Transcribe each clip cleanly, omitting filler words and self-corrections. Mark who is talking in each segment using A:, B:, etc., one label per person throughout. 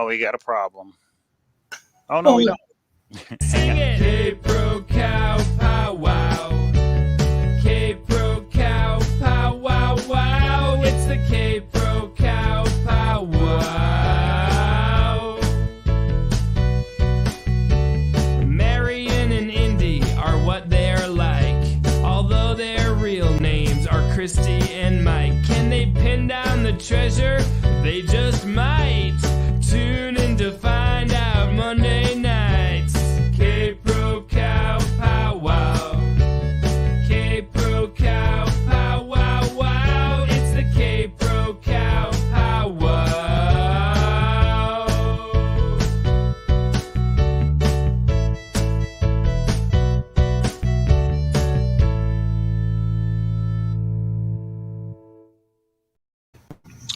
A: we got a problem. Oh, no, we don't.
B: Sing it. K-Pro Cow Pow Wow. K-Pro Cow Pow Wow Wow. It's the K-Pro Cow Pow Wow. Marion and Indy are what they're like, although their real names are Christy and Mike. Can they pin down the treasure? They just might. Tune in to find out Monday nights. K-Pro Cow Pow Wow. K-Pro Cow Pow Wow Wow. It's the K-Pro Cow Pow Wow.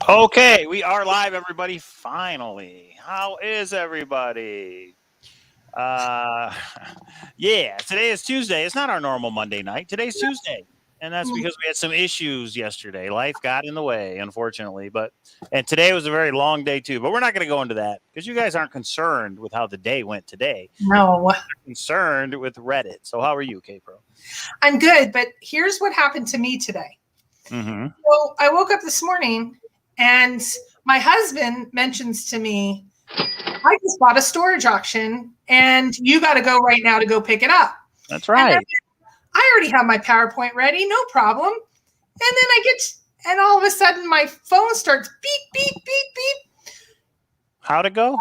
A: Okay, we are live, everybody. Finally, how is everybody? Yeah, today is Tuesday. It's not our normal Monday night. Today's Tuesday, and that's because we had some issues yesterday. Life got in the way, unfortunately. And today was a very long day too. But we're not going to go into that because you guys aren't concerned with how the day went today.
C: No,
A: You're concerned with Reddit. So how are you, K-Pro?
C: I'm good. But here's what happened to me today.
A: Mm-hmm.
C: So I woke up this morning and my husband mentions to me, I just bought a storage auction and you got to go right now to go pick it up.
A: That's right.
C: I already have my PowerPoint ready. No problem. And then and all of a sudden my phone starts beep, beep, beep, beep.
A: How'd it go?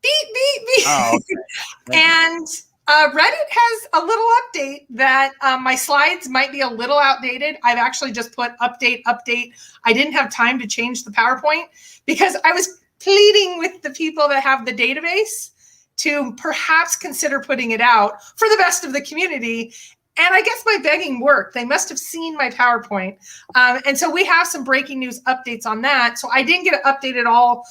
C: Beep, beep, beep.
A: Oh, okay.
C: And Reddit has a little update that my slides might be a little outdated. I've actually just put update. I didn't have time to change the PowerPoint because I was pleading with the people that have the database to perhaps consider putting it out for the best of the community. And I guess my begging worked. They must have seen my PowerPoint. And so we have some breaking news updates on that. So I didn't get it updated all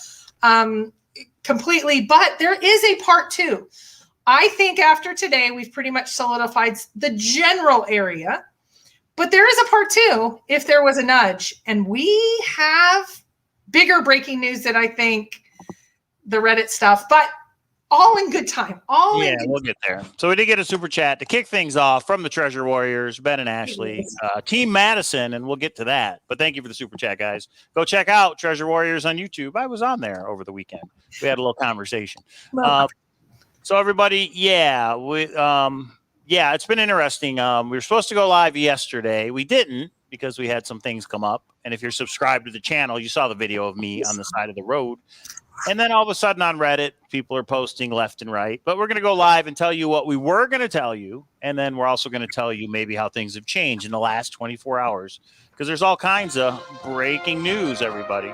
C: completely, but there is a part 2. I think after today, we've pretty much solidified the general area, but there is a part 2 if there was a nudge. And we have bigger breaking news than I think the Reddit stuff, but all in good time.
A: We'll get there. So we did get a super chat to kick things off from the Treasure Warriors, Ben and Ashley, Team Madison, and we'll get to that. But thank you for the super chat, guys. Go check out Treasure Warriors on YouTube. I was on there over the weekend. We had a little conversation. So everybody, it's been interesting. We were supposed to go live yesterday. We didn't because we had some things come up. And if you're subscribed to the channel, you saw the video of me on the side of the road. And then all of a sudden on Reddit, people are posting left and right. But we're going to go live and tell you what we were going to tell you. And then we're also going to tell you maybe how things have changed in the last 24 hours. Because there's all kinds of breaking news, everybody.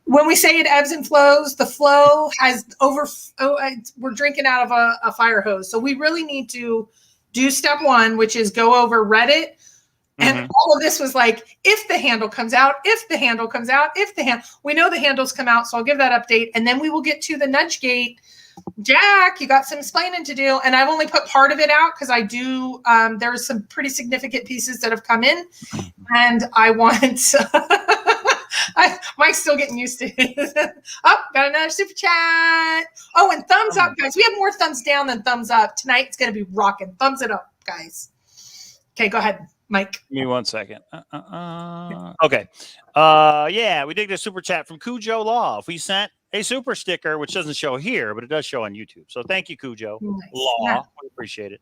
C: When we say it ebbs and flows, the flow has we're drinking out of a fire hose. So we really need to do step 1, which is go over Reddit. And all of this was like, if the handle comes out, we know the handles come out. So I'll give that update. And then we will get to the nudge gate. Jack, you got some explaining to do. And I've only put part of it out because I do. There's some pretty significant pieces that have come in. And I want... Mike's still getting used to it. Got another super chat. Oh, and thumbs up, guys. We have more thumbs down than thumbs up. Tonight it's going to be rocking. Thumbs it up, guys. Okay, go ahead, Mike.
A: Give me 1 second. Okay. We did a super chat from Cujo Law. If we sent a super sticker, which doesn't show here, but it does show on YouTube. So thank you, Cujo Law. Yeah. We appreciate it.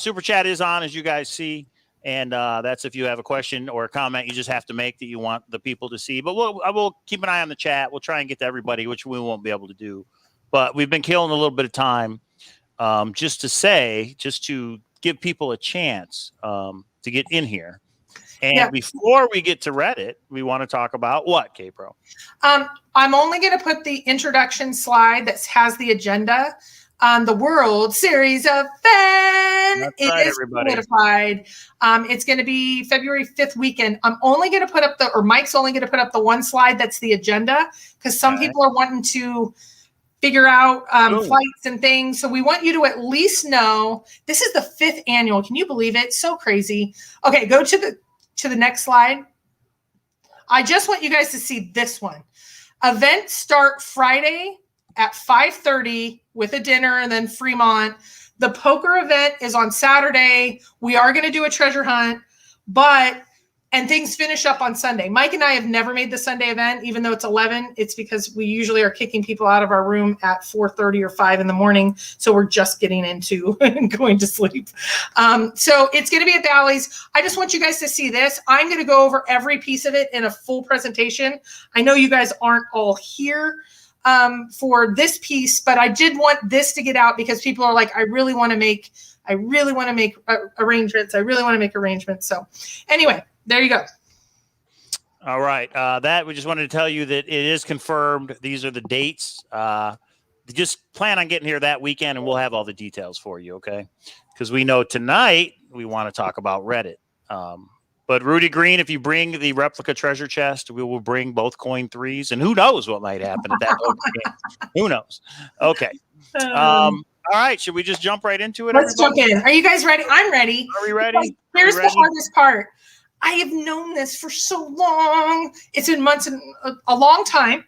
A: Super chat is on, as you guys see. And that's if you have a question or a comment you just have to make that you want the people to see. But I will keep an eye on the chat. We'll try and get to everybody, which we won't be able to do. But we've been killing a little bit of time just to give people a chance to get in here. And before we get to Reddit, we want to talk about what, K-Pro?
C: I'm only going to put the introduction slide that has the agenda. The World Series of Fenn.
A: That's right, everybody.
C: Solidified. It's going to be February 5th weekend. I'm only going to put up Mike's only going to put up the one slide that's the agenda because some people are wanting to figure out flights and things. So we want you to at least know this is the 5th annual. Can you believe it? So crazy. Okay, go to the next slide. I just want you guys to see this one. Events start Friday at 5:30 with a dinner and then Fremont. The poker event is on Saturday. We are going to do a treasure hunt, and things finish up on Sunday. Mike and I have never made the Sunday event, even though it's 11. It's because we usually are kicking people out of our room at 4:30 or 5 in the morning. So we're just getting into and going to sleep. So it's going to be at Bally's. I just want you guys to see this. I'm going to go over every piece of it in a full presentation. I know you guys aren't all here for this piece, but I did want this to get out because people are like, I really want to make arrangements. So anyway, there you go.
A: All right. We just wanted to tell you that it is confirmed. These are the dates. Just plan on getting here that weekend and we'll have all the details for you. Okay. Because we know tonight we want to talk about Reddit. But Rudy Green, if you bring the replica treasure chest, we will bring both coin threes, and who knows what might happen at that game. Who knows? Okay. All right. Should we just jump right into it?
C: Let's jump in. Are you guys ready? I'm ready.
A: Are we ready?
C: Here's the hardest part. I have known this for so long. It's been months and a long time.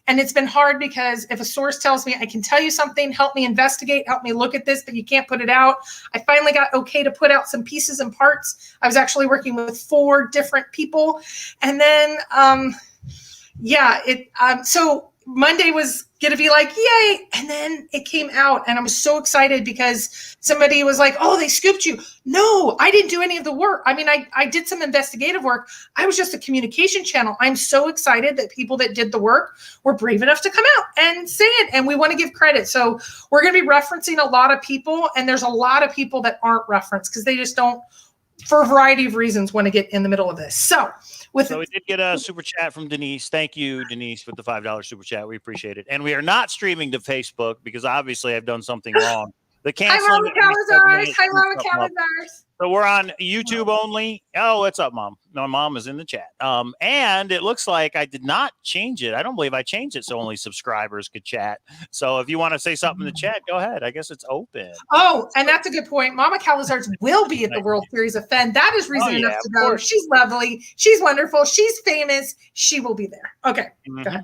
C: And it's been hard because if a source tells me I can tell you something, help me investigate, help me look at this, but you can't put it out. I finally got okay to put out some pieces and parts. I was actually working with 4 different people. And then, so Monday was going to be like, yay. And then it came out and I was so excited because somebody was like, oh, they scooped you. No, I didn't do any of the work. I mean, I did some investigative work. I was just a communication channel. I'm so excited that people that did the work were brave enough to come out and say it. And we want to give credit. So we're going to be referencing a lot of people. And there's a lot of people that aren't referenced because they just don't, for a variety of reasons, want to get in the middle of this. So we
A: did get a super chat from Denise. Thank you, Denise, with the $5 super chat. We appreciate it. And we are not streaming to Facebook because obviously I've done something wrong. The canceling.
C: Hi, Mama Cowlazars.
A: So we're on YouTube only. Oh, what's up, Mom? No, Mom is in the chat. And it looks like I did not change it. I don't believe I changed it so only subscribers could chat. So if you want to say something in the chat, go ahead. I guess it's open.
C: Oh, and that's a good point. Mama Cowlazars will be at the World Series of Fenn. That is reason enough to go. She's lovely. She's wonderful. She's famous. She will be there. Okay, Go ahead.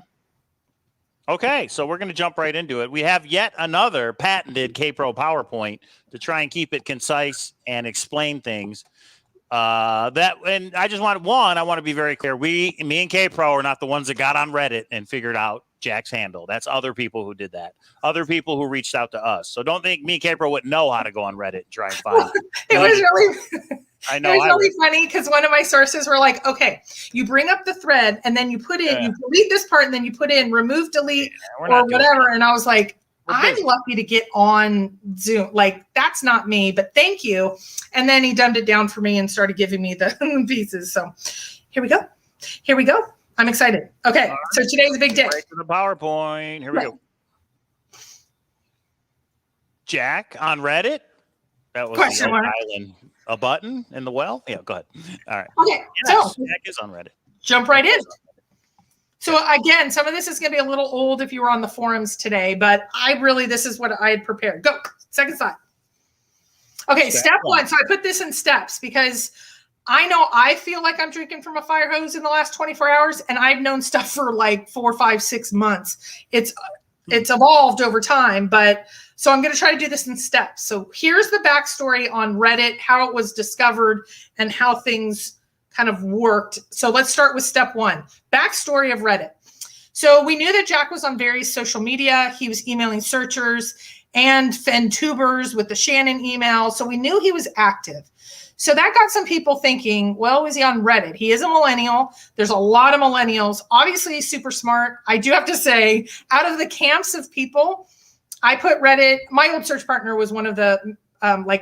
A: Okay, so we're going to jump right into it. We have yet another patented K-Pro PowerPoint to try and keep it concise and explain things. And I just want I want to be very clear. Me and K-Pro are not the ones that got on Reddit and figured out Jack's handle. That's other people who did that. Other people who reached out to us. So don't think me and K-Pro wouldn't know how to go on Reddit and try and find
C: it. Was really...
A: I know.
C: It was really funny because one of my sources were like, okay, you bring up the thread and then you put in, you delete this part and then you put in remove, delete, or whatever. And I was like, I'm lucky to get on Zoom. Like, that's not me, but thank you. And then he dumbed it down for me and started giving me the pieces. So here we go. I'm excited. Okay. Right. So today's a big day.
A: Right to the PowerPoint. Here we go. Jack on Reddit. That was
C: question mark.
A: Island. A button in the well? Yeah, go ahead. All right.
C: Okay.
A: Yes, so Jack is on Reddit.
C: Jump right in. So again, some of this is going to be a little old if you were on the forums today, but this is what I had prepared. Go. Second slide. Okay, step 1. So I put this in steps because I know I feel like I'm drinking from a fire hose in the last 24 hours, and I've known stuff for like 4, 5, 6 months. It's evolved over time, but so I'm going to try to do this in steps. So here's the backstory on Reddit, how it was discovered and how things kind of worked. So let's start with step 1, backstory of Reddit. So we knew that Jack was on various social media. He was emailing searchers and FenTubers with the Shannon email. So we knew he was active. So that got some people thinking, well, is he on Reddit? He is a millennial. There's a lot of millennials. Obviously, he's super smart. I do have to say, out of the camps of people, I put Reddit. My old search partner was one of the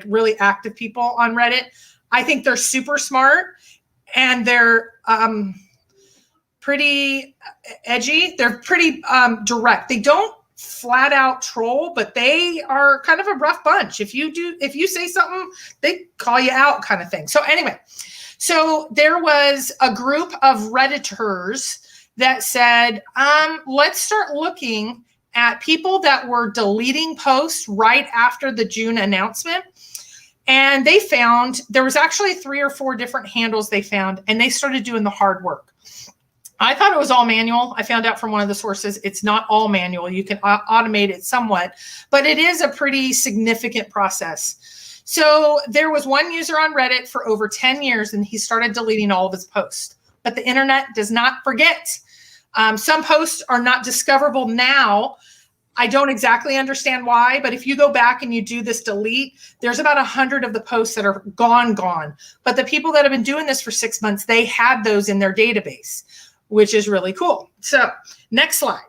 C: really active people on Reddit. I think they're super smart and they're pretty edgy. They're pretty direct. They don't flat out troll, but they are kind of a rough bunch. If you say something, they call you out kind of thing. So anyway, so there was a group of Redditors that said, let's start looking at people that were deleting posts right after the June announcement. And they found there was actually 3 or 4 different handles they found, and they started doing the hard work. I thought it was all manual. I found out from one of the sources it's not all manual. You can automate it somewhat, but it is a pretty significant process. So there was one user on Reddit for over 10 years, and he started deleting all of his posts. But the internet does not forget. Some posts are not discoverable now. I don't exactly understand why, but if you go back and you do this delete, there's about 100 of the posts that are gone. But the people that have been doing this for 6 months, they had those in their database, which is really cool. So next slide.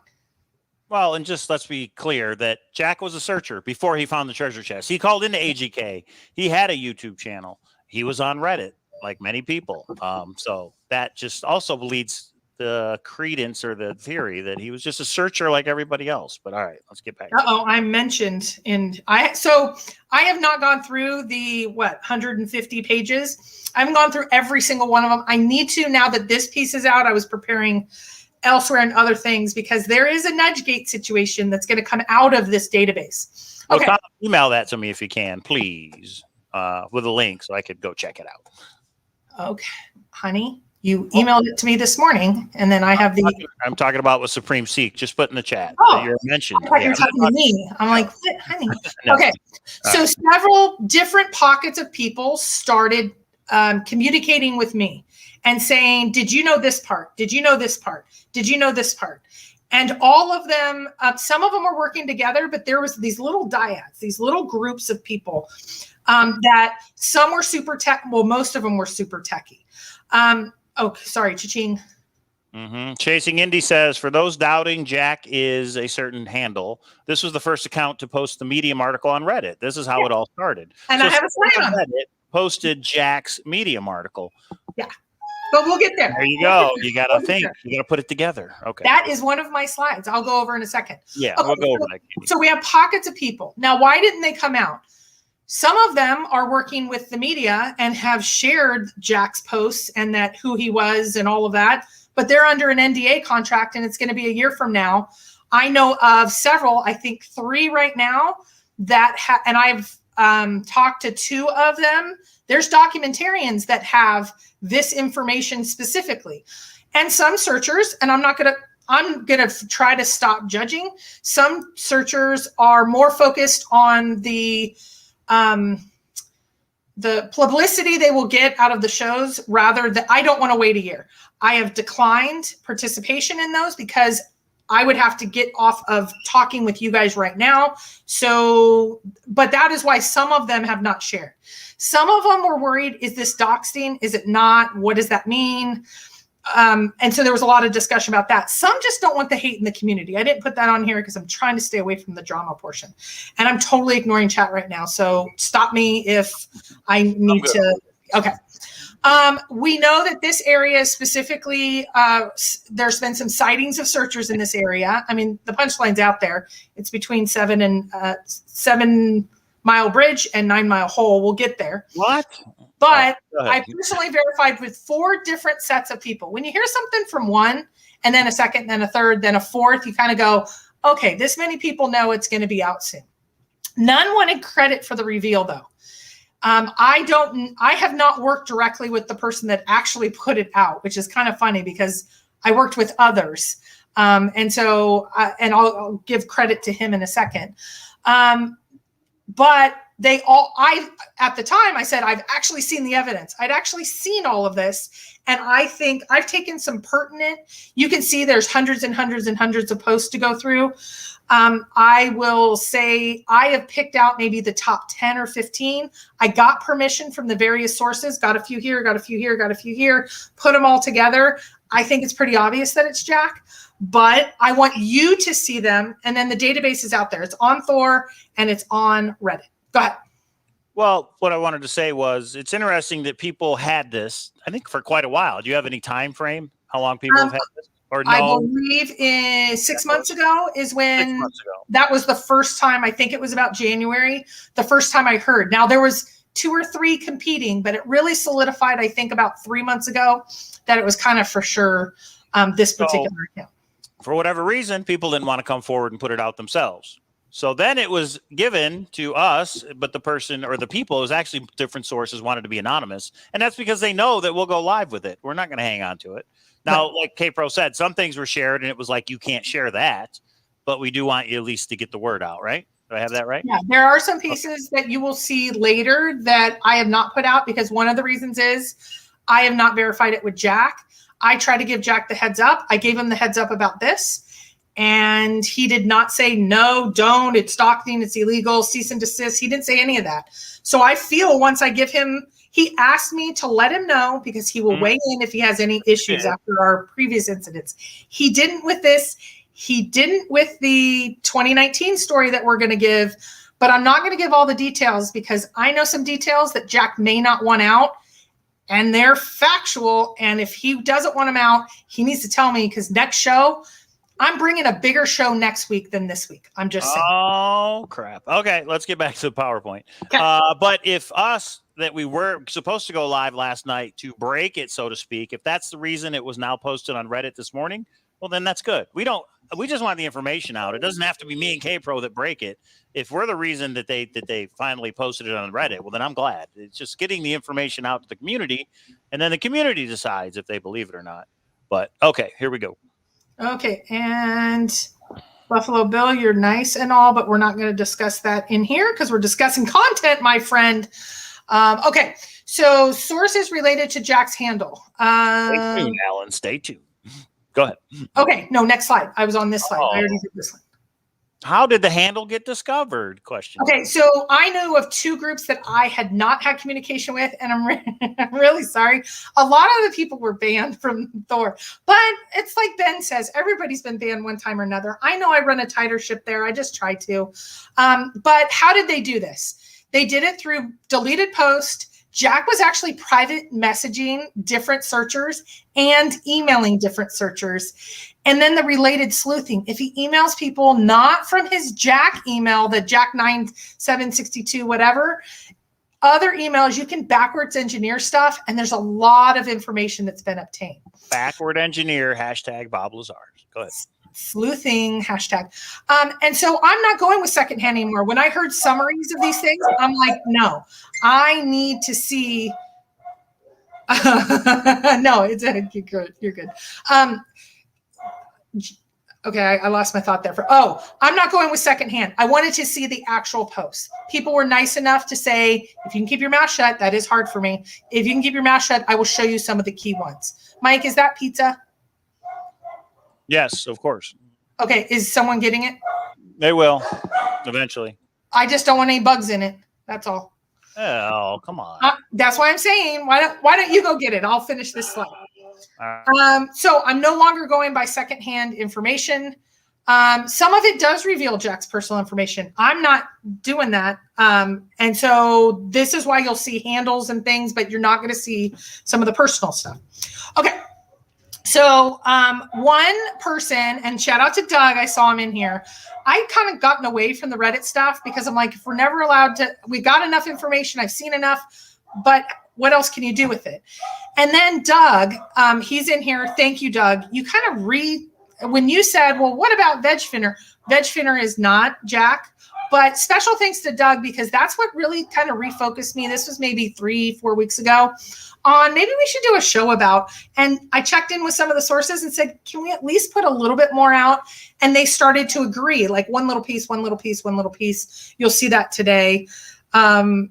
A: Well, and just let's be clear that Jack was a searcher before he found the treasure chest. He called into AGK. He had a YouTube channel. He was on Reddit, like many people. So that just also leads the credence or the theory that he was just a searcher like everybody else. But all right, let's get back.
C: I mentioned so I have not gone through the 150 pages. I haven't gone through every single one of them. I need to now that this piece is out. I was preparing elsewhere and other things because there is a nudge gate situation that's going to come out of this database. Okay.
A: Well, email that to me if you can, please, with a link so I could go check it out.
C: Okay, honey. You emailed it to me this morning, and then I have
A: I'm talking about with Supreme Seek. Just put in the chat.
C: Oh,
A: you're mentioned.
C: I thought you were talking to me. I'm like, what, honey?
A: No.
C: Okay. So several different pockets of people started communicating with me and saying, did you know this part? Did you know this part? Did you know this part? And all of them, some of them were working together, but there was these little dyads, these little groups of people that some were super tech. Well, most of them were super techie. Oh, sorry, cha-ching.
A: Chasing Indy says, for those doubting, Jack is a certain handle. This was the first account to post the Medium article on Reddit. This is how it all started.
C: And
A: so
C: I have a slide on
A: Reddit posted Jack's Medium article.
C: Yeah, but we'll get there.
A: There you go. You got to think. You got to put it together. Okay.
C: That is one of my slides. I'll go over in a second.
A: Yeah,
C: okay,
A: we'll go over that.
C: So we have pockets of people. Now, why didn't they come out? Some of them are working with the media and have shared Jack's posts and that who he was and all of that, but they're under an NDA contract and it's going to be a year from now. I know of several, I think 3 right now that and I've talked to 2 of them. There's documentarians that have this information specifically. And some searchers, and I'm going to try to stop judging. Some searchers are more focused on the publicity they will get out of the shows rather than I don't want to wait a year. I have declined participation in those because I would have to get off of talking with you guys right now. So, but that is why some of them have not shared. Some of them were worried, is this doxing? Is it not? What does that mean? And so there was a lot of discussion about that. Some just don't want the hate in the community. I didn't put that on here because I'm trying to stay away from the drama portion. And I'm totally ignoring chat right now. So stop me if I need to. Okay. We know that this area specifically, there's been some sightings of searchers in this area. I mean, the punchline's out there. It's between 7 Mile Bridge and 9 Mile Hole. We'll get there.
A: What?
C: But I personally verified with 4 different sets of people. When you hear something from one and then a second, then a third, then a fourth, you kind of go, okay, this many people know it's going to be out soon. None wanted credit for the reveal though. I have not worked directly with the person that actually put it out, which is kind of funny because I worked with others. And so, and I'll give credit to him in a second. But at the time I said, I've actually seen the evidence. I'd actually seen all of this. And I think I've taken some pertinent, you can see there's hundreds and hundreds and hundreds of posts to go through. I will say I have picked out maybe the top 10 or 15. I got permission from the various sources, got a few here, got a few here, got a few here, put them all together. I think it's pretty obvious that it's Jack, but I want you to see them. And then the database is out there. It's on Thor and it's on Reddit. Go ahead.
A: Well, what I wanted to say was it's interesting that people had this, I think, for quite a while. Do you have any time frame? How long people have had this? Or no?
C: I believe in 6 months ago is when
A: 6 months ago.
C: That was the first time. I think it was about January, the first time I heard. Now there was 2 or 3 competing, but it really solidified, I think, about 3 months ago that it was kind of for sure this particular account.
A: For whatever reason, people didn't want to come forward and put it out themselves. So then it was given to us, but the person or the people is actually different sources wanted to be anonymous. And that's because they know that we'll go live with it. We're not going to hang on to it. Now, like K-Pro said, some things were shared and it was like, you can't share that, but we do want you at least to get the word out, right? Do I have that right?
C: Yeah, there are some pieces that you will see later that I have not put out because one of the reasons is I have not verified it with Jack. I try to give Jack the heads up. I gave him the heads up about this. And he did not say, no, don't, it's stalking, it's illegal, cease and desist. He didn't say any of that. So I feel once I give him, he asked me to let him know because he will weigh in if he has any issues after our previous incidents. He didn't with this. He didn't with the 2019 story that we're going to give, but I'm not going to give all the details because I know some details that Jack may not want out and they're factual. And if he doesn't want them out, he needs to tell me because next show, I'm bringing a bigger show next week than this week. I'm just saying.
A: Oh, crap. Okay, let's get back to the PowerPoint.
C: Okay.
A: But if us, that we were supposed to go live last night to break it, so to speak, if that's the reason it was now posted on Reddit this morning, well, then that's good. We just want the information out. It doesn't have to be me and K-Pro that break it. If we're the reason that they finally posted it on Reddit, well, then I'm glad. It's just getting the information out to the community, and then the community decides if they believe it or not. But, okay, here we go.
C: Okay, and Buffalo Bill, you're nice and all, but we're not going to discuss that in here because we're discussing content, my friend. Okay, so sources related to Jack's handle.
A: Stay tuned, Alan. Stay tuned. Go ahead.
C: Okay, no, next slide. I was on this slide. I already did this one.
A: How did the handle get discovered? Question.
C: Okay, so I knew of two groups that I had not had communication with, and I'm really sorry. A lot of the people were banned from Thor, but it's like Ben says, everybody's been banned one time or another. I know I run a tighter ship there. I just try to. But how did they do this? They did it through deleted post. Jack was actually private messaging different searchers and emailing different searchers. And then the related sleuthing. If he emails people not from his Jack email, the Jack9762, whatever, other emails, you can backwards engineer stuff. And there's a lot of information that's been obtained.
A: Backward engineer, hashtag Bob Lazars. Go ahead.
C: Sleuthing, hashtag. And so I'm not going with secondhand anymore. When I heard summaries of these things, I'm like, no, I need to see. No, it's you're good. You're good. Okay, I lost my thought there. I'm not going with secondhand. I wanted to see the actual post. People were nice enough to say, if you can keep your mouth shut, that is hard for me. If you can keep your mouth shut, I will show you some of the key ones. Mike, is that pizza?
A: Yes, of course.
C: Okay, is someone getting it?
A: They will, eventually.
C: I just don't want any bugs in it. That's all.
A: Oh, come on.
C: That's why I'm saying, why don't you go get it? I'll finish this slide. So I'm no longer going by secondhand information. Some of it does reveal Jack's personal information. I'm not doing that. And so this is why you'll see handles and things, but you're not going to see some of the personal stuff. Okay. So one person, and shout out to Doug, I saw him in here. I kind of gotten away from the Reddit stuff because I'm like, if we're never allowed to, we got enough information, I've seen enough, but what else can you do with it? And then Doug, he's in here. Thank you, Doug. You kind of when you said, well, what about Veg Finner? Veg Finner is not Jack, but special thanks to Doug because that's what really kind of refocused me. This was maybe 3-4 weeks ago on maybe we should do a show about, and I checked in with some of the sources and said, can we at least put a little bit more out? And they started to agree, like one little piece, one little piece, one little piece. You'll see that today. Okay.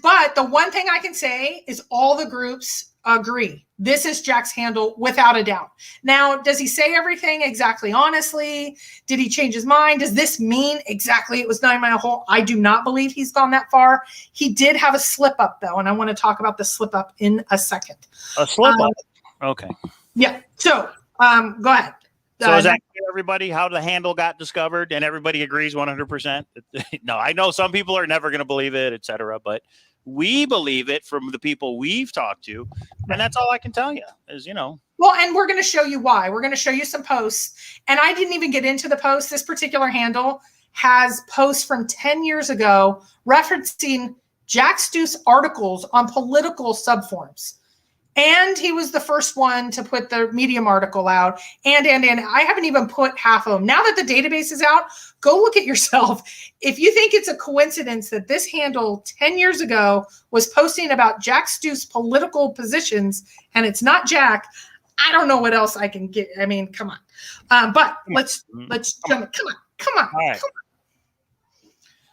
C: But the one thing I can say is all the groups agree. This is Jack's handle without a doubt. Now, does he say everything exactly honestly? Did he change his mind? Does this mean exactly it was 9 Mile Hole? I do not believe he's gone that far. He did have a slip up though, and I want to talk about the slip up in a second.
A: A slip up? Okay.
C: Yeah. So go ahead.
A: So is that clear, everybody, how the handle got discovered and everybody agrees 100%? No, I know some people are never going to believe it, et cetera, but we believe it from the people we've talked to. And that's all I can tell you is,
C: Well, and we're going to show you why. We're going to show you some posts. And I didn't even get into the posts. This particular handle has posts from 10 years ago referencing Jack Stoo's articles on political subforums. And he was the first one to put the Medium article out. And I haven't even put half of them. Now that the database is out, go look at yourself. If you think it's a coincidence that this handle 10 years ago was posting about Jack Stoo's political positions and it's not Jack, I don't know what else I can get. I mean, come on. But let's come on.
A: All right.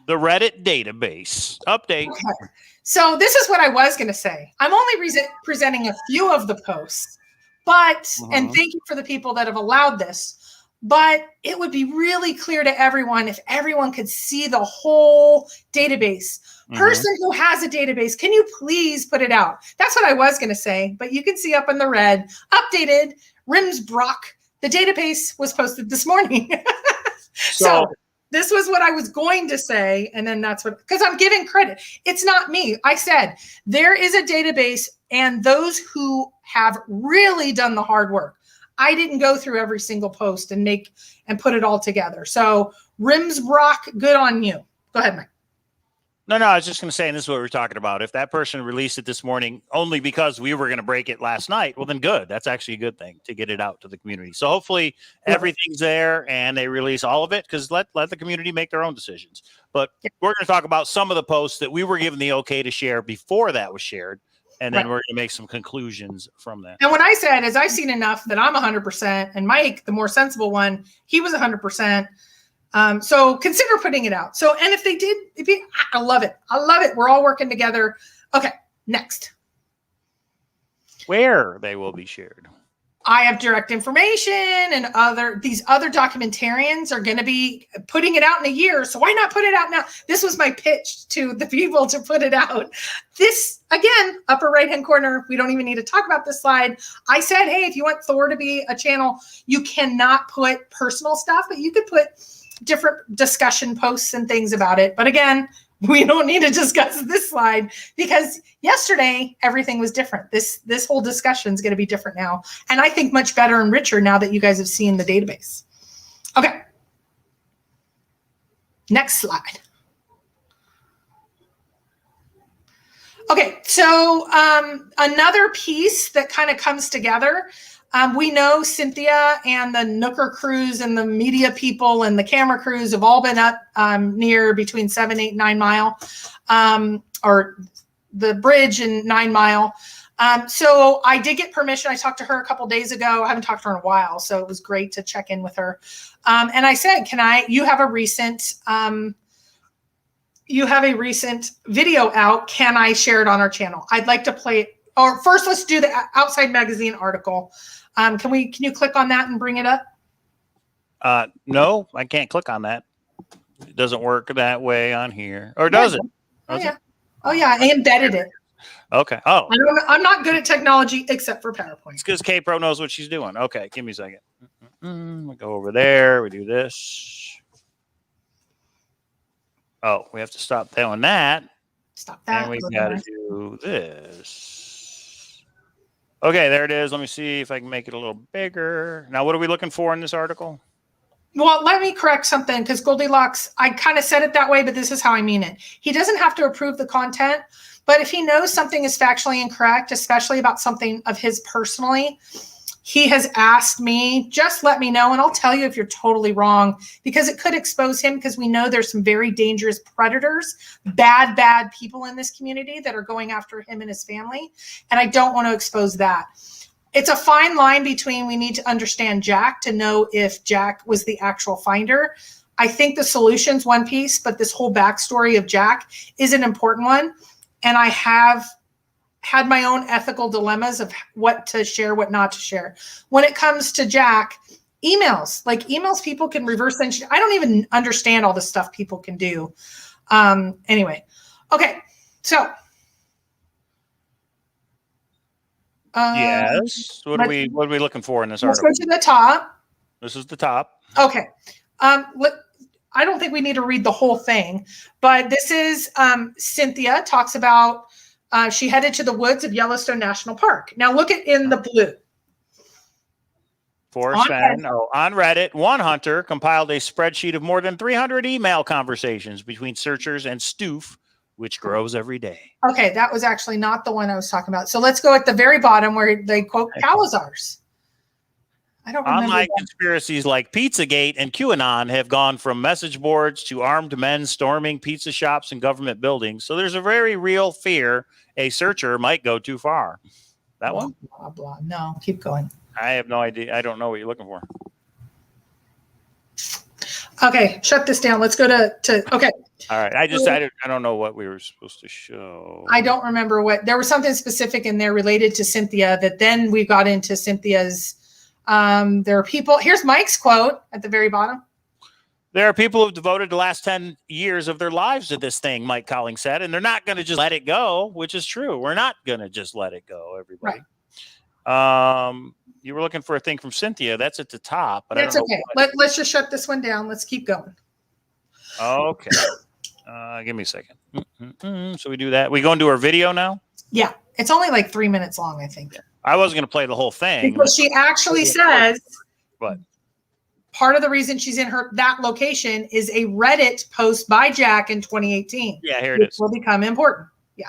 A: The Reddit database update.
C: Okay. So this is what I was going to say. I'm only presenting a few of the posts, but, and thank you for the people that have allowed this, but it would be really clear to everyone if everyone could see the whole database. Person who has a database, can you please put it out? That's what I was going to say, but you can see up in the red, updated, Rimsbrock. The database was posted this morning. So this was what I was going to say. And then that's what, because I'm giving credit. It's not me. I said there is a database and those who have really done the hard work. I didn't go through every single post and put it all together. So Rimsbrock, good on you. Go ahead, Mike.
A: No, I was just going to say, and this is what we're talking about. If that person released it this morning only because we were going to break it last night, well, then good. That's actually a good thing to get it out to the community. So hopefully everything's there and they release all of it because let the community make their own decisions. But we're going to talk about some of the posts that we were given the okay to share before that was shared. And then we're going to make some conclusions from that.
C: And what I said is I've seen enough that I'm 100%. And Mike, the more sensible one, he was 100%. So consider putting it out. So, and if they did, I love it. I love it. We're all working together. Okay. Next.
A: Where they will be shared.
C: I have direct information and these other documentarians are going to be putting it out in a year. So why not put it out now? This was my pitch to the people to put it out. This again, upper right-hand corner. We don't even need to talk about this slide. I said, hey, if you want Thor to be a channel, you cannot put personal stuff, but you could put different discussion posts and things about it. But again, we don't need to discuss this slide because yesterday everything was different. This whole discussion is going to be different now. And I think much better and richer now that you guys have seen the database. Okay. Next slide. Okay. So another piece that kind of comes together. We know Cynthia and the Nooker crews and the media people and the camera crews have all been up near between 7, 8, 9 Mile, or the bridge and 9 Mile. So I did get permission. I talked to her a couple days ago. I haven't talked to her in a while, so it was great to check in with her. And I said, you have a recent video out. Can I share it on our channel? I'd like to play it. Or first, let's do the Outside Magazine article. Can you click on that and bring it up?
A: No, I can't click on that. It doesn't work that way on here. Or does it?
C: Oh, yeah. I embedded it.
A: Okay. Oh.
C: I'm not good at technology except for PowerPoint.
A: It's because K-Pro knows what she's doing. Okay, give me a second. We go over there. We do this. Oh, we have to stop doing that.
C: Stop that.
A: And we got to do this. Okay, there it is. Let me see if I can make it a little bigger. Now, what are we looking for in this article?
C: Well, let me correct something because Goldilocks, I kind of said it that way, but this is how I mean it. He doesn't have to approve the content, but if he knows something is factually incorrect, especially about something of his personally, he has asked me, just let me know, and I'll tell you if you're totally wrong, because it could expose him, because we know there's some very dangerous predators, bad people in this community that are going after him and his family, and I don't want to expose that. It's a fine line between we need to understand Jack to know if Jack was the actual finder. I think the solution's one piece, but this whole backstory of Jack is an important one, and I have had my own ethical dilemmas of what to share, what not to share. When it comes to Jack, emails people can reverse engineer. I don't even understand all the stuff people can do. Anyway. Okay. So.
A: Yes. What are we looking for in this article?
C: Let's go to the top.
A: This is the top.
C: Okay. I don't think we need to read the whole thing, but this is Cynthia talks about she headed to the woods of Yellowstone National Park. Now look at in the blue.
A: Forrest Fenn, on Reddit, one hunter compiled a spreadsheet of more than 300 email conversations between searchers and Stoof which grows every day.
C: Okay, that was actually not the one I was talking about. So let's go at the very bottom where they quote Cowlazars. I don't remember.
A: Online conspiracies like Pizzagate and QAnon have gone from message boards to armed men storming pizza shops and government buildings. So there's a very real fear a searcher might go too far. That one?
C: Blah, blah. No, keep going.
A: I have no idea. I don't know what you're looking for.
C: Okay, shut this down. Let's go to okay.
A: All right. I don't know what we were supposed to show.
C: I don't remember what. There was something specific in there related to Cynthia that then we got into Cynthia's. There are people. Here's Mike's quote at the very bottom.
A: There are people who've devoted the last 10 years of their lives to this thing, Mike Colling said, and they're not going to just let it go, which is true. We're not going to just let it go, everybody. Right. You were looking for a thing from Cynthia. That's at the top. But
C: that's okay. Let's just shut this one down. Let's keep going.
A: Okay. Give me a second. So we do that. We go into our video now?
C: Yeah. It's only like 3 minutes long, I think.
A: I wasn't going to play the whole thing.
C: Because she actually says
A: what?
C: Part of the reason she's in that location is a Reddit post by Jack in 2018.
A: Yeah, here it is.
C: Will become important. Yeah.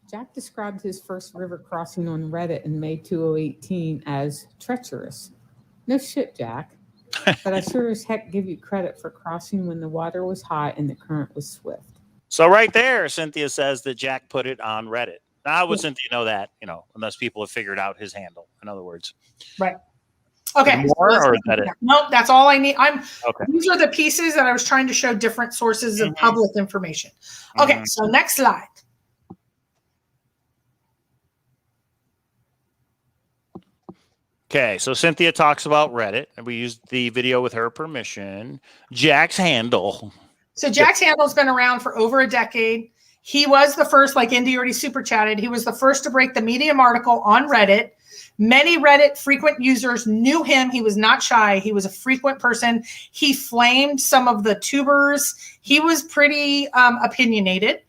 D: Jack described his first river crossing on Reddit in May 2018 as treacherous. No shit, Jack. But I sure as heck give you credit for crossing when the water was high and the current was swift.
A: So right there, Cynthia says that Jack put it on Reddit. Now, how would Cynthia know that, unless people have figured out his handle, in other words.
C: Right. Okay.
A: More, or is that it?
C: Nope, that's all I need.
A: Okay.
C: These are the pieces that I was trying to show different sources of public information. Okay, so next slide.
A: Okay, so Cynthia talks about Reddit, and we used the video with her permission. Jack's handle.
C: So Jack's handle's been around for over a decade. He was the first, like Indy already super chatted, he was the first to break the Medium article on Reddit. Many Reddit frequent users knew him. He was not shy. He was a frequent person. He flamed some of the tubers. He was pretty opinionated.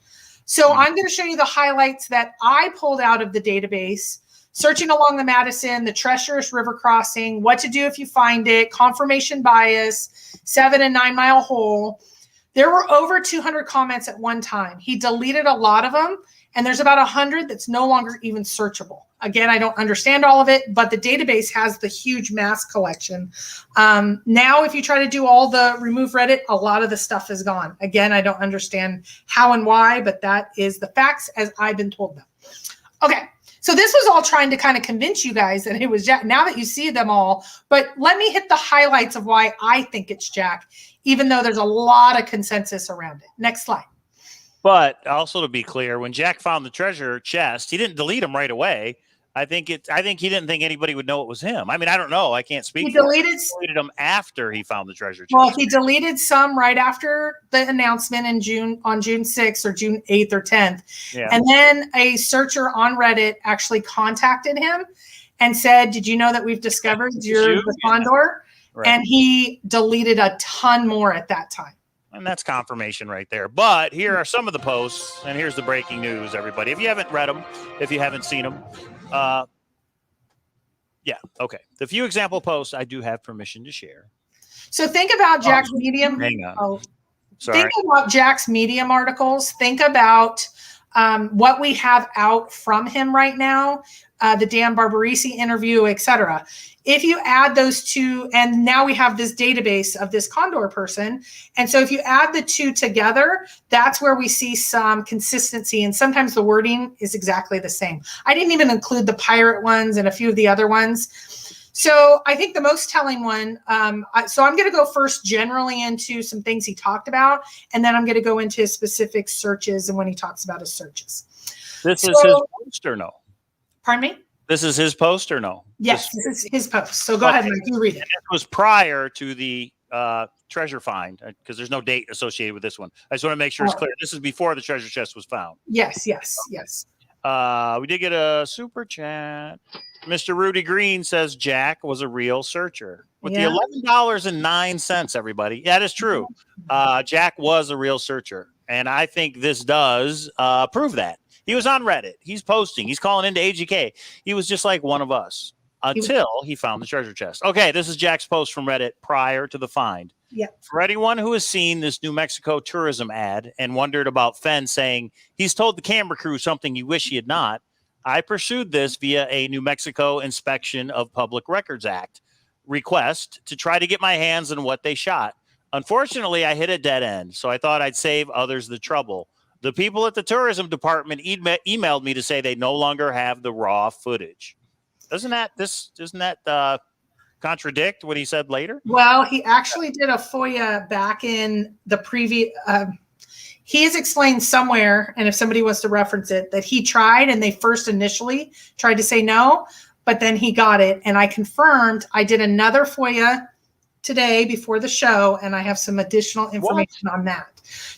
C: So I'm going to show you the highlights that I pulled out of the database. Searching along the Madison, the treacherous river crossing, what to do if you find it, confirmation bias, 7 and 9 mile hole. There were over 200 comments at one time. He deleted a lot of them, and there's about 100 that's no longer even searchable. Again, I don't understand all of it, but the database has the huge mass collection. Now, if you try to do all the remove Reddit, a lot of the stuff is gone. Again, I don't understand how and why, but that is the facts as I've been told them. Okay. So this was all trying to kind of convince you guys that it was Jack. Now that you see them all, but let me hit the highlights of why I think it's Jack, even though there's a lot of consensus around it. Next slide.
A: But also to be clear, when Jack found the treasure chest, he didn't delete them right away. I think he didn't think anybody would know it was him. I mean, I don't know. I can't speak.
C: He deleted
A: them after he found the treasure chest.
C: Well, he deleted some right after the announcement in June, on June 6th or June 8th or 10th. Yeah. And then a searcher on Reddit actually contacted him and said, "Did you know that we've discovered the condor?" Right. And he deleted a ton more at that time.
A: And that's confirmation right there. But here are some of the posts, and here's the breaking news, everybody. If you haven't read them, if you haven't seen them, yeah, okay. The few example posts I do have permission to share.
C: So think about Jack's Medium.
A: Hang on.
C: Oh,
A: sorry.
C: Think about Jack's Medium articles. Think about what we have out from him right now, the Dan Barbarisi interview, etc. If you add those two, and now we have this database of this condor person. And so if you add the two together, that's where we see some consistency. And sometimes the wording is exactly the same. I didn't even include the pirate ones and a few of the other ones. So I think the most telling one, so I'm going to go first generally into some things he talked about, and then I'm going to go into his specific searches and when he talks about his searches.
A: This is his post or no?
C: Pardon me?
A: This is his post or no?
C: Yes, this is his post. So go ahead, Mike, you read it.
A: And it was prior to the treasure find, because there's no date associated with this one. I just want to make sure it's clear. This is before the treasure chest was found.
C: Yes.
A: We did get a super chat. Mr. Rudy Green says Jack was a real searcher with the $11.09. Everybody, yeah, that is true. Jack was a real searcher, and I think this does prove that. He was on Reddit. He's posting. He's calling into AGK. He was just like one of us. until he found the treasure chest. Okay, this is Jack's post from Reddit prior to the find.
C: Yeah.
A: For anyone who has seen this New Mexico tourism ad and wondered about Fenn saying he's told the camera crew something you wish he had not, I pursued this via a New Mexico Inspection of Public Records Act request to try to get my hands on what they shot. Unfortunately, I hit a dead end, so I thought I'd save others the trouble. The people at the tourism department emailed me to say they no longer have the raw footage. Doesn't that contradict what he said later?
C: Well, he actually did a FOIA back in the previous. He has explained somewhere, and if somebody wants to reference it, that he tried and they first initially tried to say no, but then he got it. And I confirmed. I did another FOIA today before the show, and I have some additional information on that.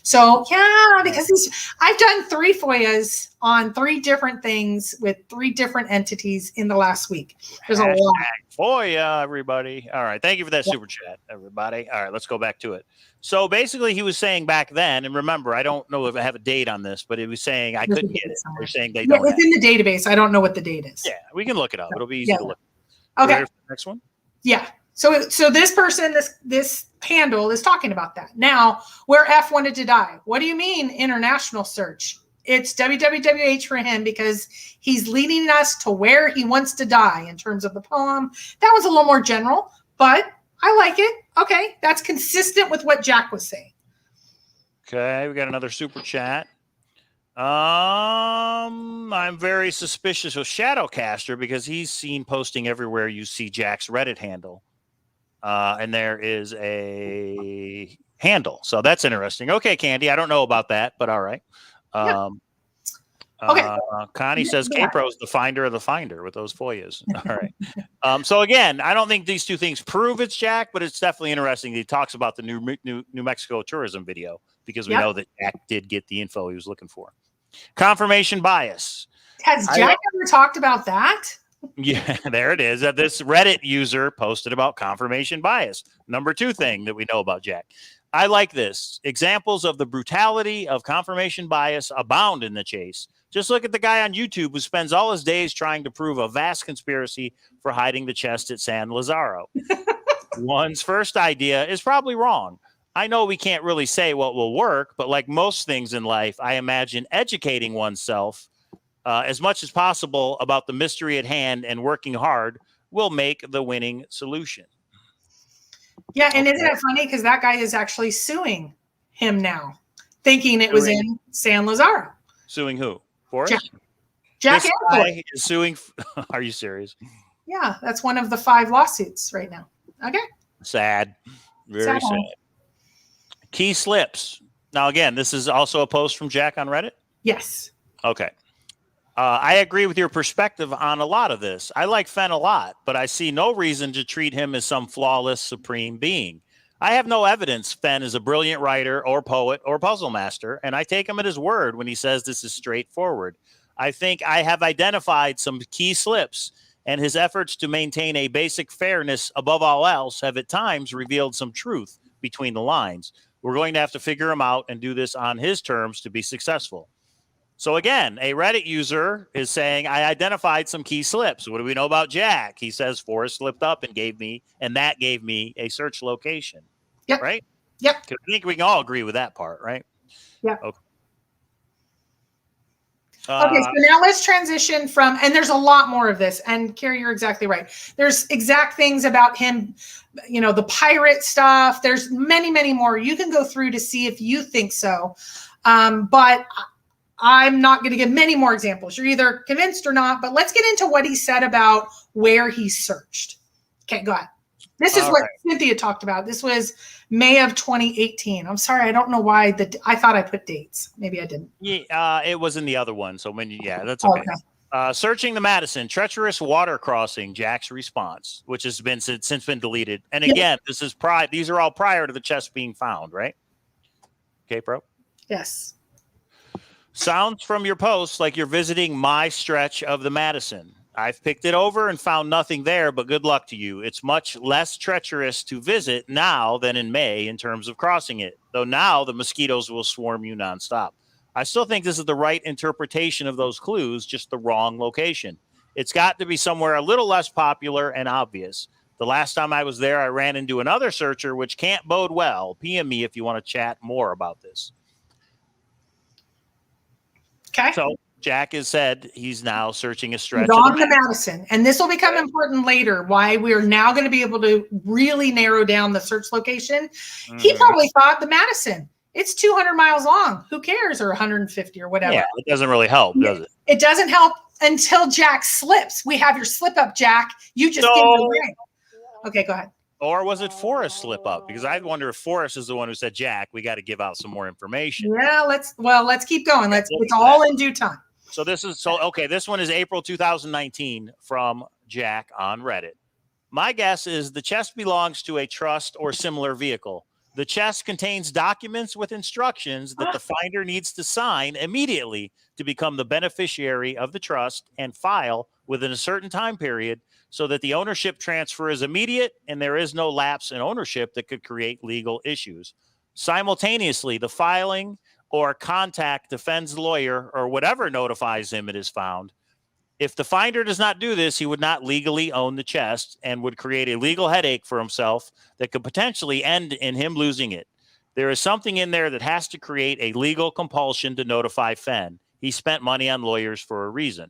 C: So yeah, because I've done 3 FOIAs on 3 different things with 3 different entities in the last week. There's a lot.
A: FOIA, everybody. All right. Thank you for that super chat, everybody. All right, let's go back to it. So basically he was saying back then, and remember, I don't know if I have a date on this, but it was saying I couldn't get it. They're saying they don't.
C: It's in the database. I don't know what the date is.
A: Yeah, we can look it up. It'll be easy to look.
C: Okay.
A: Next one.
C: Yeah. So this person, this handle is talking about that. Now, where F wanted to die. What do you mean international search? It's WWWH for him because he's leading us to where he wants to die in terms of the poem. That was a little more general, but I like it. Okay. That's consistent with what Jack was saying.
A: Okay. We got another super chat. I'm very suspicious of Shadowcaster because he's seen posting everywhere you see Jack's Reddit handle. And there is a handle. So that's interesting. Okay, Candy. I don't know about that, but all right.
C: Okay.
A: Connie says K-Pro's the finder of the finder with those FOIAs. All right. So again, I don't think these two things prove it's Jack, but it's definitely interesting. He talks about the New Mexico tourism video because we know that Jack did get the info he was looking for. Confirmation bias.
C: Has Jack ever talked about that?
A: Yeah, there it is. This Reddit user posted about confirmation bias. Number 2 thing that we know about Jack. I like this. Examples of the brutality of confirmation bias abound in the chase. Just look at the guy on YouTube who spends all his days trying to prove a vast conspiracy for hiding the chest at San Lazaro. One's first idea is probably wrong. I know we can't really say what will work, but like most things in life, I imagine educating oneself as much as possible about the mystery at hand and working hard will make the winning solution.
C: Yeah, and isn't it funny because that guy is actually suing him now, thinking it was in San Lazaro.
A: Suing who? Forrest?
C: Jack
A: this guy is suing. Are you serious?
C: Yeah, that's one of the 5 lawsuits right now. Okay.
A: Sad. Very sad. Key slips. Now, again, this is also a post from Jack on Reddit?
C: Yes.
A: Okay. I agree with your perspective on a lot of this. I like Fenn a lot, but I see no reason to treat him as some flawless supreme being. I have no evidence Fenn is a brilliant writer or poet or puzzle master, and I take him at his word when he says this is straightforward. I think I have identified some key slips, and his efforts to maintain a basic fairness above all else have at times revealed some truth between the lines. We're going to have to figure him out and do this on his terms to be successful. So again, a Reddit user is saying, I identified some key slips. What do we know about Jack? He says Forrest slipped up and that gave me a search location.
C: Yep.
A: Right?
C: Yep.
A: I think we can all agree with that part, right?
C: Yeah.
A: Okay.
C: Okay, so now let's transition from, and there's a lot more of this, and Carrie, you're exactly right. There's exact things about him, the pirate stuff. There's many, many more. You can go through to see if you think so. But I'm not going to give many more examples. You're either convinced or not, but let's get into what he said about where he searched. Okay, go ahead. This is what Cynthia talked about. This was May of 2018. I'm sorry, I don't know why I thought I put dates. Maybe I didn't.
A: Yeah, it was in the other one. So that's okay. Searching the Madison, treacherous water crossing. Jack's response, which has been since been deleted. And again, these are all prior to the chest being found, right? Okay, bro.
C: Yes.
A: Sounds from your posts like you're visiting my stretch of the Madison. I've picked it over and found nothing there, but good luck to you. It's much less treacherous to visit now than in May in terms of crossing it, though now the mosquitoes will swarm you nonstop. I still think this is the right interpretation of those clues, just the wrong location. It's got to be somewhere a little less popular and obvious. The last time I was there, I ran into another searcher, which can't bode well. PM me if you want to chat more about this.
C: Okay.
A: So Jack has said he's now searching a stretch.
C: He's on the Madison. And this will become important later, why we are now going to be able to really narrow down the search location. He probably thought the Madison, it's 200 miles long. Who cares? Or 150 or whatever.
A: Yeah, it doesn't really help, does it?
C: It doesn't help until Jack slips. We have your slip up, Jack. You just gave it away. Okay, go ahead.
A: Or was it Forrest slip up? Because I wonder if Forrest is the one who said, Jack, we got to give out some more information.
C: Yeah, let's keep going. It's all in due time.
A: So this one is April 2019 from Jack on Reddit. My guess is the chest belongs to a trust or similar vehicle. The chest contains documents with instructions that the finder needs to sign immediately to become the beneficiary of the trust and file within a certain time period so that the ownership transfer is immediate and there is no lapse in ownership that could create legal issues. Simultaneously, the filing or contact defends lawyer or whatever notifies him it is found. If the finder does not do this, he would not legally own the chest and would create a legal headache for himself that could potentially end in him losing it. There is something in there that has to create a legal compulsion to notify Fenn. He spent money on lawyers for a reason.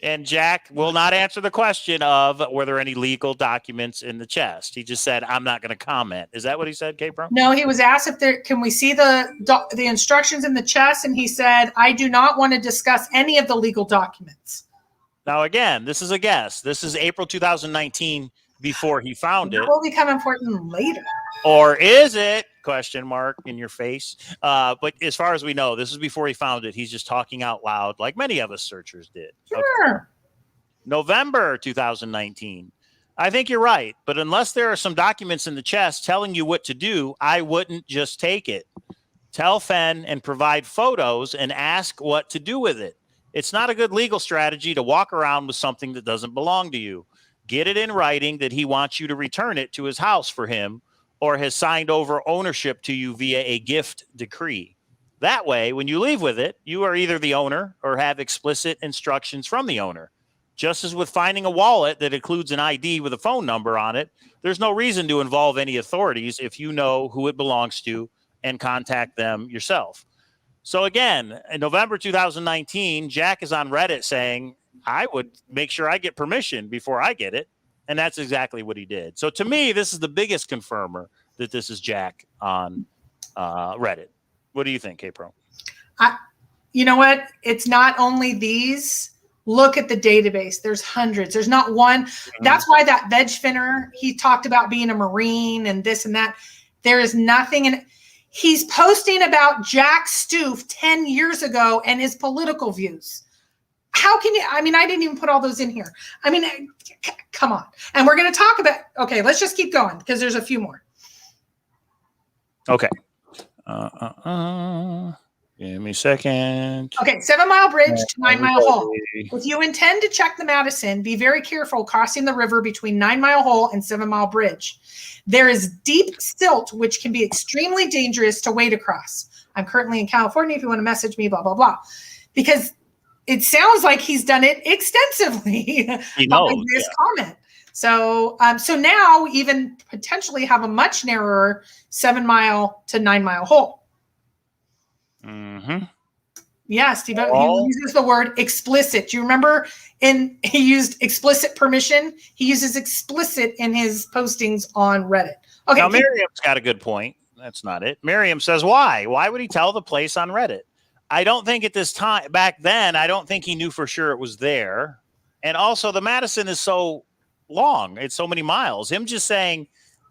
A: And Jack will not answer the question of were there any legal documents in the chest. He just said, I'm not going to comment. Is that what he said, Kate Brown?
C: No, he was asked if there can we see the instructions in the chest, and he said, I do not want to discuss any of the legal documents.
A: Now, again, this is a guess. This is April 2019 before he found it.
C: It will become important later.
A: Or is it? Question mark in your face. But as far as we know, this is before he found it. He's just talking out loud like many of us searchers did.
C: Sure. Okay.
A: November 2019. I think you're right. But unless there are some documents in the chest telling you what to do, I wouldn't just take it. Tell Fenn and provide photos and ask what to do with it. It's not a good legal strategy to walk around with something that doesn't belong to you. Get it in writing that he wants you to return it to his house for him, or has signed over ownership to you via a gift decree. That way, when you leave with it, you are either the owner or have explicit instructions from the owner. Just as with finding a wallet that includes an ID with a phone number on it, there's no reason to involve any authorities if you know who it belongs to and contact them yourself. So again, in November 2019, Jack is on Reddit saying, I would make sure I get permission before I get it. And that's exactly what he did. So to me, this is the biggest confirmer that this is Jack on Reddit. What do you think, K-Pro?
C: You know what? It's not only these. Look at the database. There's hundreds. There's not one. That's why that veg finner, he talked about being a Marine and this and that. There is nothing. And he's posting about Jack Stoof 10 years ago and his political views. How can you? I mean, I didn't even put all those in here. I mean, come on. And we're going to talk about, okay, let's just keep going because there's a few more.
A: Okay. Give me a second.
C: Okay, 7 Mile Bridge to 9 Mile Hole. If you intend to check the Madison, be very careful crossing the river between 9 Mile Hole and 7 Mile Bridge. There is deep silt, which can be extremely dangerous to wade across. I'm currently in California. If you want to message me, blah, blah, blah. Because it sounds like he's done it extensively by this comment. So, so now we even potentially have a much narrower 7 Mile to 9 Mile Hole.
A: Mm-hmm.
C: Yeah, Steve, he uses the word explicit. Do you remember he used explicit permission? He uses explicit in his postings on Reddit. Okay.
A: Now, Miriam's got a good point. That's not it. Miriam says, why? Why would he tell the place on Reddit? I don't think at this time, back then, I don't think he knew for sure it was there. And also, the Madison is so long. It's so many miles. Him just saying,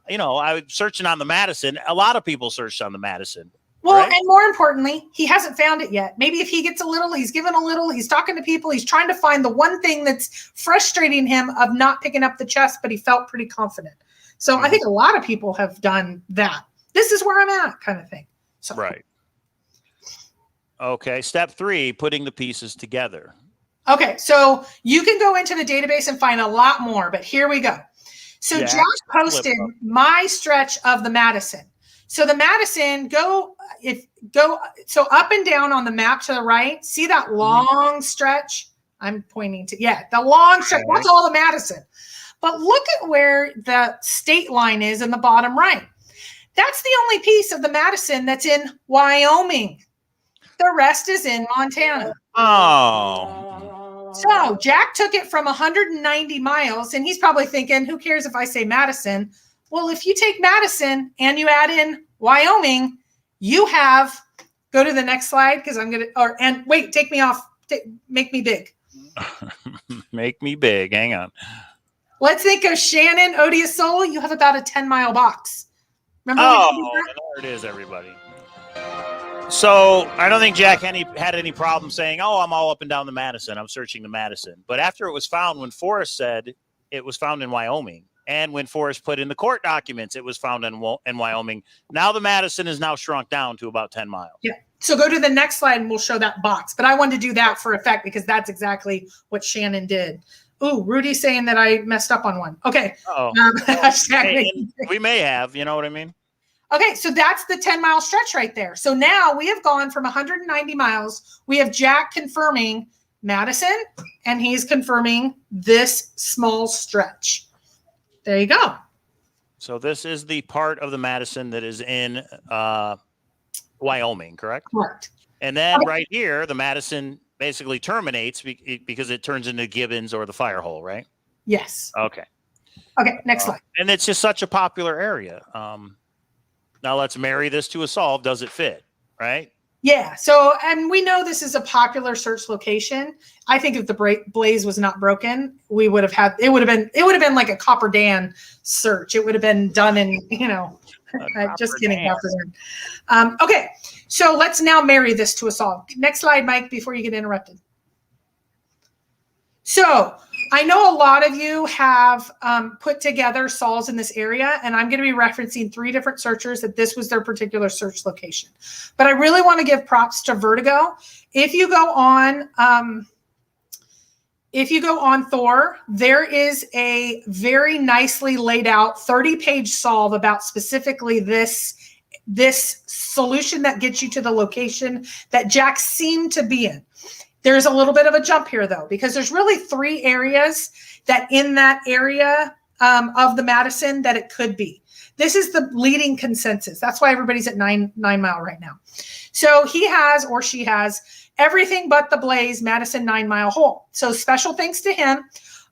A: you know, I was searching on the Madison. A lot of people searched on the Madison.
C: Well, right? And more importantly, he hasn't found it yet. Maybe if he gets a little, he's given a little, he's talking to people, he's trying to find the one thing that's frustrating him of not picking up the chest, but he felt pretty confident. So I think a lot of people have done that. This is where I'm at kind of thing. So. Right.
A: Okay. Step 3, putting the pieces together.
C: Okay. So you can go into the database and find a lot more, but here we go. So Jack posted my stretch of the Madison. So the Madison, go so up and down on the map to the right. See that long stretch? I'm pointing to, the long stretch. That's all the Madison. But look at where the state line is in the bottom right. That's the only piece of the Madison that's in Wyoming. The rest is in Montana.
A: Oh.
C: So Jack took it from 190 miles, and he's probably thinking, who cares if I say Madison? Well, if you take Madison and you add in Wyoming, you have, go to the next slide, because I'm going to, and wait, take me off, make me big.
A: Make me big. Hang on.
C: Let's think of Shannon, Odiosola. You have about a 10-mile box. Remember?
A: There it is, everybody. So I don't think Jack had any problem saying, oh, I'm all up and down the Madison. I'm searching the Madison. But after it was found, when Forrest said it was found in Wyoming, and when Forrest put in the court documents, it was found in Wyoming. Now the Madison is now shrunk down to about 10 miles.
C: Yeah. So go to the next slide and we'll show that box. But I wanted to do that for effect because that's exactly what Shannon did. Ooh, Rudy's saying that I messed up on one. Okay.
A: We may have, you know what I mean?
C: Okay, so that's the 10-mile stretch right there. So now we have gone from 190 miles. We have Jack confirming Madison, and he's confirming this small stretch. There you go.
A: So this is the part of the Madison that is in Wyoming, correct?
C: Correct.
A: And then right here, the Madison basically terminates because it turns into Gibbons or the fire hole, right?
C: Yes.
A: Okay.
C: Okay, next slide.
A: And it's just such a popular area. Now let's marry this to a solve. Does it fit, right?
C: Yeah. So, and we know this is a popular search location. I think if the blaze was not broken, we would have had, it would have been like a Copper Dan search. It would have been done in, just kidding. Copper Dan. Okay. So let's now marry this to a solve. Next slide, Mike, before you get interrupted. So I know a lot of you have put together solves in this area, and I'm going to be referencing 3 different searchers that this was their particular search location. But I really want to give props to Vertigo. If you go on Thor, there is a very nicely laid out 30-page solve about specifically this solution that gets you to the location that Jack seemed to be in. There's a little bit of a jump here, though, because there's really 3 areas that in that area of the Madison that it could be. This is the leading consensus. That's why everybody's at 9 Mile right now. So he has, or she has, everything but the Blaze Madison 9 Mile hole. So special thanks to him.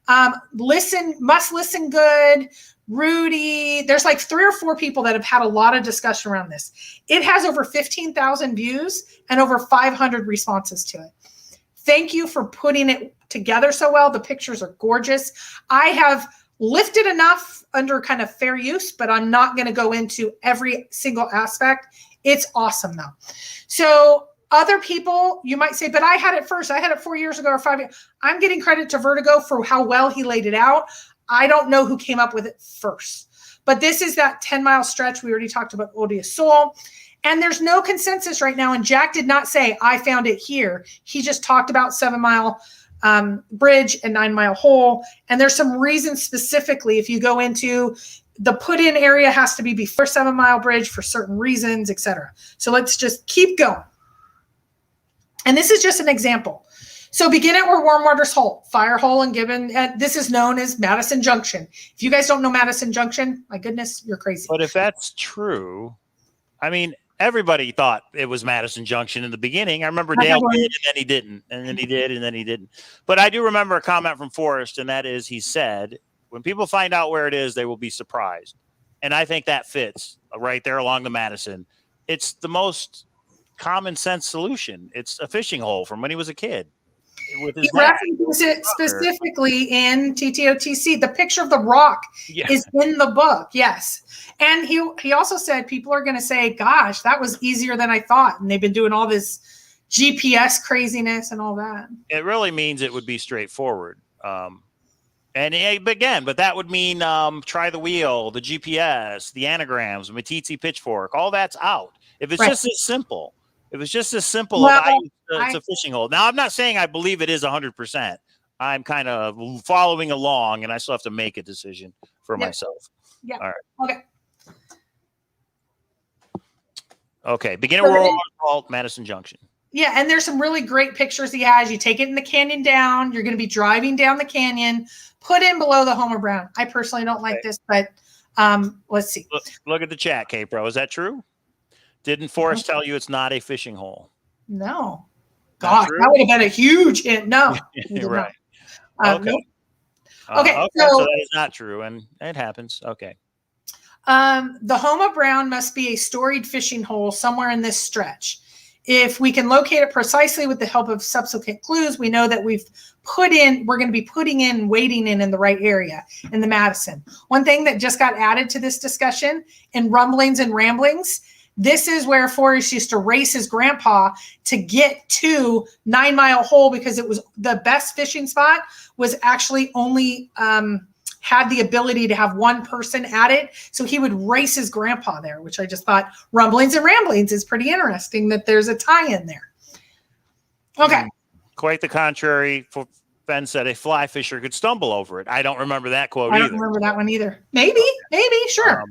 C: Must listen good. Rudy, there's like 3 or 4 people that have had a lot of discussion around this. It has over 15,000 views and over 500 responses to it. Thank you for putting it together so well. The pictures are gorgeous. I have lifted enough under kind of fair use, but I'm not going to go into every single aspect. It's awesome, though. So other people, you might say, but I had it first. I had it 4 years ago or 5 years. I'm getting credit to Vertigo for how well he laid it out. I don't know who came up with it first. But this is that 10-mile stretch. We already talked about Odious Soul. And there's no consensus right now. And Jack did not say, I found it here. He just talked about 7 Mile bridge and 9 Mile hole. And there's some reasons specifically, if you go into the put-in area has to be before 7 Mile bridge for certain reasons, etc. So let's just keep going. And this is just an example. So begin at where Warm Waters Hole, Fire Hole and Gibbon. This is known as Madison Junction. If you guys don't know Madison Junction, my goodness, you're crazy.
A: But if that's true, I mean, everybody thought it was Madison Junction in the beginning. I remember Dale did, and then he didn't, and then he did, and then he didn't. But I do remember a comment from Forrest, and that is, he said, when people find out where it is, they will be surprised. And I think that fits right there along the Madison. It's the most common sense solution. It's a fishing hole from when he was a kid. With his
C: he references it specifically in TTOTC. The picture of the rock is in the book. Yes. And he also said people are going to say, gosh, that was easier than I thought. And they've been doing all this GPS craziness and all that.
A: It really means it would be straightforward. And again, but that would mean try the wheel, the GPS, the anagrams, Matizzi pitchfork, all that's out. If it's just as simple. If it's just as simple as it's a fishing hole. Now, I'm not saying I believe it is 100%. I'm kind of following along, and I still have to make a decision for myself.
C: Yeah.
A: All right.
C: Okay.
A: Okay. Beginning of World War, Madison Junction.
C: Yeah, and there's some really great pictures he has. You take it in the canyon down. You're going to be driving down the canyon. Put in below the Homer Brown. I personally don't like this, but let's see.
A: Look at the chat, K-Pro. Is that true? Didn't Forrest tell you it's not a fishing hole?
C: No. God, that would have been a huge hint. No.
A: Right.
C: Okay.
A: Nope.
C: Okay,
A: so that is not true, and it happens. Okay.
C: The Homer Brown must be a storied fishing hole somewhere in this stretch. If we can locate it precisely with the help of subsequent clues, we know that we're going to be putting in, wading in the right area in the Madison. One thing that just got added to this discussion in Rumblings and Ramblings, this is where Forrest used to race his grandpa to get to 9 Mile Hole because it was the best fishing spot, was actually only had the ability to have one person at it. So he would race his grandpa there, which I just thought Rumblings and Ramblings is pretty interesting that there's a tie-in there. Okay.
A: Quite the contrary. Fenn said a fly fisher could stumble over it. I don't remember that quote either.
C: I don't remember that one either. Maybe, sure.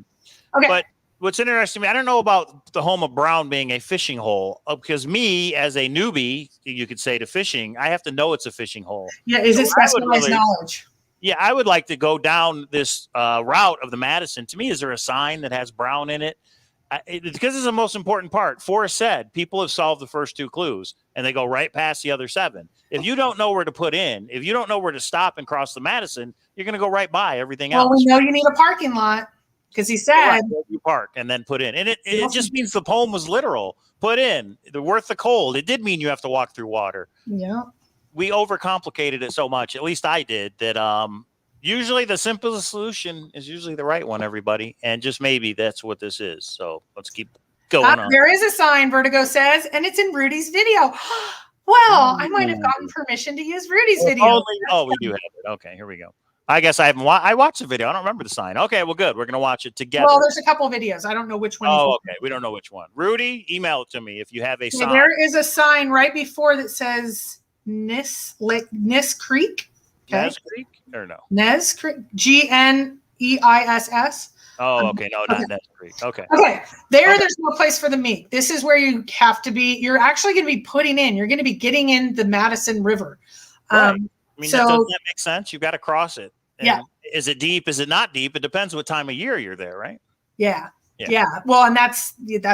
C: Okay.
A: But what's interesting to me, I don't know about the Homer Brown being a fishing hole, because me as a newbie, you could say, to fishing, I have to know it's a fishing hole.
C: Yeah, is it specialized knowledge?
A: Yeah, I would like to go down this route of the Madison. To me, is there a sign that has Brown in it? Because it's the most important part. Forrest said people have solved the first 2 clues, and they go right past the other 7. If you don't know where to put in, if you don't know where to stop and cross the Madison, you're going to go right by everything else.
C: Well, we know you need a parking lot because he said
A: you park and then put in. And it just means the poem was literal. Put in. The worth the cold. It did mean you have to walk through water.
C: Yeah.
A: We overcomplicated it so much, at least I did, that usually the simplest solution is usually the right one, everybody. And just maybe that's what this is. So let's keep going on.
C: There is a sign, Vertigo says, and it's in Rudy's video. Well, I might have gotten permission to use Rudy's video.
A: We do have it. Okay, here we go. I guess I watched the video. I don't remember the sign. Okay, well, good. We're going to watch it together.
C: Well, there's a couple of videos. I don't know which one.
A: Oh, okay. We don't know which one. Rudy, email it to me if you have a sign.
C: There is a sign right before that says Ness Creek. Okay.
A: Nez Creek or no?
C: Nez Creek. GNEISS.
A: Oh, okay. No, not Nez Creek. Okay.
C: Okay. There's no place for the meat. This is where you have to be. You're actually going to be putting in. You're going to be getting in the Madison River.
A: Right. I mean, doesn't that make sense? You've got to cross it. And
C: yeah.
A: Is it deep? Is it not deep? It depends what time of year you're there, right?
C: Yeah. Well, and that's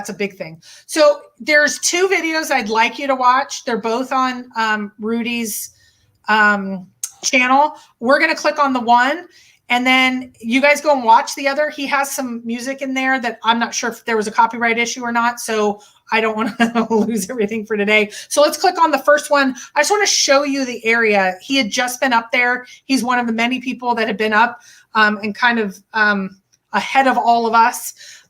C: a big thing. So there's 2 videos I'd like you to watch. They're both on Rudy's channel. We're going to click on the one, and then you guys go and watch the other. He has some music in there that I'm not sure if there was a copyright issue or not. So I don't want to lose everything for today. So let's click on the first one. I just want to show you the area. He had just been up there. He's one of the many people that have been up and kind of ahead of all of us.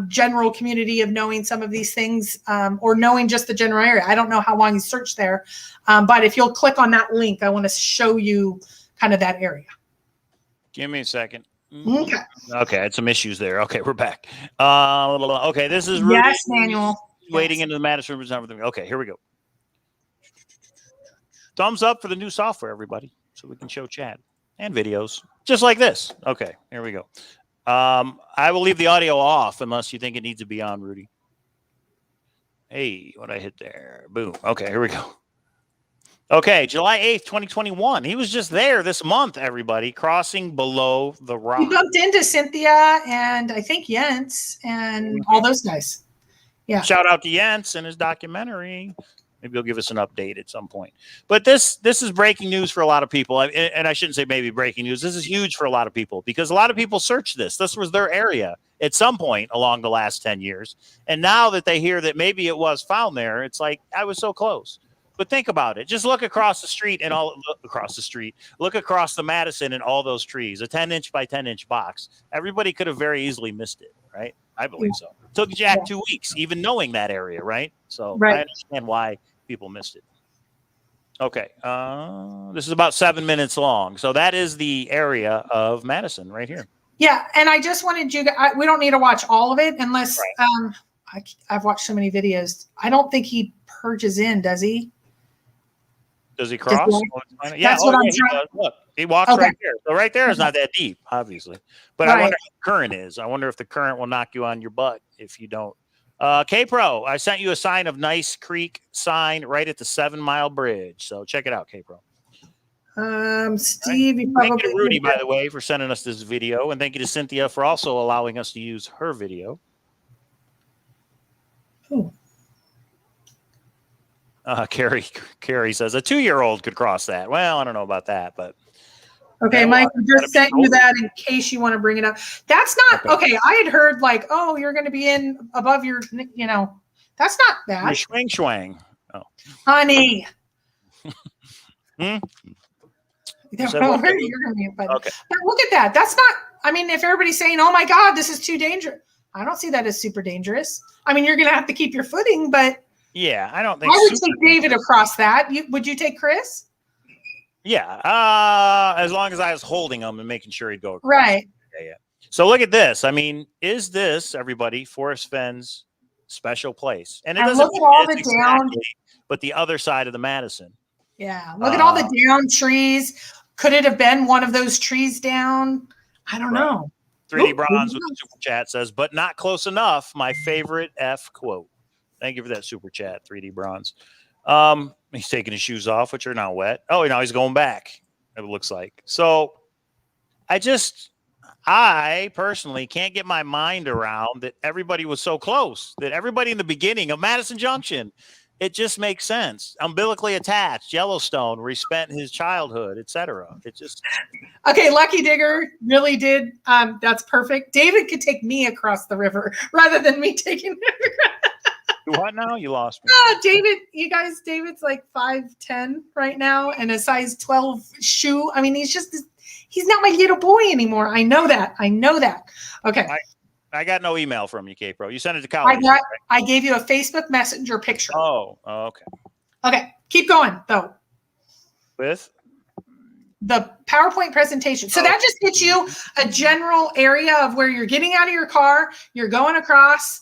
C: General community of knowing some of these things or knowing just the general area. I don't know how long you searched there, but if you'll click on that link, I want to show you kind of that area.
A: Give me a second.
C: Okay.
A: Okay, I had some issues there. Okay, we're back. Okay, this is Rudy.
C: Yes, Manuel.
A: Wading into the Madison River. Okay, here we go. Thumbs up for the new software, everybody, so we can show chat and videos just like this. Okay, here we go. I will leave the audio off unless you think it needs to be on, Rudy. Hey, what I hit there? Boom. Okay, here we go. Okay, July 8th, 2021. He was just there this month, everybody, crossing below the rock.
C: We bumped into Cynthia and I think Jens and all those guys. Yeah.
A: Shout out to Jens and his documentary. Maybe he'll give us an update at some point. But this is breaking news for a lot of people. And I shouldn't say maybe breaking news. This is huge for a lot of people because a lot of people searched this. This was their area at some point along the last 10 years. And now that they hear that maybe it was found there, it's like, I was so close. But think about it. Just look across the street and look across the Madison and all those trees, a 10-inch by 10-inch box. Everybody could have very easily missed it, right? I believe so. It took Jack 2 weeks, even knowing that area, right? So I understand why people missed it. Okay. This is about 7 minutes long. So that is the area of Madison right here.
C: Yeah. And I just wanted you guys, we don't need to watch all of it unless I've watched so many videos. I don't think he purges in, does he?
A: Does he cross?
C: Yeah.
A: He does. Look, he walks right there. So right there is not that deep, obviously. But I wonder what the current is. I wonder if the current will knock you on your butt if you don't K-Pro, I sent you a sign of Nice Creek sign right at the 7 Mile Bridge. So check it out, K-Pro.
C: Steve, you
A: Thank
C: probably
A: you to Rudy, by the way, for sending us this video. And thank you to Cynthia for also allowing us to use her video.
C: Ooh.
A: Carrie says a 2-year-old could cross that. Well, I don't know about that, but
C: okay, Mike, I just sent you that in case you want to bring it up. That's not okay. I had heard like, oh, you're going to be in above your, that's not bad.
A: Schwang. Oh,
C: honey.
A: Hmm?
C: You're going to be, but look at that. That's not. I mean, if everybody's saying, "Oh my God, this is too dangerous," I don't see that as super dangerous. I mean, you're going to have to keep your footing, but
A: yeah, I don't think
C: I would take David across that. Would you take Chris?
A: Yeah, as long as I was holding him and making sure he'd go across.
C: Right.
A: Yeah. So look at this. I mean, is this everybody Forrest Fenn's special place? And it doesn't
C: look at all the down,
A: but the other side of the Madison.
C: Yeah, look at all the down trees. Could it have been one of those trees down? I don't know.
A: 3D Bronze with the super chat says, but not close enough. My favorite F quote. Thank you for that super chat, 3D Bronze. He's taking his shoes off, which are now wet. Oh, now he's going back, it looks like. So I personally can't get my mind around that everybody was so close, that everybody in the beginning of Madison Junction, it just makes sense. Umbilically attached, Yellowstone, where he spent his childhood, etc. It just
C: okay. Lucky Digger really did. That's perfect. David could take me across the river rather than me taking him.
A: What now? You lost me.
C: David, you guys, David's like 5'10" right now and a size 12 shoe. I mean, he's not my little boy anymore. I know that. Okay.
A: I got no email from you, K-Pro. You sent it to Cowlazars.
C: Right? I gave you a Facebook Messenger picture.
A: Oh, okay.
C: Okay. Keep going, though.
A: With?
C: The PowerPoint presentation. So that just gets you a general area of where you're getting out of your car, you're going across.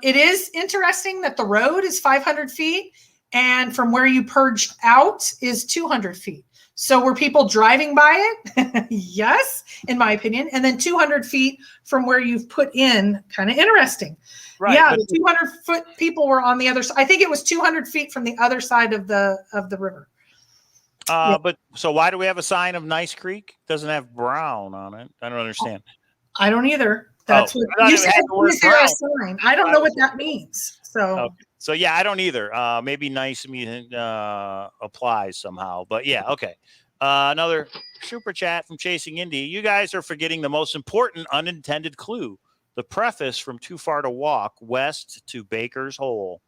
C: It is interesting that the road is 500 feet and from where you purged out is 200 feet. So were people driving by it? Yes, in my opinion. And then 200 feet from where you've put in, kind of interesting. Right, yeah, the 200-foot people were on the other side. I think it was 200 feet from the other side of the river.
A: But so why do we have a sign of Nice Creek? It doesn't have brown on it. I don't understand.
C: I don't either. That's what you said. Is there a sign? I don't know what that means. So
A: yeah, I don't either. Maybe nice applies somehow, but yeah, okay. Another super chat from Chasing Indy. You guys are forgetting the most important unintended clue: the preface from Too Far to Walk west to Baker's Hole.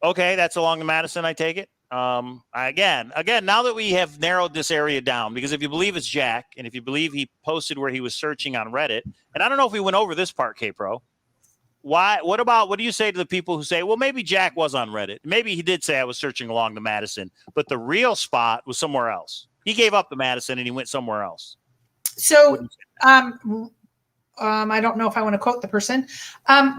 A: Okay, that's along the Madison, I take it. Again, now that we have narrowed this area down, because if you believe it's Jack, and if you believe he posted where he was searching on Reddit, and I don't know if we went over this part, K-Pro. What do you say to the people who say, well, maybe Jack was on Reddit. Maybe he did say I was searching along the Madison, but the real spot was somewhere else. He gave up the Madison and he went somewhere else.
C: So, I don't know if I want to quote the person.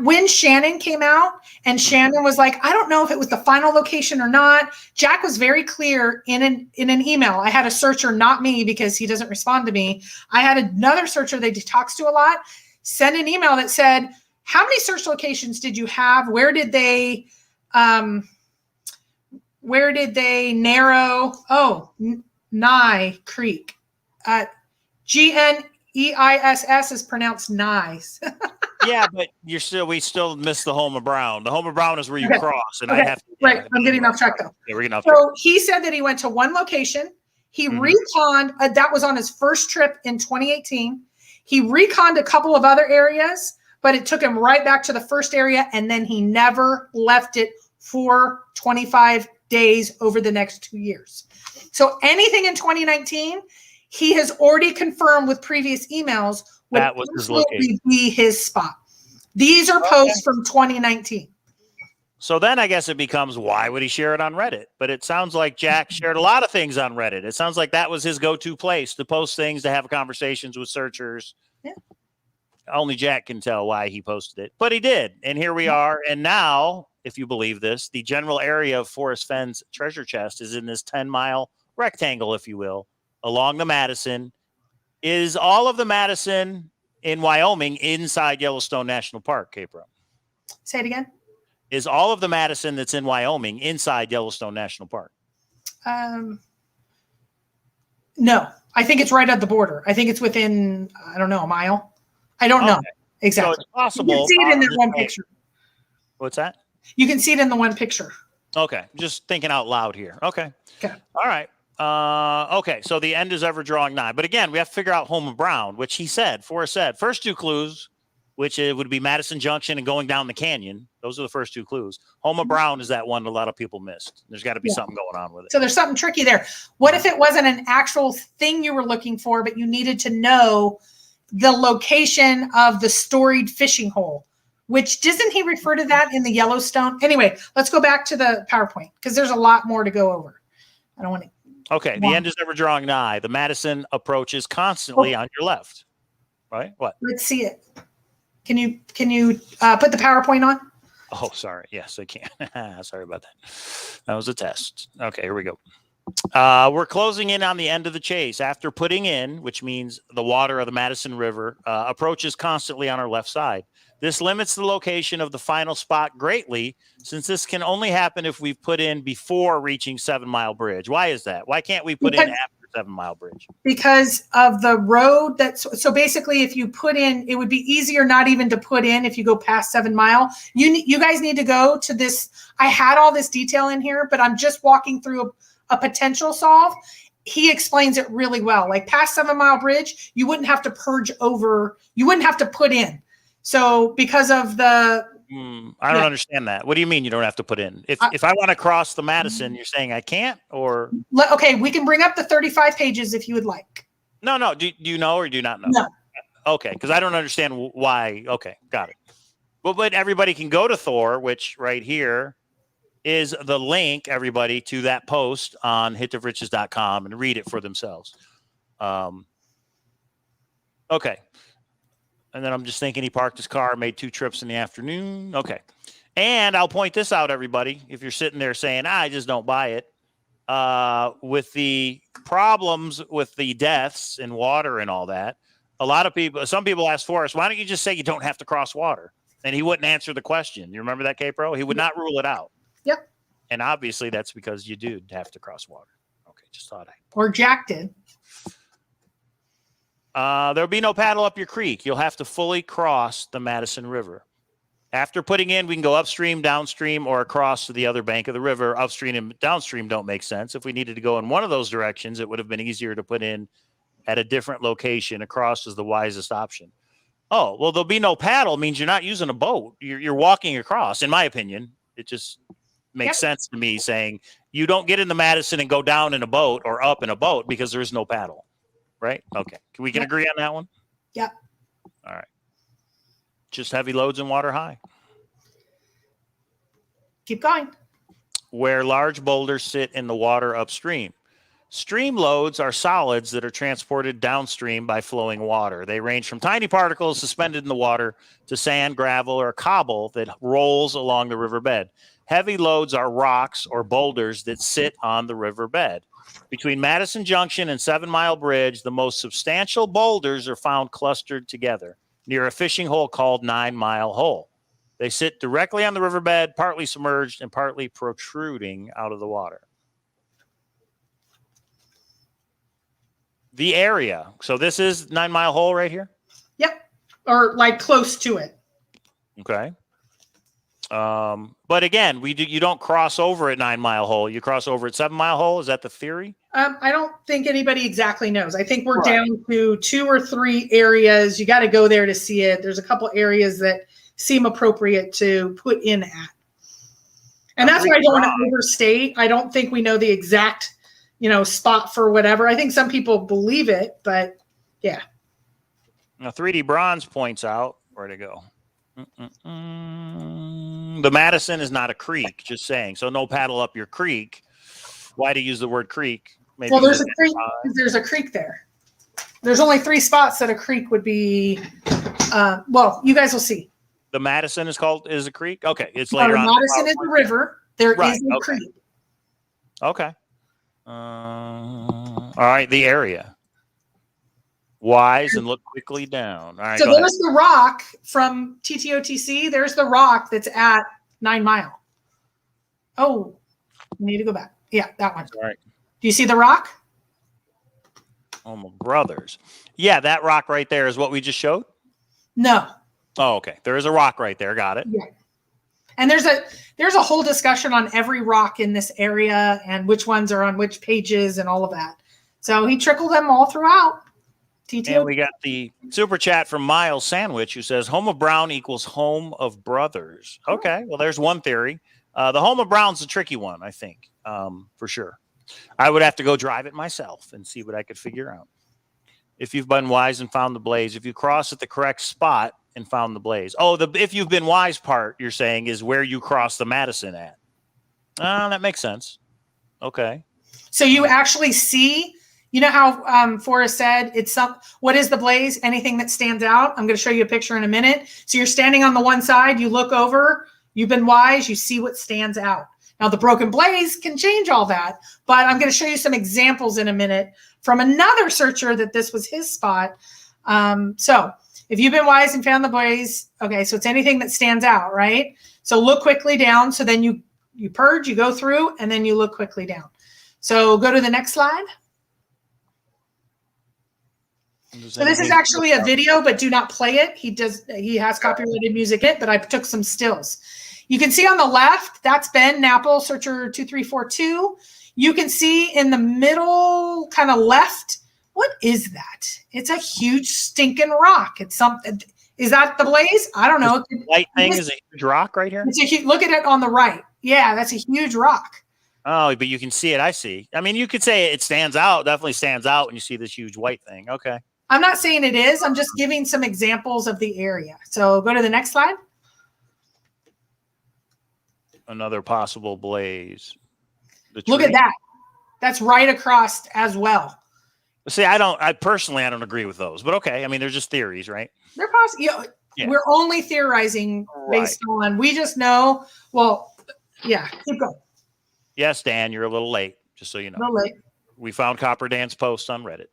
C: When Shannon came out and Shannon was like, I don't know if it was the final location or not. Jack was very clear in an email. I had a searcher, not me, because he doesn't respond to me. I had another searcher that he talks to a lot, send an email that said, how many search locations did you have? Where did they narrow? Oh, Nye Creek. GNEISS is pronounced nice.
A: Yeah, but we still miss the Homer Brown. The Homer Brown is where you cross, and I have to.
C: Right, I'm getting off track though.
A: Yeah, we're getting off track.
C: So he said that he went to one location. He reconned. That was on his first trip in 2018. He reconned a couple of other areas, but it took him right back to the first area, and then he never left it for 25 days over the next 2 years. So anything in 2019, he has already confirmed with previous emails would
A: that was his location.
C: Be his spot. These are posts from 2019.
A: So then I guess it becomes, why would he share it on Reddit? But it sounds like Jack shared a lot of things on Reddit. It sounds like that was his go-to place to post things, to have conversations with searchers.
C: Yeah.
A: Only Jack can tell why he posted it, but he did. And here we are. And now, if you believe this, the general area of Forrest Fenn's treasure chest is in this 10-mile rectangle, if you will, along the Madison. Is all of the Madison in Wyoming inside Yellowstone National Park, K-Pro?
C: Say it again.
A: Is all of the Madison that's in Wyoming inside Yellowstone National Park?
C: No, I think it's right at the border. I think it's within, I don't know, a mile. I don't know exactly.
A: So it's possible.
C: You can see it in that one picture.
A: What's that?
C: You can see it in the one picture.
A: Okay. Just thinking out loud here. Okay.
C: Okay.
A: All right. Okay. So the end is ever drawing nigh. But again, we have to figure out Home of Brown, which Forrest said, first two clues, which it would be Madison Junction and going down the canyon. Those are the first two clues. Home of Brown is that one a lot of people missed. There's got to be something going on with it.
C: So there's something tricky there. What if it wasn't an actual thing you were looking for, but you needed to know the location of the storied fishing hole? Which doesn't he refer to that in the Yellowstone? Anyway, let's go back to the PowerPoint because there's a lot more to go over. I don't want to.
A: Okay. The end is ever drawing nigh. The Madison approaches constantly on your left. Right? What?
C: Let's see it. Can you put the PowerPoint on?
A: Oh, sorry. Yes, I can. Sorry about that. That was a test. Okay, here we go. We're closing in on the end of the chase. After putting in, which means the water of the Madison River approaches constantly on our left side. This limits the location of the final spot greatly, since this can only happen if we've put in before reaching 7 Mile Bridge. Why is that? Why can't we put in after 7 Mile Bridge?
C: Because of the road so basically if you put in, it would be easier not even to put in if you go past 7 Mile. You guys need to go to this. I had all this detail in here, but I'm just walking through a potential solve. He explains it really well. Like past 7 Mile Bridge, you wouldn't have to purge over. You wouldn't have to put in. So because of the
A: I don't understand that. What do you mean you don't have to put in? If I want to cross the Madison, you're saying I can't? Or
C: okay, we can bring up the 35 pages if you would like.
A: No. Do you know or do you not know?
C: No.
A: Okay, because I don't understand why. Okay, got it. Well, but everybody can go to Thor, which right here is the link, everybody, to that post on hitofriches.com and read it for themselves. Okay. And then I'm just thinking he parked his car, made 2 trips in the afternoon. Okay. And I'll point this out, everybody. If you're sitting there saying, I just don't buy it. With the problems with the deaths in water and all that, some people ask Forrest, why don't you just say you don't have to cross water? And he wouldn't answer the question. You remember that, K-Pro? He would not rule it out.
C: Yep.
A: And obviously that's because you do have to cross water. Okay, just thought
C: Or Jack did.
A: There'll be no paddle up your creek. You'll have to fully cross the Madison River. After putting in, we can go upstream, downstream, or across to the other bank of the river. Upstream and downstream don't make sense. If we needed to go in one of those directions, it would have been easier to put in at a different location. Across is the wisest option. Oh, well, there'll be no paddle means you're not using a boat. You're walking across, in my opinion. It just makes sense to me saying you don't get in the Madison and go down in a boat or up in a boat because there is no paddle. Right? Okay. We can agree on that one?
C: Yep.
A: All right. Just heavy loads and water high.
C: Keep going.
A: Where large boulders sit in the water upstream. Stream loads are solids that are transported downstream by flowing water. They range from tiny particles suspended in the water to sand, gravel, or cobble that rolls along the riverbed. Heavy loads are rocks or boulders that sit on the riverbed. Between Madison Junction and 7 Mile Bridge, the most substantial boulders are found clustered together near a fishing hole called 9 Mile Hole. They sit directly on the riverbed, partly submerged and partly protruding out of the water. The area. So this is 9 Mile Hole right here?
C: Yep. Or like close to it.
A: Okay. But again, you don't cross over at 9 Mile Hole. You cross over at 7 Mile Hole. Is that the theory?
C: I don't think anybody exactly knows. I think we're down to 2 or 3 areas. You got to go there to see it. There's a couple areas that seem appropriate to put in at. And that's why I don't want to overstate. I don't think we know the exact, spot for whatever. I think some people believe it, but yeah.
A: Now 3D Bronze points out where to go. The Madison is not a creek, just saying. So no paddle up your creek. Why do you use the word creek? Maybe
C: well, there's a creek. There's a creek there. There's only 3 spots that a creek would be. Well, you guys will see.
A: The Madison is a creek. Okay, it's later on.
C: The Madison is a river. There is a creek.
A: Okay. All right, the area. Wise and look quickly down. All right.
C: So
A: go ahead.
C: there's the rock from TTOTC. There's the rock that's at 9 Mile. Oh, we need to go back. Yeah, that one.
A: All right.
C: Do you see the rock?
A: Oh, my brothers. Yeah, that rock right there is what we just showed?
C: No.
A: Oh, okay. There is a rock right there. Got it.
C: Yeah. And there's a whole discussion on every rock in this area and which ones are on which pages and all of that. So he trickled them all throughout.
A: And we got the super chat from Miles Sandwich, who says home of Brown equals home of brothers. Okay, well, there's one theory. The home of Brown's a tricky one, I think, for sure. I would have to go drive it myself and see what I could figure out. If you've been wise and found the blaze, if you cross at the correct spot and found the blaze. Oh, the if you've been wise part, you're saying, is where you cross the Madison at. That makes sense. Okay.
C: So you actually see. You know how Forrest said what is the blaze? Anything that stands out. I'm going to show you a picture in a minute. So you're standing on the one side, you look over, you've been wise, you see what stands out. Now the broken blaze can change all that, but I'm going to show you some examples in a minute from another searcher that this was his spot. So if you've been wise and found the blaze, okay, so it's anything that stands out, right? So look quickly down. So then you purge, you go through, and then you look quickly down. So go to the next slide. So this is actually a video, but do not play it. He has copyrighted music in it, but I took some stills. You can see on the left, that's Ben Napple, searcher 2342. You can see in the middle, kind of left, what is that? It's a huge stinking rock. It's something. Is that the blaze? I don't know.
A: The white thing is a huge rock right here?
C: Look at it on the right. Yeah, that's a huge rock.
A: Oh, but you can see it. I see. I mean, you could say it stands out, definitely stands out when you see this huge white thing. Okay.
C: I'm not saying it is. I'm just giving some examples of the area. So go to the next slide.
A: Another possible blaze.
C: Look at that. That's right across as well.
A: See, I personally don't agree with those, but okay. I mean, they're just theories, right?
C: They're possible. Yeah. We're only theorizing based on, we just know, well, yeah, keep going.
A: Yes, Dan, you're a little late, just so you know.
C: A little late.
A: We found Copper Dan's post on Reddit.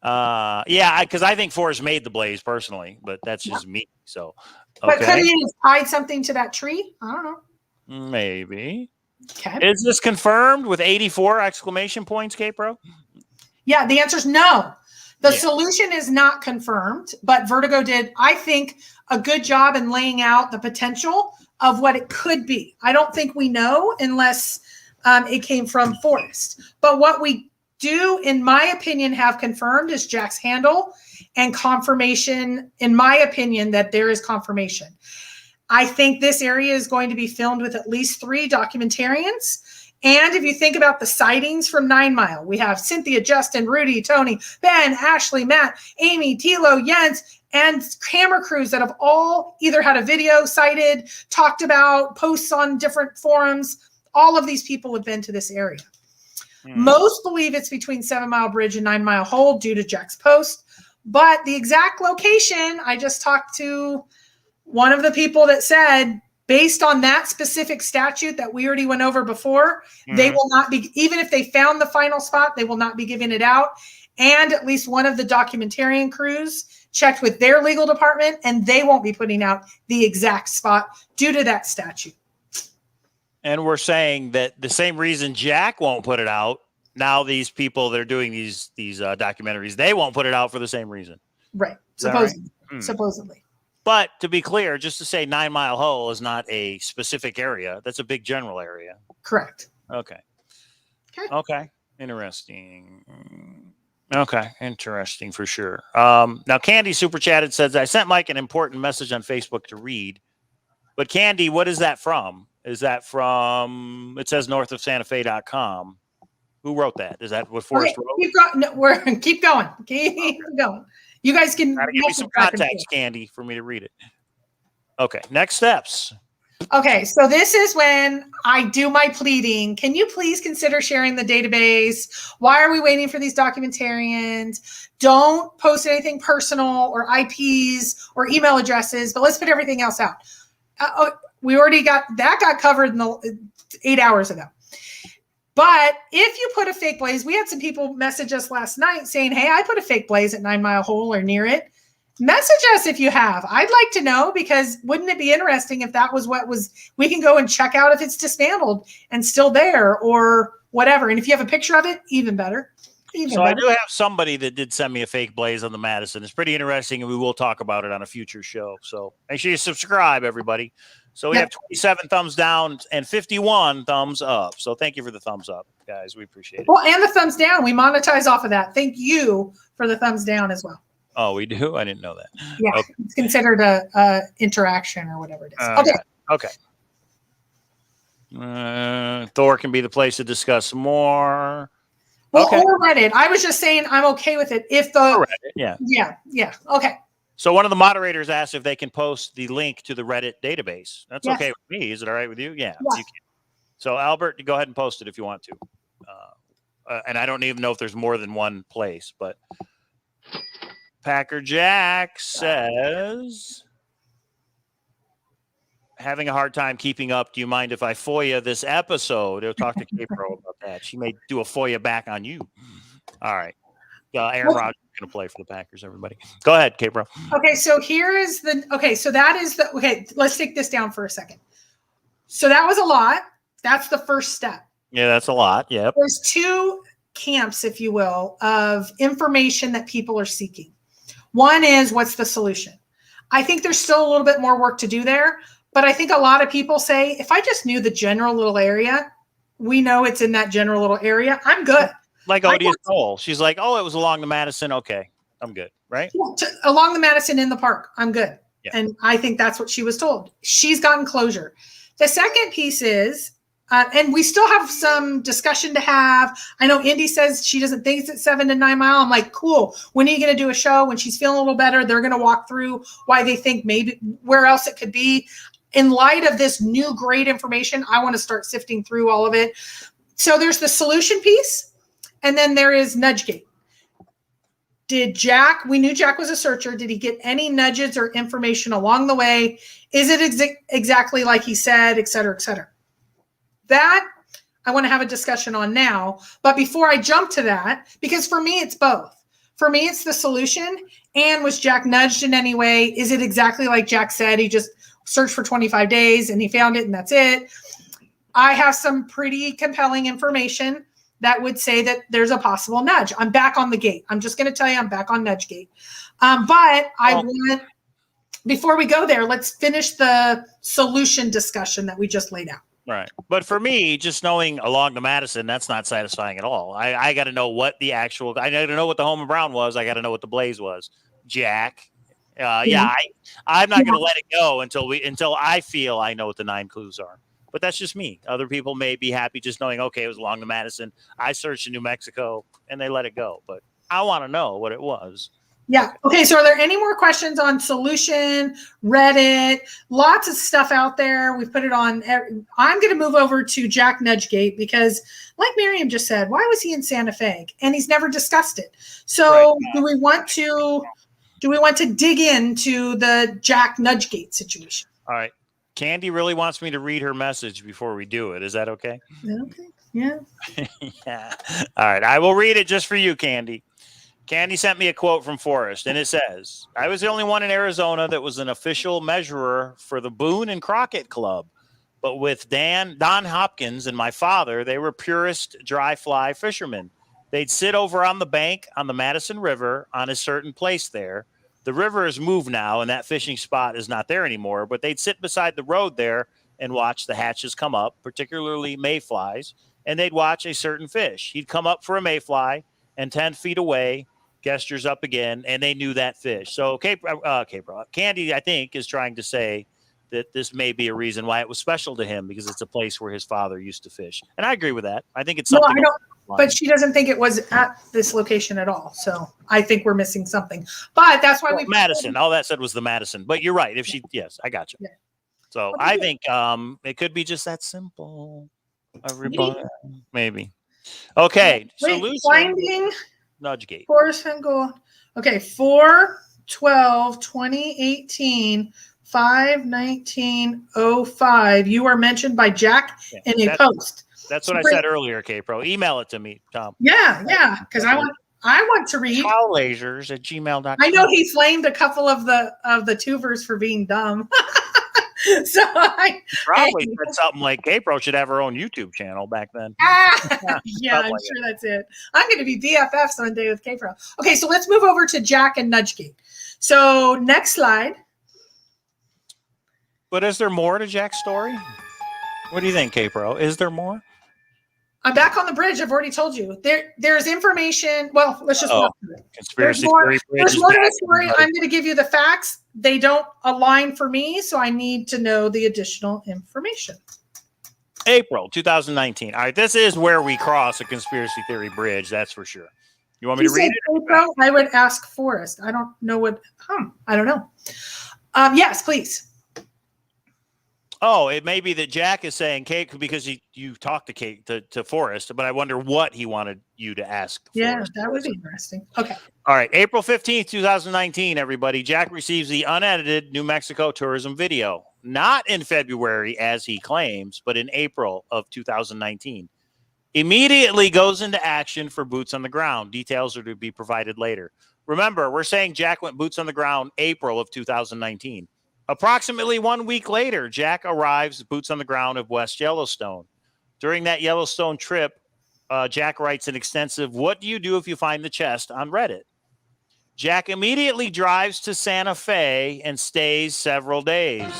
A: Yeah, because I think Forrest made the blaze personally, but that's just me. So, okay.
C: But could he have tied something to that tree? I don't know.
A: Maybe.
C: Okay.
A: Is this confirmed with 84 exclamation points, K-Pro?
C: Yeah, the answer is no. The solution is not confirmed, but Vertigo did, I think, a good job in laying out the potential of what it could be. I don't think we know unless it came from Forrest. But what we do, in my opinion, have confirmed is Jack's handle and confirmation, in my opinion, that there is confirmation. I think this area is going to be filmed with at least 3 documentarians. And if you think about the sightings from 9 Mile, we have Cynthia, Justin, Rudy, Tony, Ben, Ashley, Matt, Amy, Tilo, Jens, and camera crews that have all either had a video cited, talked about, posts on different forums. All of these people have been to this area. Most believe it's between 7 Mile Bridge and 9 Mile Hole due to Jack's post. But the exact location, I just talked to one of the people that said, based on that specific statute that we already went over before, they will not be, even if they found the final spot, they will not be giving it out. And at least one of the documentarian crews checked with their legal department, and they won't be putting out the exact spot due to that statute.
A: And we're saying that the same reason Jack won't put it out, now these people that are doing these documentaries, they won't put it out for the same reason.
C: Right. Supposedly. Right? Supposedly.
A: But to be clear, just to say 9 Mile Hole is not a specific area. That's a big general area.
C: Correct.
A: Okay. Interesting. Okay. Interesting for sure. Now, Candy super chatted, says, I sent Mike an important message on Facebook to read. But Candy, what is that from? Is that from, it says northofsantafe.com. Who wrote that? Is that what Forrest wrote?
C: Keep going. Keep going. You guys can
A: give me some context, Candy, for me to read it. Okay, next steps.
C: Okay, so this is when I do my pleading. Can you please consider sharing the database? Why are we waiting for these documentarians? Don't post anything personal or IPs or email addresses, but let's put everything else out. We already got covered in 8 hours ago. But if you put a fake blaze, we had some people message us last night saying, hey, I put a fake blaze at 9 Mile Hole or near it. Message us if you have. I'd like to know, because wouldn't it be interesting if that was what was, we can go and check out if it's dismantled and still there or whatever. And if you have a picture of it, even better.
A: I do have somebody that did send me a fake blaze on the Madison. It's pretty interesting, and we will talk about it on a future show. So make sure you subscribe, everybody. So we have 27 thumbs down and 51 thumbs up. So thank you for the thumbs up, guys. We appreciate it.
C: Well, and the thumbs down. We monetize off of that. Thank you for the thumbs down as well.
A: Oh, we do? I didn't know that.
C: Yeah, okay. It's considered a interaction or whatever it is.
A: Okay. Thor can be the place to discuss more.
C: Well, or Reddit. I was just saying I'm okay with it. If the
A: Reddit,
C: yeah. Okay.
A: So one of the moderators asked if they can post the link to the Reddit database. That's okay with me. Is it all right with you? Yeah. You can. So Albert, go ahead and post it if you want to. And I don't even know if there's more than one place, but Packer Jack says, having a hard time keeping up. Do you mind if I FOIA this episode? I'll talk to K-Pro about that. She may do a FOIA back on you. All right. Aaron Rodgers is going to play for the Packers, everybody. Go ahead, K-Pro.
C: Okay, so here is so that is let's take this down for a second. So that was a lot. That's the first step.
A: Yeah, that's a lot. Yep.
C: There's two camps, if you will, of information that people are seeking. One is, what's the solution? I think there's still a little bit more work to do there, but I think a lot of people say, if I just knew the general little area, we know it's in that general little area, I'm good.
A: Like Odia's Cole. She's like, oh, it was along the Madison. Okay, I'm good, right?
C: Yeah, along the Madison in the park, I'm good.
A: Yeah.
C: And I think that's what she was told. She's gotten closure. The second piece is, and we still have some discussion to have. I know Indy says she doesn't think it's at 7 to 9 Mile. I'm like, cool. When are you going to do a show? When she's feeling a little better, they're going to walk through why they think maybe where else it could be. In light of this new great information, I want to start sifting through all of it. So there's the solution piece, and then there is Nudgegate. We knew Jack was a searcher. Did he get any nudges or information along the way? Is it exactly like he said, et cetera, et cetera? That I want to have a discussion on now. But before I jump to that, because for me, it's both. For me, it's the solution. And was Jack nudged in any way? Is it exactly like Jack said? He just searched for 25 days and he found it and that's it. I have some pretty compelling information that would say that there's a possible nudge. I'm back on the gate. I'm just going to tell you I'm back on Nudgegate. Before we go there, let's finish the solution discussion that we just laid out.
A: Right. But for me, just knowing along the Madison, that's not satisfying at all. I got to know what I got to know what the Home and Brown was. I got to know what the Blaze was. Jack. I'm not going to let it go until I feel I know what the 9 clues are. But that's just me. Other people may be happy just knowing, okay, it was along the Madison. I searched in New Mexico and they let it go. But I want to know what it was.
C: Yeah. Okay. So are there any more questions on solution, Reddit? Lots of stuff out there. We've put it on. I'm going to move over to Jack Nudgegate because, like Miriam just said, why was he in Santa Fe? And he's never discussed it. So do we want to dig into the Jack Nudgegate situation?
A: All right. Candy really wants me to read her message before we do it. Is that okay?
C: Okay. Yeah.
A: Yeah. All right. I will read it just for you, Candy. Candy sent me a quote from Forrest, and it says, I was the only one in Arizona that was an official measurer for the Boone and Crockett Club. But with Don Hopkins and my father, they were purist dry fly fishermen. They'd sit over on the bank on the Madison River on a certain place there. The river has moved now, and that fishing spot is not there anymore, but they'd sit beside the road there and watch the hatches come up, particularly mayflies, and they'd watch a certain fish. He'd come up for a mayfly, and 10 feet away, gestures up again, and they knew that fish. So Candy, I think, is trying to say that this may be a reason why it was special to him because it's a place where his father used to fish. And I agree with that. I think it's something.
C: No, I don't, but she doesn't think it was at this location at all. So I think we're missing something. But that's why
A: Madison. All that said was the Madison. But you're right. Yes, I got you. Yeah. So I think it could be just that simple. Everybody, maybe. Okay. Solution.
C: Finding
A: Nudgegate.
C: Forrest Fenn Treasure. Okay, 4/12/2018, 5/19/05. You are mentioned by Jack in a post.
A: That's what I said earlier, K-Pro. Email it to me, Tom.
C: Yeah, because I want to read.
A: Cowlazars@gmail.com.
C: I know he flamed a couple of the tubers for being dumb. So
A: Probably said something like K-Pro should have her own YouTube channel back then.
C: Yeah, I'm sure that's it. I'm going to be BFFs one day with K-Pro. Okay, so let's move over to Jack and Nudgegate. So next slide.
A: But is there more to Jack's story? What do you think, K-Pro? Is there more?
C: I'm back on the bridge. I've already told you. There's information. Well, let's just walk through it.
A: Conspiracy
C: theory. There's more to the story.
A: Everybody.
C: I'm going to give you the facts. They don't align for me, so I need to know the additional information.
A: April 2019. All right, this is where we cross a conspiracy theory bridge. That's for sure. You want me to read it?
C: April, I would ask Forrest. I don't know what. I don't know. Yes, please.
A: Oh, it may be that Jack is saying Kate because you talked to Kate to Forrest, but I wonder what he wanted you to ask.
C: Yeah,
A: Forrest.
C: that would be interesting. Okay.
A: All right, April 15th, 2019, everybody. Jack receives the unedited New Mexico tourism video. Not in February, as he claims, but in April of 2019. Immediately goes into action for boots on the ground. Details are to be provided later. Remember, we're saying Jack went boots on the ground April of 2019. Approximately 1 week later, Jack arrives boots on the ground of West Yellowstone. During that Yellowstone trip, Jack writes an extensive, "What do you do if you find the chest?" on Reddit. Jack immediately drives to Santa Fe and stays several days.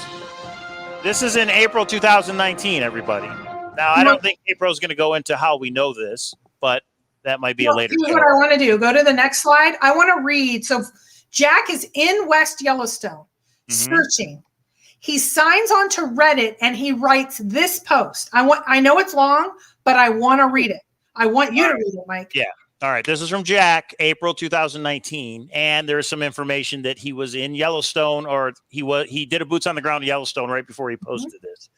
A: This is in April 2019, everybody. Now, I don't think April's going to go into how we know this, but that might be a later
C: Here's what I want to do. Go to the next slide. I want to read. So Jack is in West Yellowstone. Searching. He signs on to Reddit and he writes this post. I know it's long, but I want to read it. I want you to read it, Mike.
A: Yeah. All right. This is from Jack, April 2019. And there's some information that he was in Yellowstone, or he did a boots on the ground in Yellowstone right before he posted this.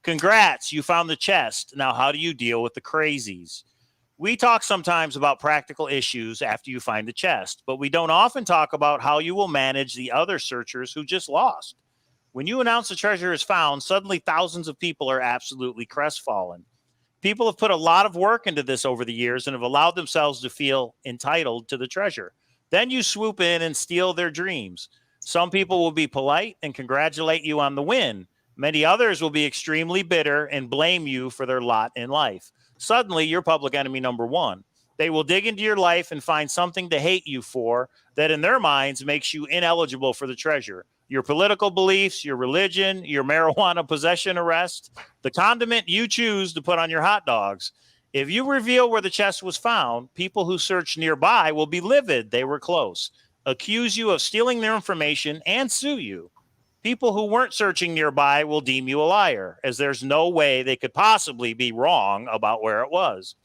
A: Congrats. You found the chest. Now, how do you deal with the crazies? We talk sometimes about practical issues after you find the chest, but we don't often talk about how you will manage the other searchers who just lost. When you announce the treasure is found, suddenly thousands of people are absolutely crestfallen. People have put a lot of work into this over the years and have allowed themselves to feel entitled to the treasure. Then you swoop in and steal their dreams. Some people will be polite and congratulate you on the win. Many others will be extremely bitter and blame you for their lot in life. Suddenly, you're public enemy number one. They will dig into your life and find something to hate you for that in their minds makes you ineligible for the treasure. Your political beliefs, your religion, your marijuana possession arrest, the condiment you choose to put on your hot dogs. If you reveal where the chest was found, people who search nearby will be livid they were close, accuse you of stealing their information, and sue you. People who weren't searching nearby will deem you a liar, as there's no way they could possibly be wrong about where it was.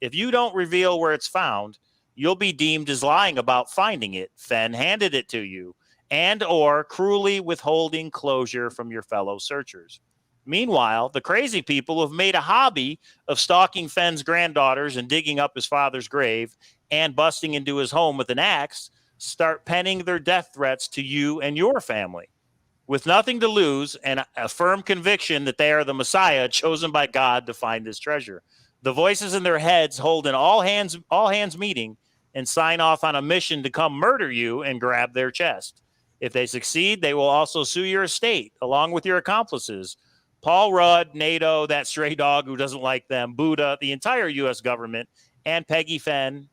A: If you don't reveal where it's found, you'll be deemed as lying about finding it. Fenn handed it to you, and or cruelly withholding closure from your fellow searchers. Meanwhile, the crazy people have made a hobby of stalking Fenn's granddaughters and digging up his father's grave and busting into his home with an axe, start penning their death threats to you and your family. With nothing to lose and a firm conviction that they are the Messiah chosen by God to find this treasure. The voices in their heads hold an all hands meeting and sign off on a mission to come murder you and grab their chest. If they succeed, they will also sue your estate along with your accomplices. Paul Rudd, NATO, that stray dog who doesn't like them, Buddha, the entire U.S. government, and Peggy Fenn.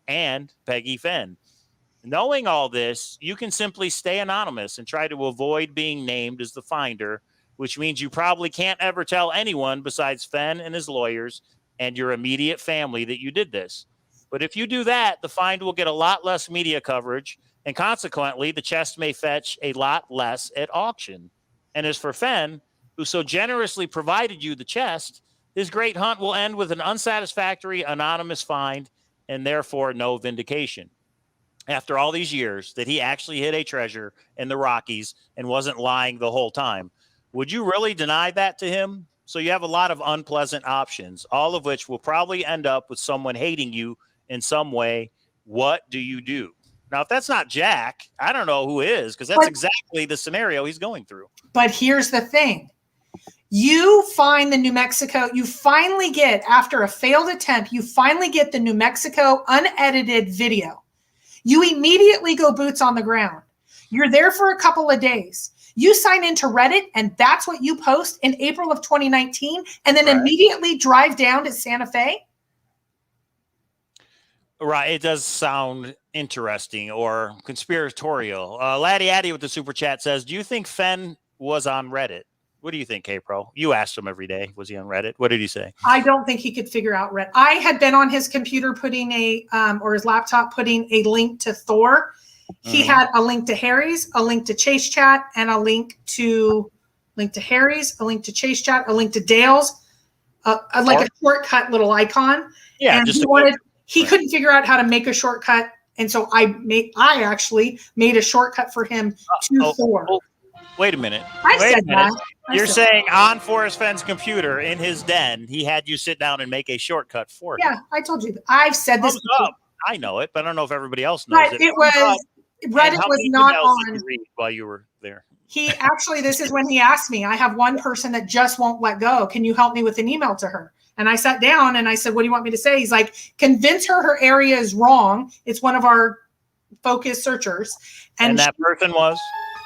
A: Knowing all this, you can simply stay anonymous and try to avoid being named as the finder, which means you probably can't ever tell anyone besides Fenn and his lawyers and your immediate family that you did this. But if you do that, the find will get a lot less media coverage, and consequently, the chest may fetch a lot less at auction. And as for Fenn, who so generously provided you the chest, his great hunt will end with an unsatisfactory anonymous find and therefore no vindication. After all these years that he actually hid a treasure in the Rockies and wasn't lying the whole time, would you really deny that to him? So you have a lot of unpleasant options, all of which will probably end up with someone hating you in some way. What do you do? Now, if that's not Jack, I don't know who is, because that's exactly the scenario he's going through.
C: But here's the thing. You find the New Mexico, you finally get, after a failed attempt, you finally get the New Mexico unedited video. You immediately go boots on the ground. You're there for a couple of days. You sign into Reddit, and that's what you post in April of 2019, and then immediately drive down to Santa Fe?
A: Right. It does sound interesting or conspiratorial. Laddie Addy with the super chat says, do you think Fenn was on Reddit? What do you think, K-Pro? You asked him every day. Was he on Reddit? What did he say?
C: I don't think he could figure out Reddit. I had been on his computer putting or his laptop putting a link to Thor. He had a link to Harry's, a link to Chase Chat, and a link to Harry's, a link to Chase Chat, a link to Dale's, like a shortcut little icon.
A: Yeah,
C: and he couldn't figure out how to make a shortcut, and so I actually made a shortcut for him to Thor.
A: Wait a minute.
C: I said that.
A: You're saying on Forrest Fenn's computer in his den, he had you sit down and make a shortcut for him.
C: Yeah, I told you that. I've said this.
A: I know it, but I don't know if everybody else knows
C: it. Reddit was not on
A: while you were there.
C: He actually, this is when he asked me, I have one person that just won't let go. Can you help me with an email to her? And I sat down and I said, what do you want me to say? He's like, convince her area is wrong. It's one of our focus searchers.
A: And that person was?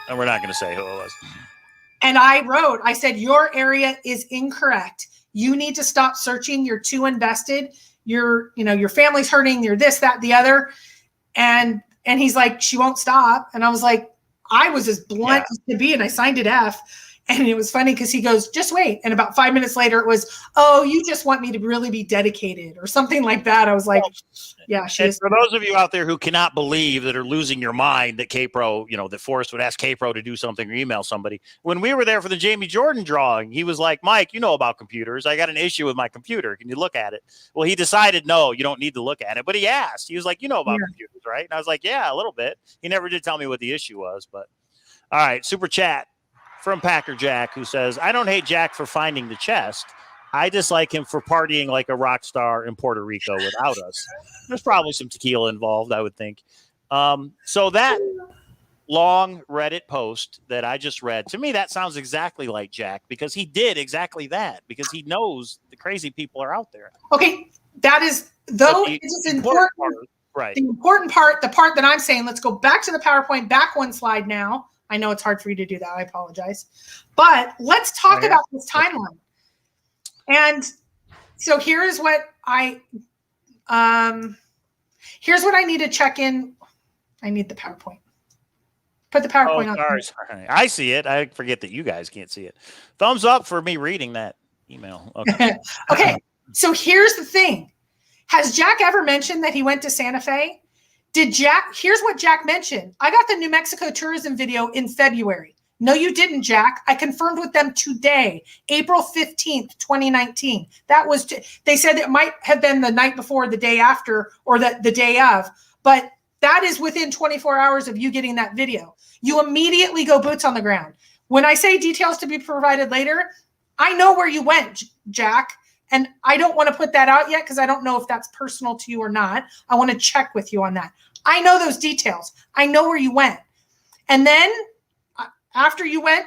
A: And we're not going to say who it was.
C: And I said, your area is incorrect. You need to stop searching. You're too invested. Your family's hurting. You're this, that, the other. And he's like, she won't stop. And I was like, I was as blunt as to be, and I signed it F. And it was funny because he goes, just wait. And about 5 minutes later, it was, oh, you just want me to really be dedicated or something like that. I was like, yeah, she is.
A: For those of you out there who cannot believe that are losing your mind that K-Pro, that Forrest would ask K-Pro to do something or email somebody. When we were there for the Jamie Jordan drawing, he was like, Mike, you know about computers. I got an issue with my computer. Can you look at it? Well, he decided, no, you don't need to look at it. But he asked. He was like, you know about computers, right? And I was like, yeah, a little bit. He never did tell me what the issue was. But all right, super chat from Packer Jack, who says, I don't hate Jack for finding the chest. I dislike him for partying like a rock star in Puerto Rico without us. There's probably some tequila involved, I would think. So that long Reddit post that I just read, to me, that sounds exactly like Jack, because he did exactly that, because he knows the crazy people are out there.
C: Okay, that is, though it is important.
A: Right.
C: The important part, the part that I'm saying, let's go back to the PowerPoint, back one slide now. I know it's hard for you to do that. I apologize. But let's talk about this timeline. And so here's what I need to check in. I need the PowerPoint. Put the PowerPoint on.
A: Sorry. I see it. I forget that you guys can't see it. Thumbs up for me reading that email. Okay.
C: Okay. So here's the thing. Has Jack ever mentioned that he went to Santa Fe? Here's what Jack mentioned. I got the New Mexico tourism video in February. No, you didn't, Jack. I confirmed with them today, April 15th, 2019. They said it might have been the night before, the day after, or the day of, but that is within 24 hours of you getting that video. You immediately go boots on the ground. When I say details to be provided later, I know where you went, Jack. And I don't want to put that out yet because I don't know if that's personal to you or not. I want to check with you on that. I know those details. I know where you went. And then after you went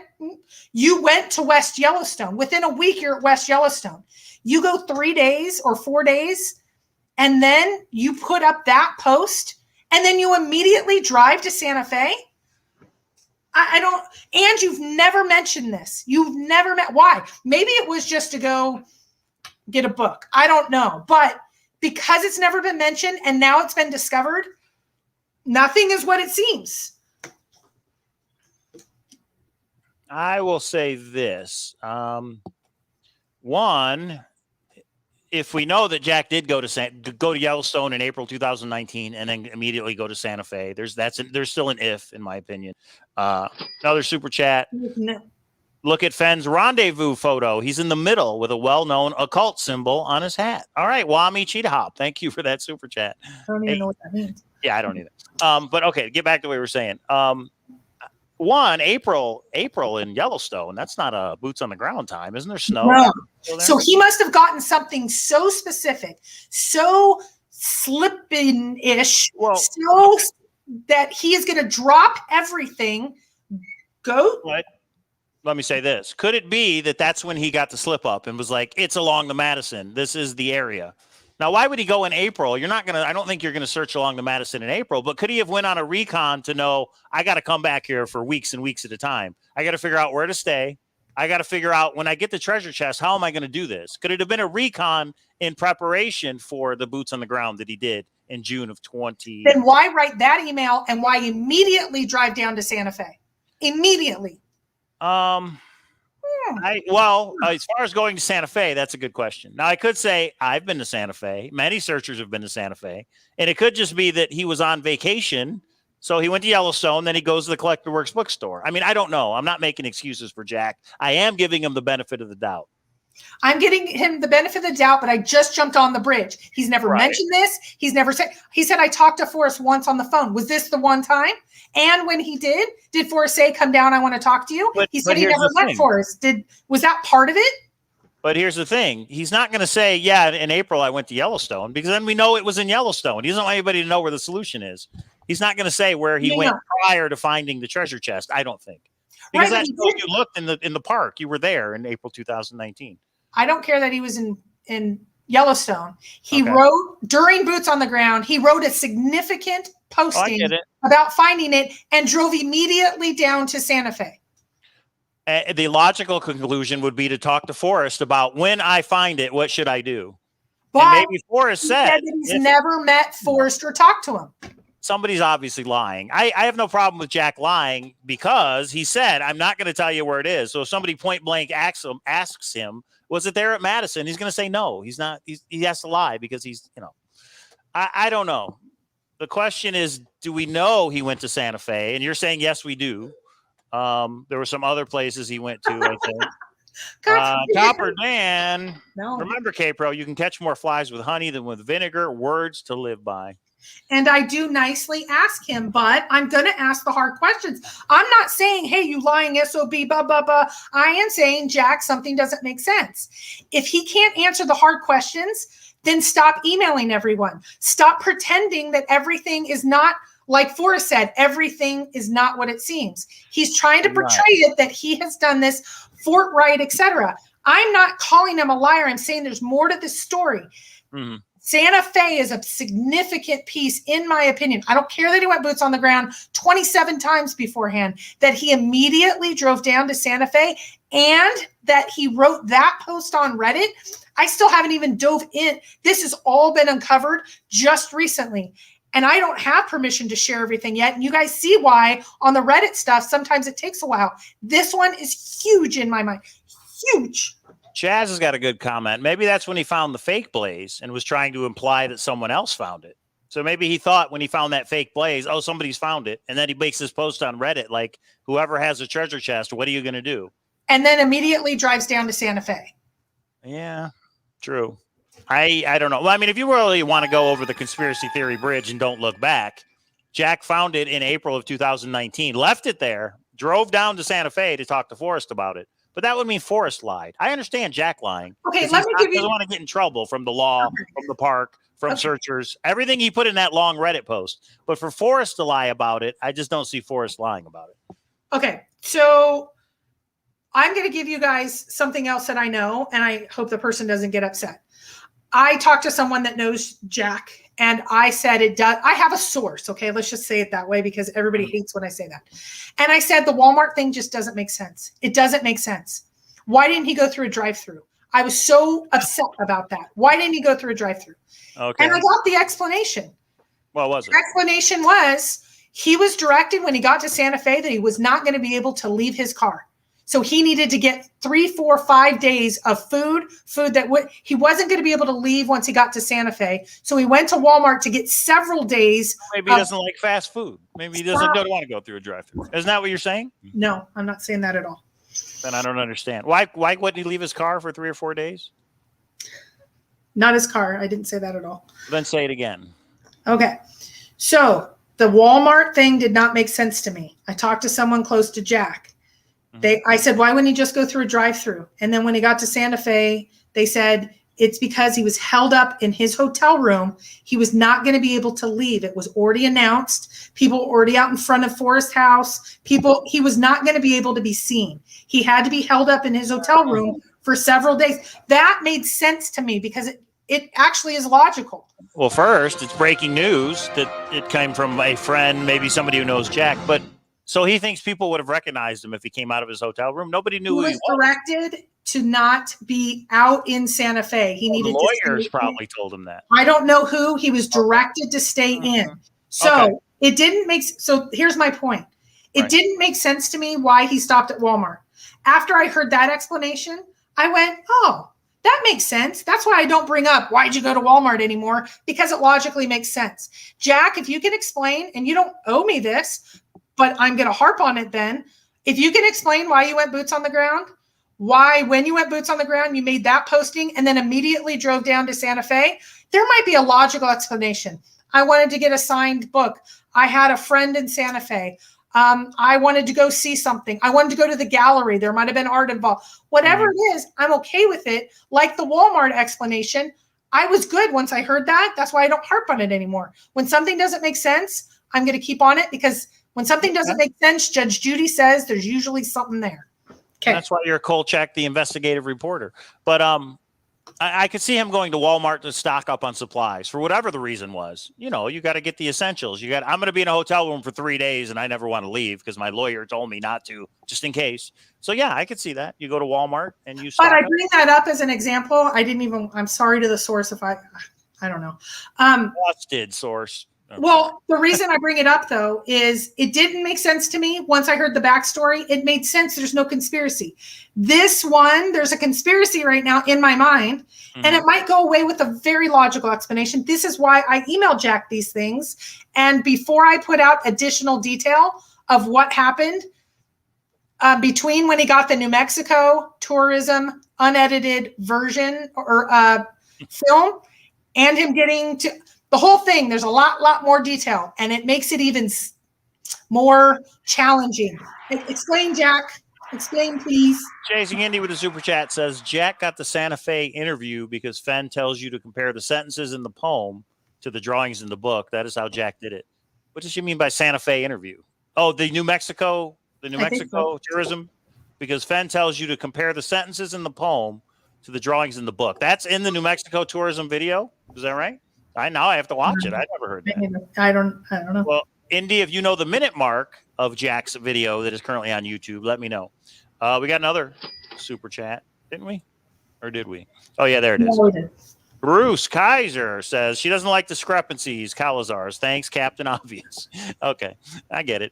C: to West Yellowstone. Within a week, you're at West Yellowstone. You go 3 days or 4 days, and then you put up that post, and then you immediately drive to Santa Fe. I don't, and you've never mentioned this. You've never met. Why? Maybe it was just to go get a book. I don't know. But because it's never been mentioned and now it's been discovered, nothing is what it seems.
A: I will say this. One, if we know that Jack did go to Yellowstone in April 2019 and then immediately go to Santa Fe, there's still an if, in my opinion. Another super chat.
C: No.
A: Look at Fenn's rendezvous photo. He's in the middle with a well-known occult symbol on his hat. All right, Wami Cheetah Hop. Thank you for that super chat.
C: I don't even know what that means.
A: Yeah, I don't either. But okay, get back to what we were saying. April in Yellowstone. That's not a boots on the ground time. Isn't there snow?
C: No. So he must have gotten something so specific, so slipping-ish, that he is going to drop everything, go.
A: What? let me say this. Could it be that that's when he got the slip up and was like, it's along the Madison. This is the area. Now, why would he go in April? You're not going to, I don't think you're going to search along the Madison in April, but could he have went on a recon to know, I got to come back here for weeks and weeks at a time. I got to figure out where to stay. I got to figure out when I get the treasure chest, how am I going to do this? Could it have been a recon in preparation for the boots on the ground that he did in June of 20?
C: Then why write that email and why immediately drive down to Santa Fe? Immediately.
A: As far as going to Santa Fe, that's a good question. Now, I could say I've been to Santa Fe. Many searchers have been to Santa Fe. And it could just be that he was on vacation. So he went to Yellowstone, then he goes to the Collector Works bookstore. I mean, I don't know. I'm not making excuses for Jack. I am giving him the benefit of the doubt.
C: I'm getting him the benefit of the doubt, but I just jumped on the bridge. He's never mentioned this. He's never said, he said, I talked to Forrest once on the phone. Was this the one time? And when he did Forrest say, come down, I want to talk to you? He said he never met Forrest. Was that part of it?
A: But here's the thing. He's not going to say, yeah, in April I went to Yellowstone, because then we know it was in Yellowstone. He doesn't want anybody to know where the solution is. He's not going to say where he went prior to finding the treasure chest, I don't think. Because that's when you looked in the park. You were there in April 2019.
C: I don't care that he was in Yellowstone. He wrote during Boots on the Ground, he wrote a significant posting about finding it and drove immediately down to Santa Fe.
A: The logical conclusion would be to talk to Forrest about when I find it, what should I do? But and maybe Forrest said
C: that he's never met Forrest or talked to him.
A: Somebody's obviously lying. I have no problem with Jack lying because he said, I'm not going to tell you where it is. So if somebody point blank asks him, was it there at Madison? He's going to say no. He's not. He has to lie because he's, I don't know. The question is, do we know he went to Santa Fe? And you're saying, yes, we do. There were some other places he went to, I think. Copper Dan. No. Remember, K-Pro, you can catch more flies with honey than with vinegar. Words to live by.
C: And I do nicely ask him, but I'm going to ask the hard questions. I'm not saying, hey, you lying SOB, blah, blah, blah. I am saying, Jack, something doesn't make sense. If he can't answer the hard questions, then stop emailing everyone. Stop pretending that everything is not, like Forrest said, everything is not what it seems. He's trying to portray it that he has done this, Fort Wright, etc. I'm not calling him a liar. I'm saying there's more to this story. Mm-hmm. Santa Fe is a significant piece, in my opinion. I don't care that he went boots on the ground 27 times beforehand, that he immediately drove down to Santa Fe, and that he wrote that post on Reddit. I still haven't even dove in. This has all been uncovered just recently. And I don't have permission to share everything yet. And you guys see why on the Reddit stuff, sometimes it takes a while. This one is huge in my mind. Huge.
A: Chaz has got a good comment. Maybe that's when he found the fake blaze and was trying to imply that someone else found it. So maybe he thought when he found that fake blaze, oh, somebody's found it. And then he makes this post on Reddit like, whoever has a treasure chest, what are you going to do?
C: And then immediately drives down to Santa Fe.
A: Yeah, true. I don't know. Well, I mean, if you really want to go over the conspiracy theory bridge and don't look back, Jack found it in April of 2019, left it there, drove down to Santa Fe to talk to Forrest about it. But that would mean Forrest lied. I understand Jack lying.
C: Okay, let me give you.
A: He doesn't want to get in trouble from the law, from the park, from searchers, everything he put in that long Reddit post. But for Forrest to lie about it, I just don't see Forrest lying about it.
C: Okay, so I'm going to give you guys something else that I know, and I hope the person doesn't get upset. I talked to someone that knows Jack, and I said it does. I have a source. Okay, let's just say it that way because everybody hates when I say that. And I said the Walmart thing just doesn't make sense. It doesn't make sense. Why didn't he go through a drive-through? I was so upset about that. Why didn't he go through a drive-through? Okay. And I got the explanation.
A: What was it?
C: The explanation was he was directed when he got to Santa Fe that he was not going to be able to leave his car. So he needed to get 3, 4, 5 days of food that he wasn't going to be able to leave once he got to Santa Fe. So he went to Walmart to get several days.
A: Maybe he doesn't like fast food. Maybe he don't want to go through a drive-thru. Isn't that what you're saying?
C: No, I'm not saying that at all.
A: Then I don't understand. Why wouldn't he leave his car for 3 or 4 days?
C: Not his car. I didn't say that at all.
A: Then say it again.
C: Okay. So the Walmart thing did not make sense to me. I talked to someone close to Jack. I said, why wouldn't he just go through a drive-through? And then when he got to Santa Fe, they said, It's because he was held up in his hotel room. He was not going to be able to leave. It was already announced. People were already out in front of Forrest House. He was not going to be able to be seen. He had to be held up in his hotel room for several days. That made sense to me because it actually is logical.
A: Well, first, it's breaking news that it came from a friend, maybe somebody who knows Jack. But so he thinks people would have recognized him if he came out of his hotel room. Nobody knew who he was.
C: Directed to not be out in Santa Fe. He needed
A: the lawyers
C: to
A: probably told him that.
C: I don't know who. He was directed to stay in. So it didn't make. So here's my point. It didn't make sense to me why he stopped at Walmart. After I heard that explanation, I went, oh, that makes sense. That's why I don't bring up why'd you go to Walmart anymore, because it logically makes sense. Jack, if you can explain, and you don't owe me this, but I'm going to harp on it then. If you can explain why you went boots on the ground, why when you went boots on the ground, you made that posting and then immediately drove down to Santa Fe, there might be a logical explanation. I wanted to get a signed book. I had a friend in Santa Fe. I wanted to go see something. I wanted to go to the gallery. There might have been art involved. Whatever it is, I'm okay with it. Like the Walmart explanation, I was good once I heard that. That's why I don't harp on it anymore. When something doesn't make sense, I'm going to keep on it, because when something doesn't make sense, Judge Judy says there's usually something there. Okay.
A: That's why you're Kolchak, the investigative reporter. But I could see him going to Walmart to stock up on supplies for whatever the reason was. You know, you got to get the essentials. I'm going to be in a hotel room for 3 days and I never want to leave because my lawyer told me not to, just in case. So yeah, I could see that. You go to Walmart and you stock
C: But I
A: up.
C: bring that up as an example. I'm sorry to the source if I don't know.
A: Trusted source. Okay.
C: Well, the reason I bring it up, though, is it didn't make sense to me. Once I heard the backstory, it made sense. There's no conspiracy. This one, there's a conspiracy right now in my mind, and it might go away with a very logical explanation. This is why I emailed Jack these things. And before I put out additional detail of what happened between when he got the New Mexico tourism unedited version or film and him getting to the whole thing, there's a lot more detail, and it makes it even more challenging. Explain, Jack. Explain, please.
A: Chasing Indy with a super chat says, Jack got the Santa Fe interview because Fenn tells you to compare the sentences in the poem to the drawings in the book. That is how Jack did it. What does she mean by Santa Fe interview? Oh, the New Mexico tourism? Because Fenn tells you to compare the sentences in the poem to the drawings in the book. That's in the New Mexico tourism video. Is that right? I have to watch it. I never heard that.
C: I don't know.
A: Well, Indy, if you know the minute mark of Jack's video that is currently on YouTube, let me know. We got another super chat, didn't we? Or did we? Oh, yeah, there it is.
C: No, we did.
A: Bruce Kaiser says she doesn't like discrepancies. Cowlazars. Thanks, Captain Obvious. Okay, I get it.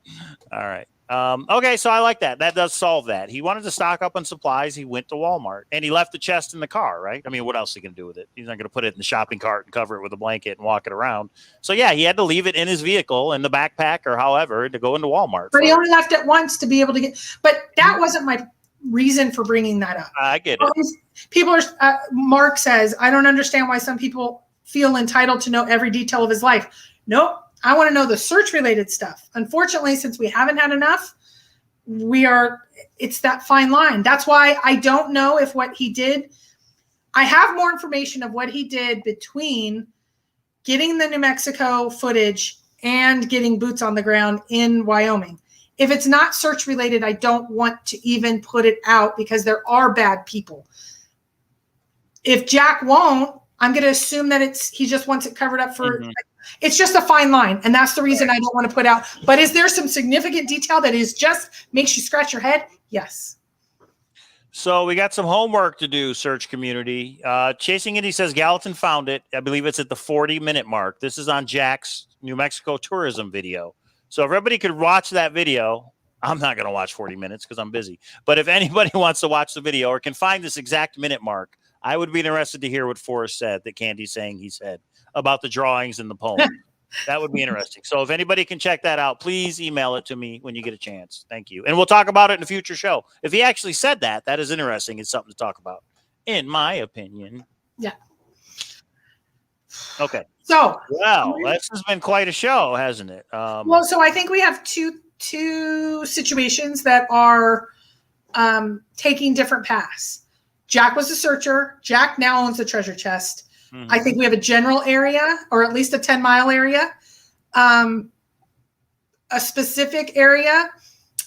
A: All right. Okay, so I like that. That does solve that. He wanted to stock up on supplies. He went to Walmart, and he left the chest in the car, right? I mean, what else is he going to do with it? He's not going to put it in the shopping cart and cover it with a blanket and walk it around. So, yeah, he had to leave it in his vehicle, in the backpack or however, to go into Walmart.
C: But he only left it once to be able to get – but that wasn't my reason for bringing that up.
A: I get it.
C: People are Mark says, I don't understand why some people feel entitled to know every detail of his life. Nope. I want to know the search-related stuff. Unfortunately, since we haven't had enough, it's that fine line. That's why I don't know if what he did, I have more information of what he did between getting the New Mexico footage and getting boots on the ground in Wyoming. If it's not search-related, I don't want to even put it out because there are bad people. If Jack won't, I'm going to assume that he just wants it covered up for it's just a fine line. And that's the reason I don't want to put out. But is there some significant detail that is just makes you scratch your head? Yes.
A: So we got some homework to do, search community. Chasing Indy says Gallatin found it. I believe it's at the 40-minute mark. This is on Jack's New Mexico tourism video. So if everybody could watch that video, I'm not going to watch 40 minutes because I'm busy. But if anybody wants to watch the video or can find this exact minute mark, I would be interested to hear what Forrest said, that Candy's saying he said about the drawings in the poem. That would be interesting. So if anybody can check that out, please email it to me when you get a chance. Thank you. And we'll talk about it in a future show. If he actually said that, that is interesting. It's something to talk about, in my opinion.
C: Yeah.
A: Okay.
C: So,
A: well, this has been quite a show, hasn't it?
C: So I think we have two situations that are taking different paths. Jack was a searcher. Jack now owns the treasure chest. I think we have a general area, or at least a 10-mile area, a specific area.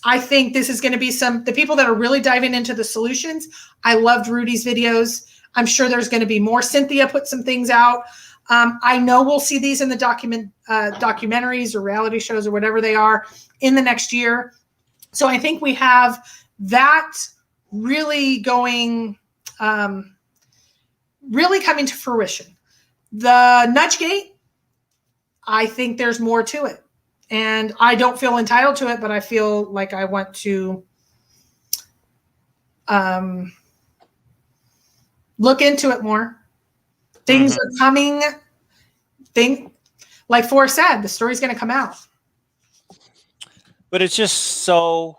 C: I think this is going to be the people that are really diving into the solutions. I loved Rudy's videos. I'm sure there's going to be more. Cynthia put some things out. I know we'll see these in the documentaries or reality shows or whatever they are in the next year. So I think we have that really going, really coming to fruition. The Nudge Gate, I think there's more to it. And I don't feel entitled to it, but I feel like I want to look into it more. Things are coming. Like Forrest said, the story's going to come out.
A: But it's just so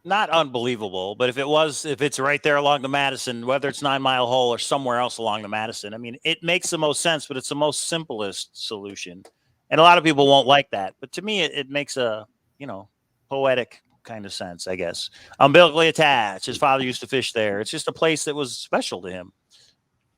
A: not unbelievable. But if it's right there along the Madison, whether it's 9 Mile Hole or somewhere else along the Madison, I mean, it makes the most sense, but it's the most simplest solution. And a lot of people won't like that. But to me, it makes a, poetic kind of sense, I guess. Umbilically attached. His father used to fish there. It's just a place that was special to him.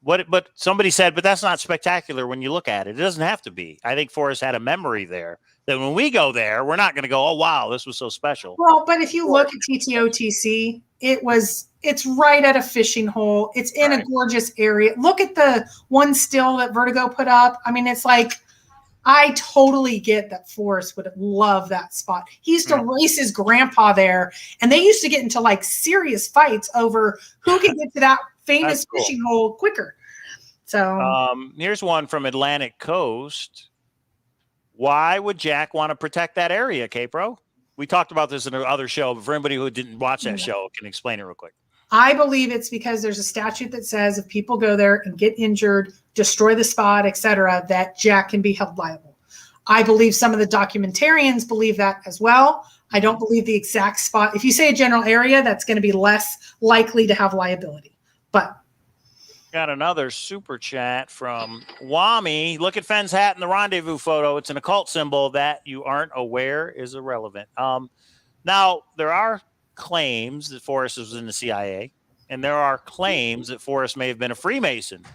A: But somebody said, but that's not spectacular when you look at it. It doesn't have to be. I think Forrest had a memory there that when we go there, we're not going to go, oh, wow, this was so special.
C: Well, but if you look at TTOTC, it's right at a fishing hole. It's in a gorgeous area. Look at the one still that Vertigo put up. I mean, it's like, I totally get that Forrest would love that spot. He used to race his grandpa there, and they used to get into like serious fights over who could get to that famous fishing hole quicker. So
A: here's one from Atlantic Coast. Why would Jack want to protect that area, K-Pro? We talked about this in another show, but for anybody who didn't watch that show, can explain it real quick.
C: I believe it's because there's a statute that says if people go there and get injured, destroy the spot, etc., that Jack can be held liable. I believe some of the documentarians believe that as well. I don't believe the exact spot. If you say a general area, that's going to be less likely to have liability. But
A: got another super chat from Wami. Look at Fenn's hat in the rendezvous photo. It's an occult symbol that you aren't aware is irrelevant. Now, there are claims that Forrest was in the CIA, and there are claims that Forrest may have been a Freemason.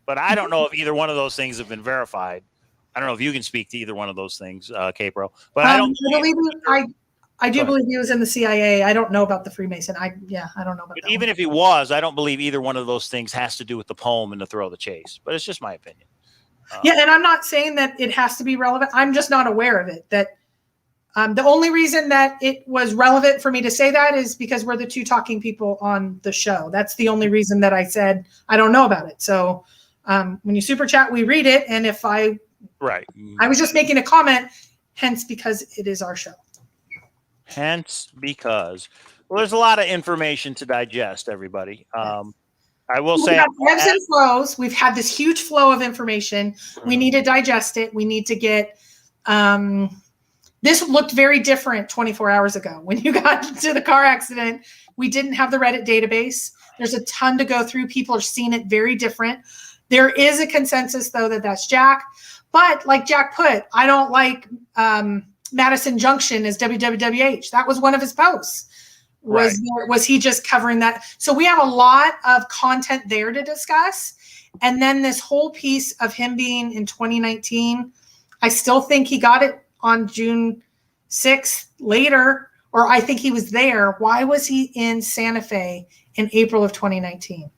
A: But I don't know if either one of those things have been verified. I don't know if you can speak to either one of those things, K-Pro. But I don't believe
C: I do believe he was in the CIA. I don't know about the Freemason. I don't know about that.
A: Even if he was, I don't believe either one of those things has to do with the poem and the throw of the chase. But it's just my opinion.
C: And I'm not saying that it has to be relevant. I'm just not aware of it. That the only reason that it was relevant for me to say that is because we're the two talking people on the show. That's the only reason that I said I don't know about it. So when you super chat, we read it. And if I was just making a comment, hence because it is our show.
A: Hence because, well, there's a lot of information to digest, everybody. I will say
C: ebbs and flows. We've had this huge flow of information. We need to digest it. We need to get this looked very different 24 hours ago. When you got into the car accident, we didn't have the Reddit database. There's a ton to go through. People are seeing it very different. There is a consensus, though, that that's Jack. But like Jack put, I don't like Madison Junction as WWWH. That was one of his posts. Was he just covering that? So we have a lot of content there to discuss. And then this whole piece of him being in 2019, I still think he got it on June 6th later, or I think he was there. Why was he in Santa Fe in April of 2019?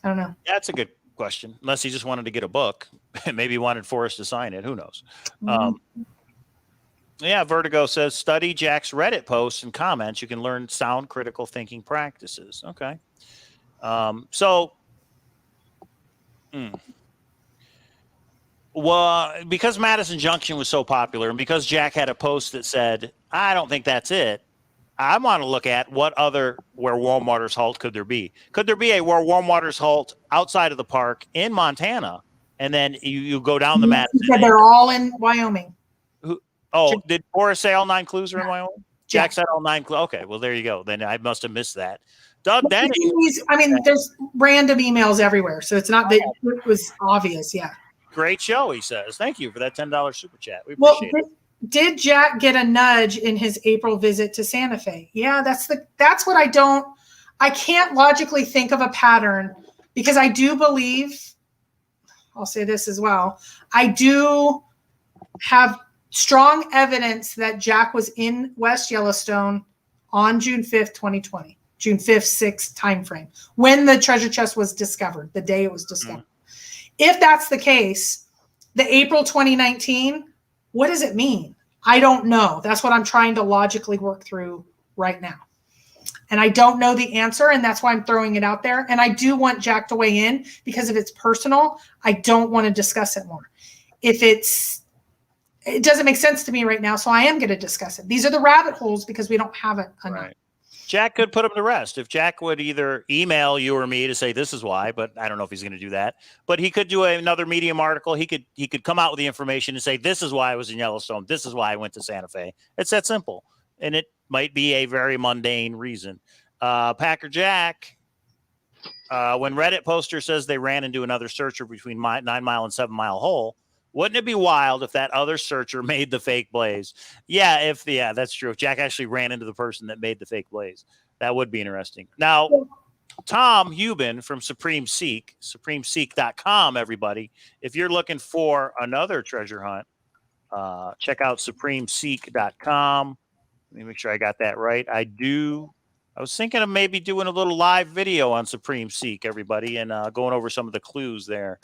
C: I don't know.
A: That's a good question. Unless he just wanted to get a book. Maybe he wanted Forrest to sign it. Who knows? Yeah, Vertigo says, study Jack's Reddit posts and comments. You can learn sound critical thinking practices. Okay. Well, because Madison Junction was so popular and because Jack had a post that said, I don't think that's it, I want to look at what other where warm waters halt could there be? Could there be a where warm waters halt outside of the park in Montana? And then you go down the Madison.
C: They're all in Wyoming.
A: Did Forrest say all 9 clues are in Wyoming? Jack said all 9 clues. Okay, well, there you go. Then I must have missed that. Doug Denny.
C: There's random emails everywhere, so it's not that it was obvious. Yeah.
A: Great show, he says. Thank you for that $10 super chat. We appreciate it.
C: Did Jack get a nudge in his April visit to Santa Fe? Yeah, that's what I don't. I can't logically think of a pattern because I do believe, I'll say this as well, I do have strong evidence that Jack was in West Yellowstone on June 5th, 2020, June 5th, 6th timeframe, when the treasure chest was discovered, the day it was discovered. If that's the case, the April 2019, what does it mean? I don't know. That's what I'm trying to logically work through right now. And I don't know the answer, and that's why I'm throwing it out there. And I do want Jack to weigh in because if it's personal, I don't want to discuss it more. If it doesn't make sense to me right now, so I am going to discuss it. These are the rabbit holes because we don't have it enough.
A: Right. Jack could put him to rest. If Jack would either email you or me to say this is why, but I don't know if he's going to do that. But he could do another Medium article. He could come out with the information and say this is why I was in Yellowstone. This is why I went to Santa Fe. It's that simple, and it might be a very mundane reason. Packer Jack, when Reddit poster says they ran into another searcher between 9 Mile and 7 Mile Hole, wouldn't it be wild if that other searcher made the fake blaze? Yeah, that's true. If Jack actually ran into the person that made the fake blaze, that would be interesting. Now, Tom Hubin from Supreme Seek, supremeseek.com, everybody. If you're looking for another treasure hunt, check out supremeseek.com. Let me make sure I got that right. I was thinking of maybe doing a little live video on Supreme Seek, everybody, and going over some of the clues there.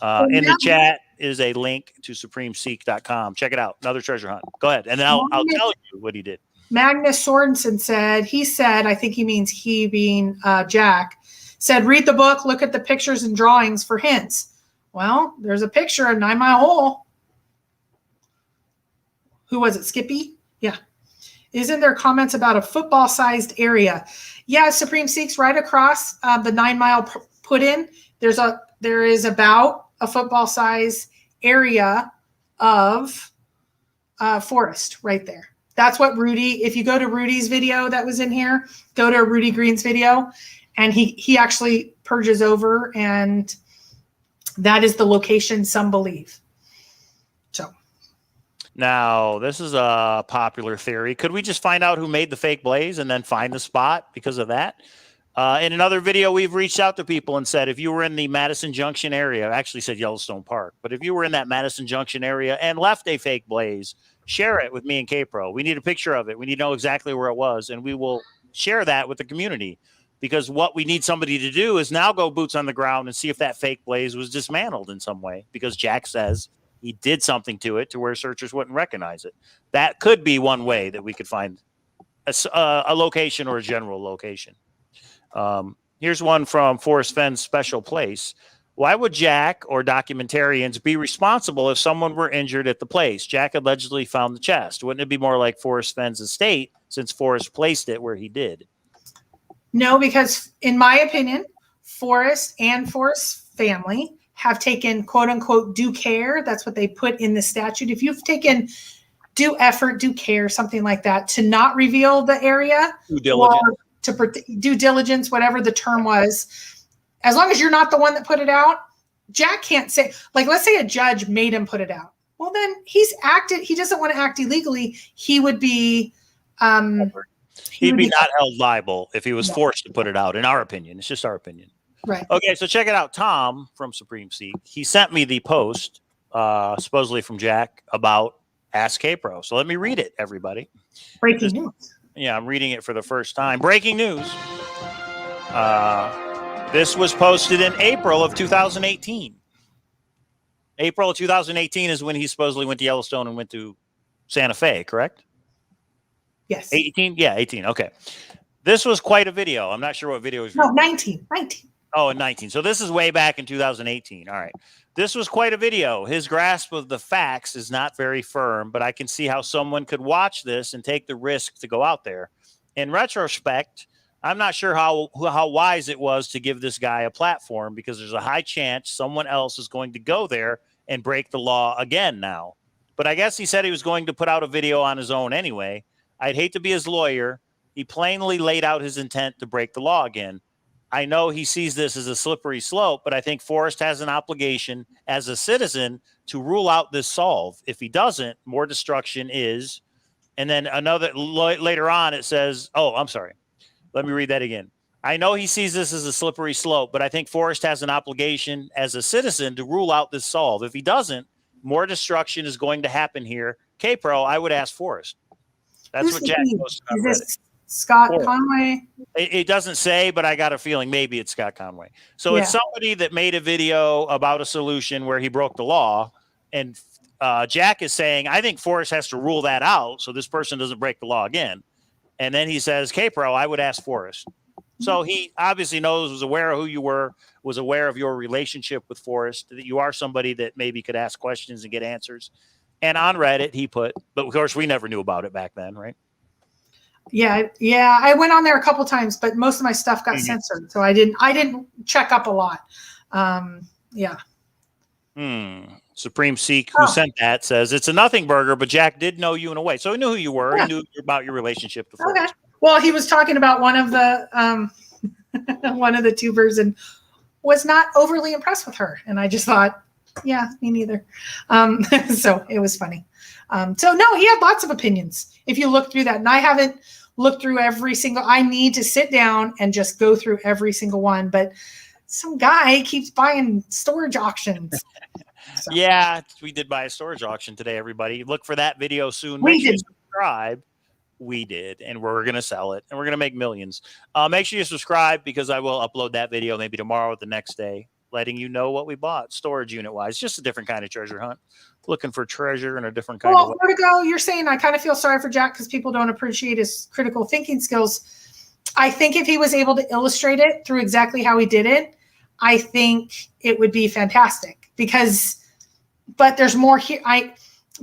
A: In the chat is a link to supremeseek.com. Check it out. Another treasure hunt. Go ahead. And then I'll tell you what he did.
C: Magnus Sorensen said, I think he means he being Jack, said, read the book, look at the pictures and drawings for hints. Well, there's a picture of 9 Mile Hole. Who was it? Skippy? Yeah. Isn't there comments about a football-sized area? Yeah, Supreme Seek's right across the 9 Mile put in. There is about a football size area of forest right there. That's what Rudy, if you go to Rudy's video that was in here, go to Rudy Green's video, and he actually purges over, and that is the location some believe. So.
A: Now, this is a popular theory. Could we just find out who made the fake blaze and then find the spot because of that? In another video, we've reached out to people and said, if you were in the Madison Junction area, I actually said Yellowstone Park, but if you were in that Madison Junction area and left a fake blaze, share it with me and K-Pro. We need a picture of it. We need to know exactly where it was, and we will share that with the community, because what we need somebody to do is now go boots on the ground and see if that fake blaze was dismantled in some way, because Jack says he did something to it to where searchers wouldn't recognize it. That could be one way that we could find a location or a general location. Here's one from Forrest Fenn's Special Place. Why would Jack or documentarians be responsible if someone were injured at the place? Jack allegedly found the chest. Wouldn't it be more like Forrest Fenn's estate, since Forrest placed it where he did?
C: No, because in my opinion, Forrest and Forrest's family have taken quote unquote due care. That's what they put in the statute. If you've taken due effort, due care, something like that, to not reveal the area,
A: due diligence,
C: due diligence, whatever the term was, as long as you're not the one that put it out, Jack can't say, like, let's say a judge made him put it out. Well, then he's acted. He doesn't want to act illegally. He would be,
A: he'd be not held liable if he was forced to put it out. In our opinion, it's just our opinion.
C: Right.
A: Okay. So check it out. Tom from Supreme Seek, he sent me the post, supposedly from Jack, about Ask K-Pro. So let me read it, everybody.
C: Breaking news.
A: Yeah, I'm reading it for the first time. Breaking news. This was posted in April of 2018. April of 2018 is when he supposedly went to Yellowstone and went to Santa Fe, correct?
C: Yes.
A: 18? Yeah, 18. Okay. This was quite a video. I'm not sure what video is.
C: No, 19.
A: Oh, in 19. So this is way back in 2018. All right. This was quite a video. His grasp of the facts is not very firm, but I can see how someone could watch this and take the risk to go out there. In retrospect, I'm not sure how wise it was to give this guy a platform, because there's a high chance someone else is going to go there and break the law again now. But I guess he said he was going to put out a video on his own anyway. I'd hate to be his lawyer. He plainly laid out his intent to break the law again. I know he sees this as a slippery slope, but I think Forrest has an obligation as a citizen to rule out this solve. If he doesn't, more destruction is. And then another later on, it says, oh, I'm sorry. Let me read that again. I know he sees this as a slippery slope, but I think Forrest has an obligation as a citizen to rule out this solve. If he doesn't, more destruction is going to happen here. K-Pro, I would ask Forrest. That's
C: Who's
A: what
C: the
A: Jack
C: he?
A: posted on
C: Is
A: Reddit.
C: this Scott
A: Forrest.
C: Conway?
A: It doesn't say, but I got a feeling maybe it's Scott Conway. So it's somebody that made a video about a solution where he broke the law. And Jack is saying, I think Forrest has to rule that out so this person doesn't break the law again. And then he says, K-Pro, I would ask Forrest. So he obviously was aware of who you were, was aware of your relationship with Forrest, that you are somebody that maybe could ask questions and get answers. And on Reddit, he put, but of course, we never knew about it back then, right?
C: Yeah. I went on there a couple times, but most of my stuff got censored, so I didn't check up a lot. Yeah.
A: Supreme Sikh, who sent that, says it's a nothing burger, but Jack did know you in a way, so he knew who you were. Yeah. He knew about your relationship to Forrest.
C: Okay. Well, he was talking about one of the one of the tubers and was not overly impressed with her, and I just thought, yeah, me neither. So it was funny. So no, he had lots of opinions. If you look through that, and I haven't looked through every single, I need to sit down and just go through every single one. But some guy keeps buying storage auctions. So.
A: Yeah, we did buy a storage auction today, everybody. Look for that video soon.
C: We
A: Make sure
C: did.
A: you subscribe. We did, and we're going to sell it, and we're going to make millions. Make sure you subscribe because I will upload that video maybe tomorrow or the next day, letting you know what we bought storage unit wise. Just a different kind of treasure hunt. Looking for treasure in a different kind of way.
C: Vertigo, you're saying I kind of feel sorry for Jack because people don't appreciate his critical thinking skills. I think if he was able to illustrate it through exactly how he did it, I think it would be fantastic but there's more here.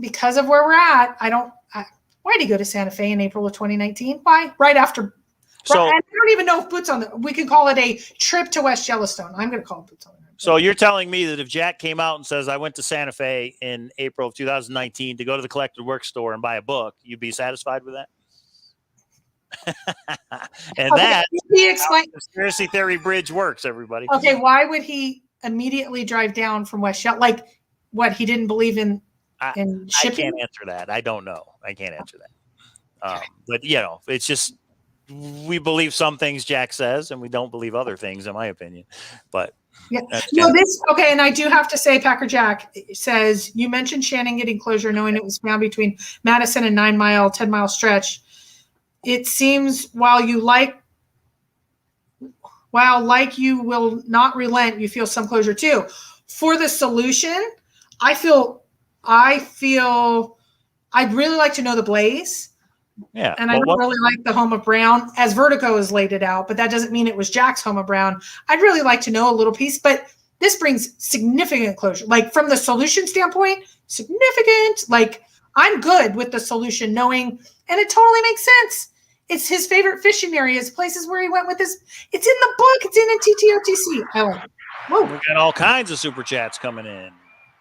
C: Because of where we're at, why did he go to Santa Fe in April of 2019? Why? Right after. So I don't even know if Boots on we can call it a trip to West Yellowstone. I'm going to call it Boots on the.
A: So you're telling me that if Jack came out and says, I went to Santa Fe in April of 2019 to go to the Collected Work store and buy a book, you'd be satisfied with that? And that how conspiracy theory bridge works, everybody.
C: Okay, why would he immediately drive down from West Yellowstone? Like, what, he didn't believe in shipping?
A: I can't answer that. I don't know. I can't answer that. But, it's just we believe some things Jack says and we don't believe other things, in my opinion. But
C: yeah. And I do have to say, Packer Jack says, you mentioned Shannon getting closure knowing it was found between Madison and 9 Mile, 10 mile stretch. It seems while you will not relent, you feel some closure too. For the solution, I'd really like to know the blaze.
A: Yeah.
C: And I don't really like the home of Brown as Vertigo has laid it out, but that doesn't mean it was Jack's home of Brown. I'd really like to know a little piece, but this brings significant closure. Like from the solution standpoint, significant. Like I'm good with the solution knowing, and it totally makes sense. It's his favorite fishing areas, places where he went with his, it's in the book. It's in TTOTC. I like it. Whoa.
A: We've got all kinds of super chats coming in.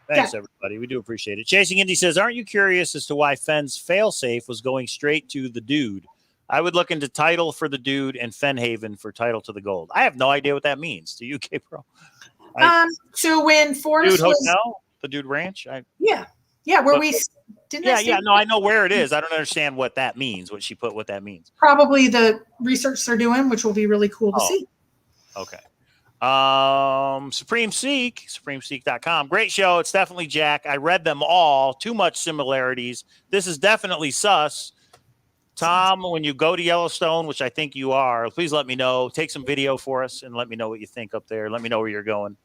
A: Thanks, everybody. We do appreciate it. Chasing Indy says, aren't you curious as to why Fenn's failsafe was going straight to the dude? I would look into title for the dude and Fennhaven for title to the gold. I have no idea what that means. To you, K-Pro?
C: So when Forrest
A: Dude Hotel, the Dude Ranch?
C: where we didn't.
A: No, I know where it is. I don't understand what that means, what that means.
C: Probably the research they're doing, which will be really cool to see.
A: Okay. Supreme Sikh, supremesikh.com. Great show. It's definitely Jack. I read them all. Too much similarities. This is definitely sus. Tom, when you go to Yellowstone, which I think you are, please let me know. Take some video for us and let me know what you think up there. Let me know where you're going.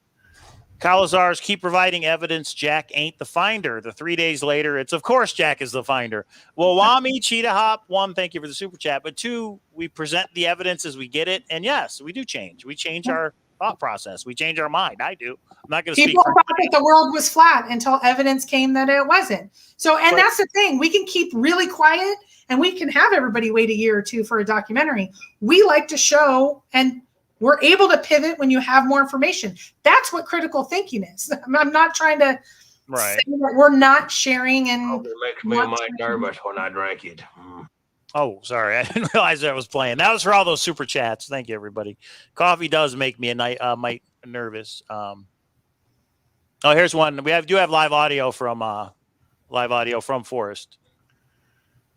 A: Cowlazars, keep providing evidence Jack ain't the finder. The 3 days later, it's of course Jack is the finder. Well, Wami, Cheetah Hop, 1, thank you for the super chat. But 2, we present the evidence as we get it. And yes, we do change. We change our thought process. We change our mind. I do. I'm not going to speak.
C: People thought that the world was flat until evidence came that it wasn't. So, and that's the thing. We can keep really quiet and we can have everybody wait a year or 2 for a documentary. We like to show, and we're able to pivot when you have more information. That's what critical thinking is. I'm not trying to say that we're not sharing. And
E: it makes me nervous when I drink it.
A: Oh, sorry. I didn't realize that was playing. That was for all those super chats. Thank you, everybody. Coffee does make me nervous. Here's one. We do have live audio from Forrest.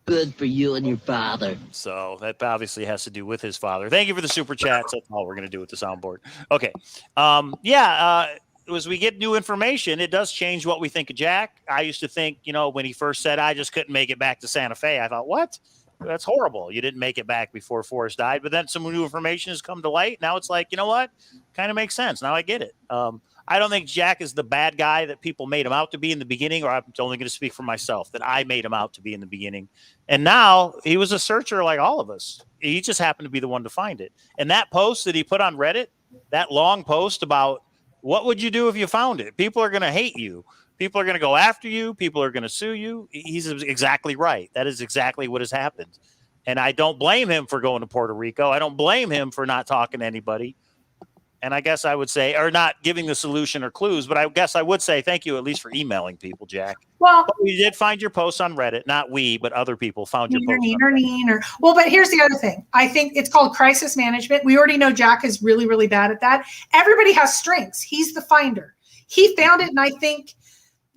F: Good for you and your father.
A: So that obviously has to do with his father. Thank you for the super chats. That's all we're going to do with the soundboard. Okay. As we get new information, it does change what we think of Jack. I used to think, when he first said, I just couldn't make it back to Santa Fe, I thought, what? That's horrible. You didn't make it back before Forrest died. But then some new information has come to light. Now it's like, you know what? Kind of makes sense. Now I get it. I don't think Jack is the bad guy that people made him out to be in the beginning, or I'm only going to speak for myself, that I made him out to be in the beginning. And now he was a searcher like all of us. He just happened to be the one to find it. And that post that he put on Reddit, that long post about what would you do if you found it? People are going to hate you. People are going to go after you. People are going to sue you. He's exactly right. That is exactly what has happened. And I don't blame him for going to Puerto Rico. I don't blame him for not talking to anybody. And I guess I would say, or not giving the solution or clues, but I guess I would say thank you at least for emailing people, Jack.
C: Well,
A: but we did find your post on Reddit. Not we, but other people found your post.
C: Well, but here's the other thing. I think it's called crisis management. We already know Jack is really, really bad at that. Everybody has strengths. He's the finder. He found it, and I think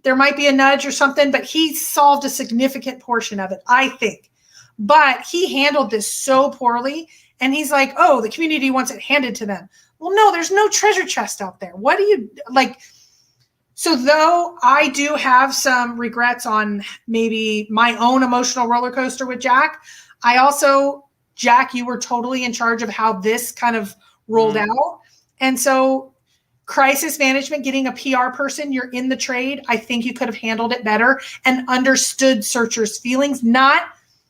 C: there might be a nudge or something, but he solved a significant portion of it, I think. But he handled this so poorly, and he's like, oh, the community wants it handed to them. Well, no, there's no treasure chest out there. What do you like? So though I do have some regrets on maybe my own emotional roller coaster with Jack, I also, Jack, you were totally in charge of how this kind of rolled out. And so crisis management, getting a PR person, you're in the trade. I think you could have handled it better and understood searchers' feelings, not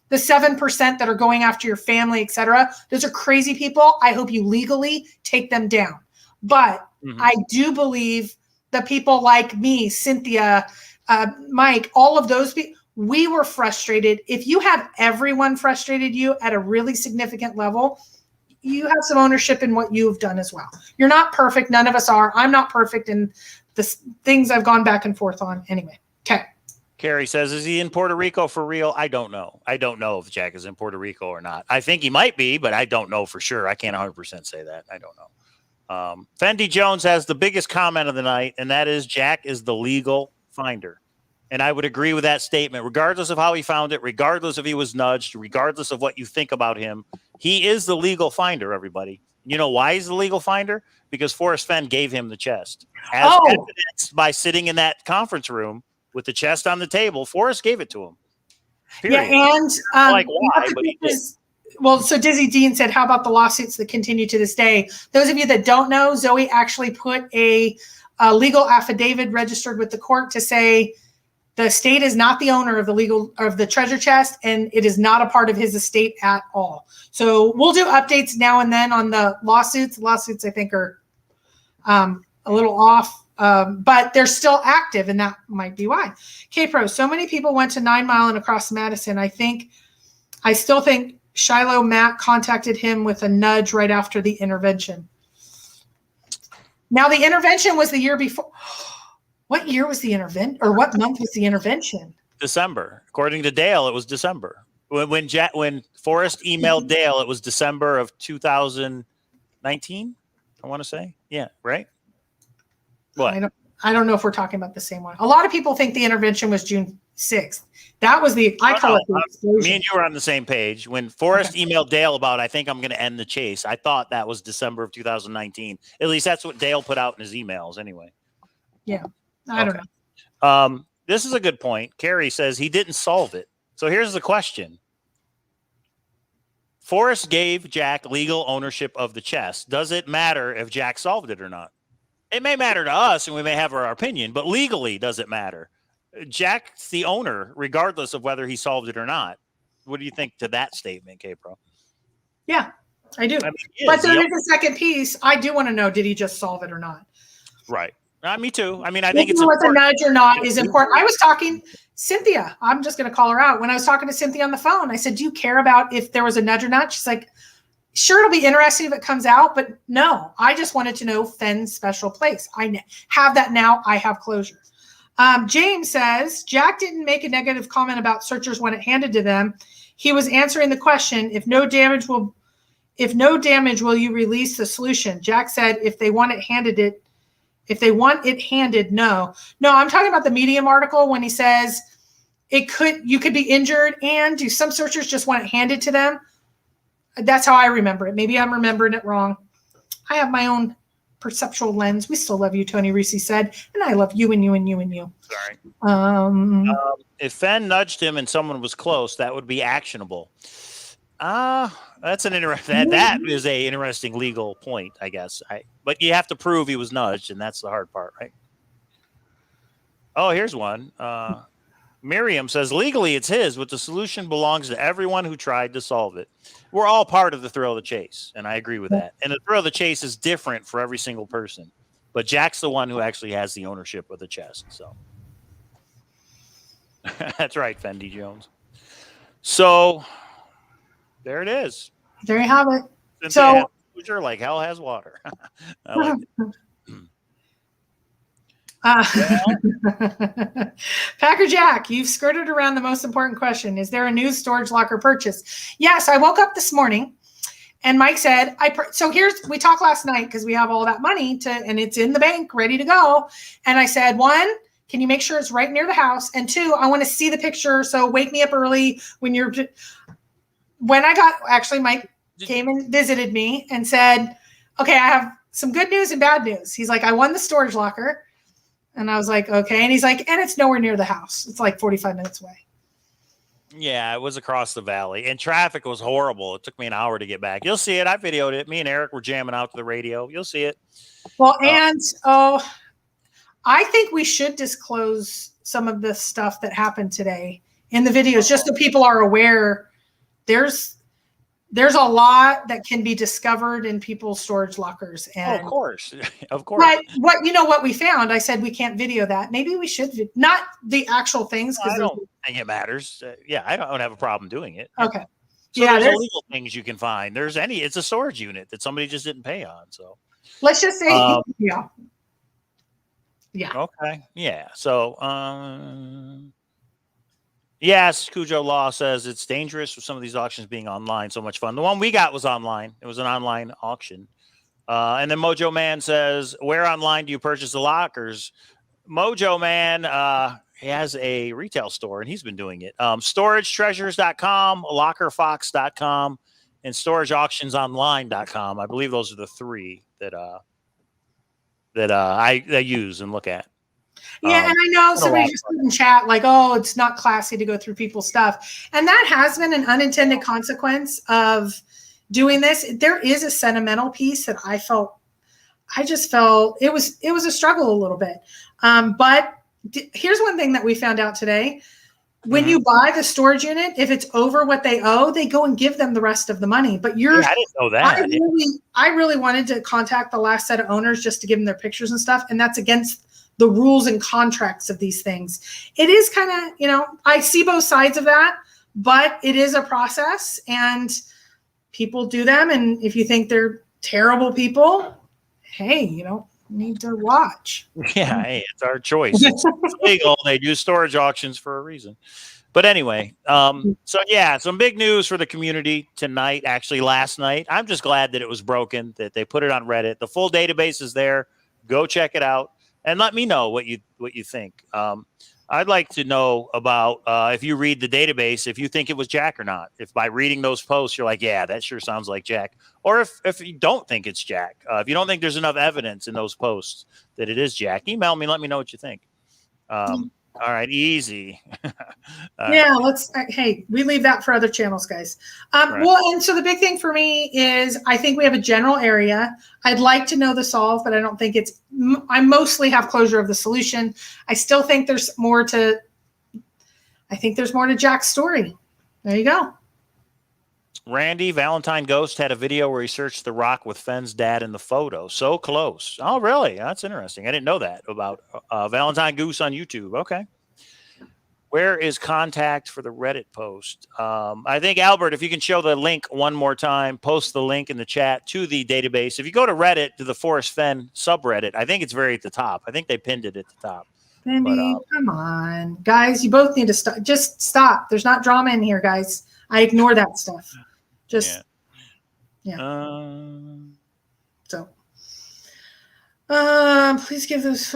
C: the 7% that are going after your family, et cetera. Those are crazy people. I hope you legally take them down. But I do believe the people like me, Cynthia, Mike, all of those people, we were frustrated. If you have everyone frustrated you at a really significant level, you have some ownership in what you've done as well. You're not perfect. None of us are. I'm not perfect in the things I've gone back and forth on anyway. Okay.
A: Carrie says, is he in Puerto Rico for real? I don't know. I don't know if Jack is in Puerto Rico or not. I think he might be, but I don't know for sure. I can't 100% say that. I don't know. Fendi Jones has the biggest comment of the night, and that is Jack is the legal finder. And I would agree with that statement, regardless of how he found it, regardless if he was nudged, regardless of what you think about him. He is the legal finder, everybody. You know why he's the legal finder? Because Forrest Fenn gave him the chest. As evidenced by sitting in that conference room with the chest on the table, Forrest gave it to him. Period.
C: Yeah, and
A: like why, but he did.
C: Well, so Dizzy Dean said, how about the lawsuits that continue to this day? Those of you that don't know, Zoe actually put a legal affidavit registered with the court to say the state is not the owner of the treasure chest, and it is not a part of his estate at all. So we'll do updates now and then on the lawsuits. Lawsuits, I think, are a little off. But they're still active, and that might be why. K-Pro, so many people went to 9 Mile and across Madison. I still think Shiloh Matt contacted him with a nudge right after the intervention. Now, the intervention was the year before. What year was the intervention, or what month was the intervention?
A: December. According to Dale, it was December. When Forrest emailed Dale, it was December of 2019, I want to say. Yeah, right? What?
C: I don't know if we're talking about the same one. A lot of people think the intervention was June 6th. That was the explosion.
A: Me and you were on the same page. When Forrest emailed Dale about, I think I'm going to end the chase, I thought that was December of 2019. At least that's what Dale put out in his emails anyway.
C: Yeah, I don't know.
A: This is a good point. Carrie says he didn't solve it. So here's the question. Forrest gave Jack legal ownership of the chest. Does it matter if Jack solved it or not? It may matter to us, and we may have our opinion, but legally, does it matter? Jack's the owner, regardless of whether he solved it or not. What do you think to that statement, K-Pro?
C: Yeah, I do. But so there's a second piece. I do want to know, did he just solve it or not?
A: Right. Me too. I mean, I think it's
C: important. What's a nudge or not is important. I was talking Cynthia. I'm just going to call her out. When I was talking to Cynthia on the phone, I said, do you care about if there was a nudge or not? She's like, sure, it'll be interesting if it comes out, but no, I just wanted to know Fenn's special place. I have that now. I have closure. James says, Jack didn't make a negative comment about searchers when it handed to them. He was answering the question, if no damage, will you release the solution? Jack said, if they want it handed, no. No, I'm talking about the Medium article when he says, you could be injured, and do some searchers just want it handed to them? That's how I remember it. Maybe I'm remembering it wrong. I have my own perceptual lens. We still love you, Tony Reese said, and I love you and you and you and you.
A: Sorry. If Fenn nudged him and someone was close, that would be actionable. That's an interesting. That is a interesting legal point, I guess. But you have to prove he was nudged, and that's the hard part, right? Oh, here's one. Miriam says, legally it's his, but the solution belongs to everyone who tried to solve it. We're all part of the thrill of the chase, and I agree with that. And the thrill of the chase is different for every single person. But Jack's the one who actually has the ownership of the chest. So that's right, Fendi Jones. So there it is.
C: There you have it.
A: Cynthia so like hell has water. I like it.
C: Packer Jack, you've skirted around the most important question. Is there a new storage locker purchase? Yes, I woke up this morning and Mike said, we talked last night because we have all that money and it's in the bank ready to go. And I said, 1, can you make sure it's right near the house? And 2, I want to see the picture. So wake me up early Mike came and visited me and said, okay, I have some good news and bad news. He's like, I won the storage locker. And I was like, okay. And he's like, and it's nowhere near the house. It's like 45 minutes away.
A: Yeah, it was across the valley. And traffic was horrible. It took me an hour to get back. You'll see it. I videoed it. Me and Eric were jamming out to the radio. You'll see it.
C: Well, I think we should disclose some of the stuff that happened today in the videos, just so people are aware. There's a lot that can be discovered in people's storage lockers. And
A: of course.
C: But what we found, I said, we can't video that. Maybe we should, not the actual things.
A: I don't think it matters. I don't have a problem doing it.
C: Okay.
A: So there's illegal things you can find. It's a storage unit that somebody just didn't pay on. So
C: let's just say, yeah.
A: Okay. Yeah. So, yes, Cujo Law says it's dangerous with some of these auctions being online. So much fun. The one we got was online. It was an online auction. And then Mojo Man says, where online do you purchase the lockers? Mojo Man he has a retail store, and he's been doing it. StorageTreasures.com, LockerFox.com, and StorageAuctionsOnline.com. I believe those are the 3 that I use and look at.
C: Yeah, and I know somebody just put in chat like, oh, it's not classy to go through people's stuff. And that has been an unintended consequence of doing this. There is a sentimental piece that I just felt it was a struggle a little bit. But here's one thing that we found out today. When you buy the storage unit, if it's over what they owe, they go and give them the rest of the money. But I
A: didn't know that.
C: I really wanted to contact the last set of owners just to give them their pictures and stuff. And that's against the rules and contracts of these things. It is kind of, I see both sides of that, but it is a process and people do them. And if you think they're terrible people, hey, need to watch.
A: Yeah, hey, it's our choice. It's legal. They do storage auctions for a reason. But anyway, some big news for the community tonight, actually last night. I'm just glad that it was broken, that they put it on Reddit. The full database is there. Go check it out. And let me know what you think. I'd like to know about if you read the database, if you think it was Jack or not. If by reading those posts, you're like, yeah, that sure sounds like Jack. Or if you don't think it's Jack, if you don't think there's enough evidence in those posts that it is Jack, email me. Let me know what you think. All right, easy.
C: Yeah, hey, we leave that for other channels, guys.
A: Right.
C: Well, and so the big thing for me is I think we have a general area. I'd like to know the solve, but I don't think I mostly have closure of the solution. I still think there's more to Jack's story. There you go.
A: Randy Valentine Ghost had a video where he searched the rock with Fenn's dad in the photo. So close. Oh, really? That's interesting. I didn't know that about Valentine Goose on YouTube. Okay. Where is contact for the Reddit post? I think, Albert, if you can show the link one more time, post the link in the chat to the database. If you go to Reddit, to the Forrest Fenn subreddit, I think it's very at the top. I think they pinned it at the top.
C: Randy, come on. Guys, you both need to stop. Just stop. There's not drama in here, guys. I ignore that stuff. Just, yeah. So, please give those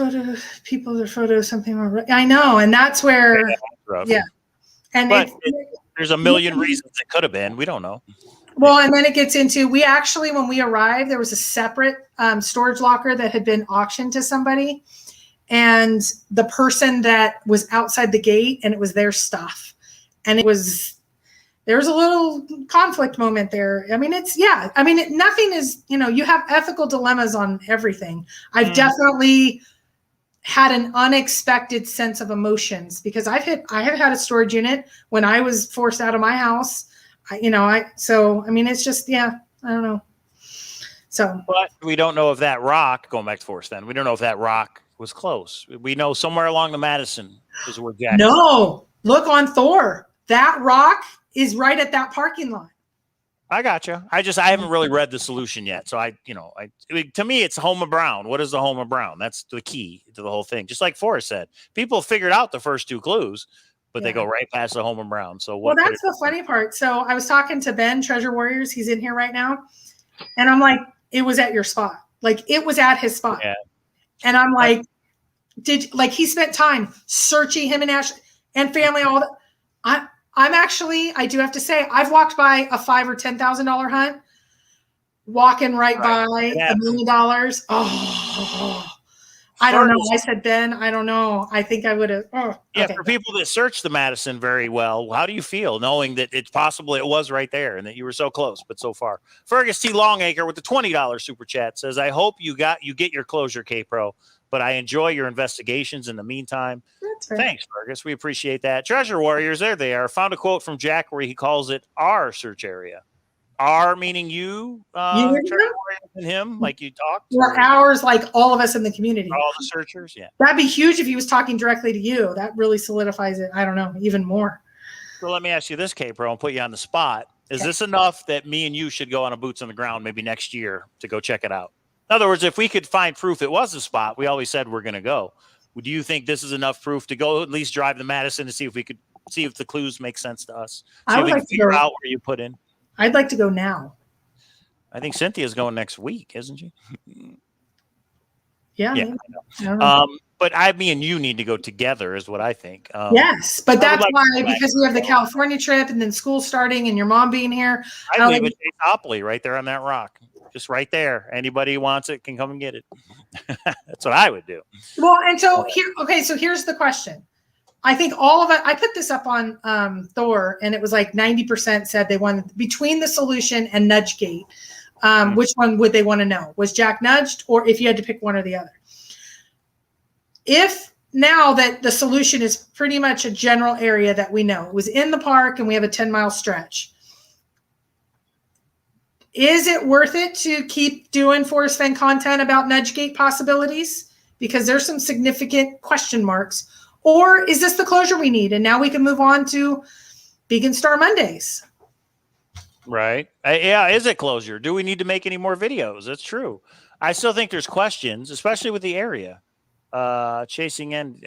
C: people their photos something more. I know, and that's where, yeah. And
A: But there's a million reasons it could have been. We don't know.
C: Well, and then it gets into, we actually, when we arrived, there was a separate storage locker that had been auctioned to somebody. And the person that was outside the gate, and it was their stuff. And there was a little conflict moment there. I mean, nothing is, you have ethical dilemmas on everything. I've definitely had an unexpected sense of emotions because I have had a storage unit when I was forced out of my house. It's just, I don't know. So,
A: but we don't know if that rock, going back to Forrest Fenn, we don't know if that rock was close. We know somewhere along the Madison is where Jack.
C: No, look on Thor. That rock is right at that parking lot.
A: I gotcha. I haven't really read the solution yet. So to me, it's Homer Brown. What is the Homer Brown? That's the key to the whole thing. Just like Forrest said, people figured out the first two clues, but they go right past the Homer Brown. So
C: that's the funny part. So I was talking to Ben, Treasure Warriors. He's in here right now. And I'm like, it was at your spot. Like it was at his spot.
A: Yeah.
C: And I'm like, he spent time searching him and Ash and family, all that. I do have to say, I've walked by a $5,000 or $10,000 hunt, walking right by $1 million. Oh, I don't know. I said, Ben, I don't know. I think I would have.
A: For people that search the Madison very well, how do you feel knowing that it's possible it was right there and that you were so close, but so far? Fergus T. Longacre with the $20 super chat says, I hope you get your closure, K-Pro, but I enjoy your investigations in the meantime. Thanks, Fergus. We appreciate that. Treasure Warriors, there they are. Found a quote from Jack where he calls it our search area. Our meaning you, Treasure Warriors and him, like you talked?
C: Or ours, like all of us in the community.
A: All the searchers, yeah.
C: That'd be huge if he was talking directly to you. That really solidifies it. I don't know, even more.
A: So let me ask you this, K-Pro, and put you on the spot. Is this enough that me and you should go on a boots on the ground maybe next year to go check it out? In other words, if we could find proof it was a spot, we always said we're going to go. Do you think this is enough proof to go at least drive the Madison to see if the clues make sense to us? See if we can figure out where you put in.
C: I'd like to go now.
A: I think Cynthia's going next week, isn't she?
C: Yeah.
A: But me and you need to go together is what I think.
C: Yes, but that's because we have the California trip and then school starting and your mom being here.
A: I leave it Topley right there on that rock. Just right there. Anybody who wants it can come and get it. That's what I would do.
C: Well, and so here's the question. I think all of it, I put this up on Thor, and it was like 90% said they wanted between the solution and nudge gate. Which one would they want to know? Was Jack nudged, or if you had to pick one or the other? If now that the solution is pretty much a general area that we know, it was in the park and we have a 10-mile stretch. Is it worth it to keep doing Forrest Fenn content about nudge gate possibilities? Because there's some significant question marks. Or is this the closure we need? And now we can move on to Beacon Star Mondays.
A: Right. Is it closure? Do we need to make any more videos? That's true. I still think there's questions, especially with the area. Chasing Indy.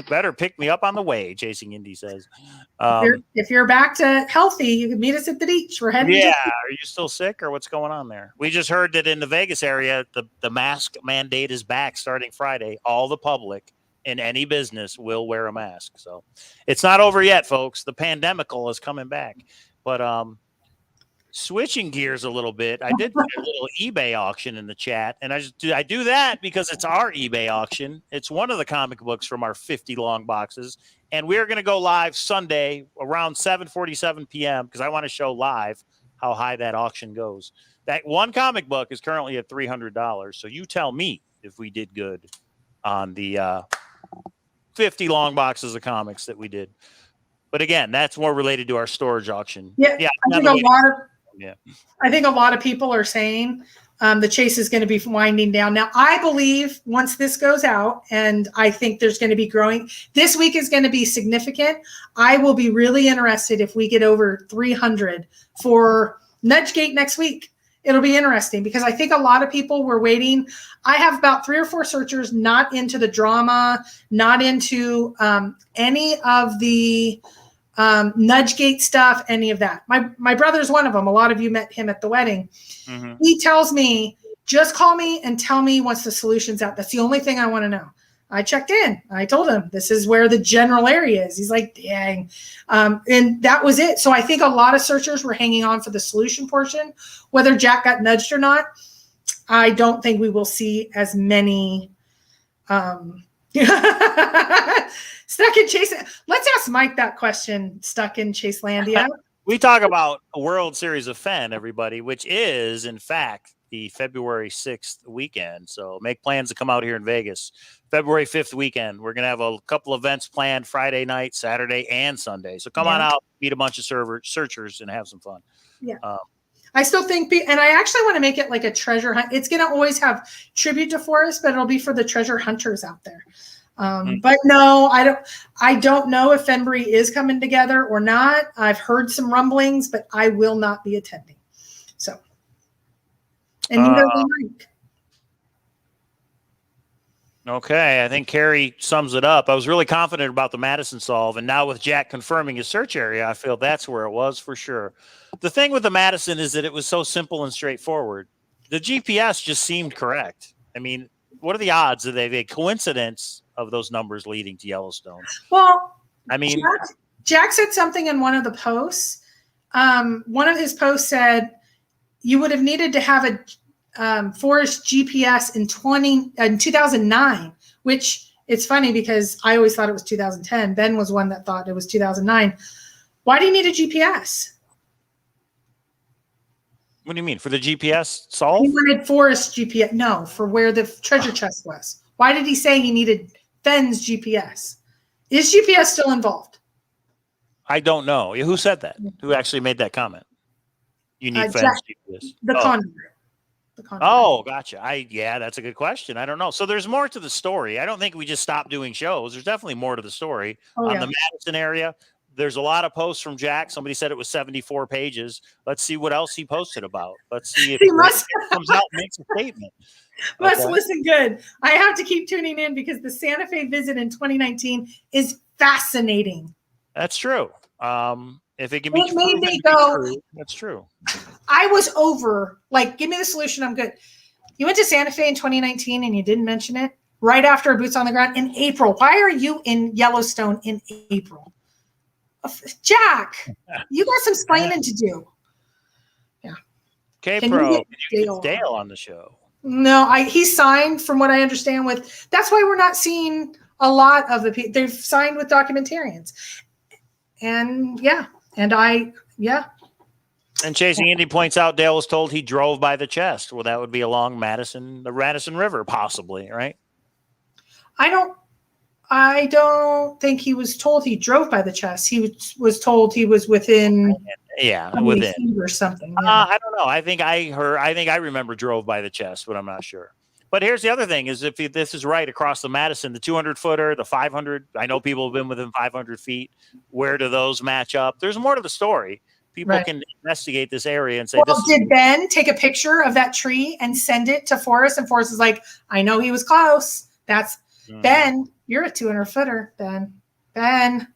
A: Better pick me up on the way, Chasing Indy says.
C: If you're back to healthy, you can meet us at the beach. We're heading.
A: Yeah. Are you still sick or what's going on there? We just heard that in the Vegas area, the mask mandate is back starting Friday. All the public in any business will wear a mask. So it's not over yet, folks. The pandemical is coming back. But switching gears a little bit, I did put a little eBay auction in the chat, and I do that because it's our eBay auction. It's one of the comic books from our 50 long boxes, and we're going to go live Sunday around 7:47 p.m. because I want to show live how high that auction goes. That one comic book is currently at $300, so you tell me if we did good on the 50 long boxes of comics that we did. But again, that's more related to our storage auction.
C: Yeah, I think a lot of people are saying the chase is going to be winding down. Now, I believe once this goes out, and I think there's going to be growing. This week is going to be significant. I will be really interested if we get over 300 for Nudge Gate next week. It'll be interesting because I think a lot of people were waiting. I have about 3 or 4 searchers not into the drama, not into any of the Nudge Gate stuff, any of that. My brother's one of them. A lot of you met him at the wedding. Mm-hmm. He tells me, just call me and tell me once the solution's out. That's the only thing I want to know. I checked in. I told him this is where the general area is. He's like, dang. And that was it. So I think a lot of searchers were hanging on for the solution portion. Whether Jack got nudged or not, I don't think we will see as many stuck in Chase. Let's ask Mike that question, stuck in Chaselandia.
A: We talk about a World Series of Fenn, everybody, which is, in fact, the February 6th weekend. So make plans to come out here in Vegas. February 5th weekend. We're going to have a couple events planned Friday night, Saturday, and Sunday. So come on out, meet a bunch of searchers, and have some fun.
C: Yeah. I still think, and I actually want to make it like a treasure hunt. It's going to always have tribute to Forrest, but it'll be for the treasure hunters out there. But no, I don't know if Fenbury is coming together or not. I've heard some rumblings, but I will not be attending. So, and neither will Mike.
A: Okay, I think Carrie sums it up. I was really confident about the Madison solve, and now with Jack confirming his search area, I feel that's where it was for sure. The thing with the Madison is that it was so simple and straightforward. The GPS just seemed correct. I mean, what are the odds that a coincidence of those numbers leading to Yellowstone?
C: Well,
A: I mean,
C: Jack said something in one of the posts. One of his posts said you would have needed to have a Forrest GPS in 2009, which it's funny because I always thought it was 2010. Ben was one that thought it was 2009. Why do you need a GPS?
A: What do you mean? For the GPS solve?
C: He wanted Forrest GPS. No, for where the treasure chest was. Why did he say he needed Fenn's GPS? Is GPS still involved?
A: I don't know. Who said that? Who actually made that comment? You need Fenn's GPS.
C: The conduit.
A: Oh, gotcha. Yeah, that's a good question. I don't know. So there's more to the story. I don't think we just stopped doing shows. There's definitely more to the story. On the Madison area, there's a lot of posts from Jack. Somebody said it was 74 pages. Let's see what else he posted about. Let's see if he comes out and makes a statement.
C: Must listen good. I have to keep tuning in because the Santa Fe visit in 2019 is fascinating.
A: That's true. If it can be
C: made me go,
A: that's true.
C: I was over, like, give me the solution. I'm good. You went to Santa Fe in 2019 and you didn't mention it right after Boots on the Ground in April. Why are you in Yellowstone in April? Jack, you got some explaining to do. Yeah.
A: Okay, Pro. Dale on the show.
C: No, he's signed from what I understand with. That's why we're not seeing a lot of the people. They've signed with documentarians. And And
A: Chasing Indy points out Dale was told he drove by the chest. Well, that would be along the Madison River, possibly, right?
C: I don't think he was told he drove by the chest. He was told he was within.
A: Yeah, within
C: or something.
A: Yeah. I don't know. I think I remember drove by the chest, but I'm not sure. But here's the other thing: is if this is right across the Madison, the 200-footer, the 500. I know people have been within 500 feet. Where do those match up? There's more to the story. People can investigate this area and say,
C: did Ben take a picture of that tree and send it to Forrest? And Forrest is like, I know he was close. That's Ben. You're a 200-footer, Ben. Ben.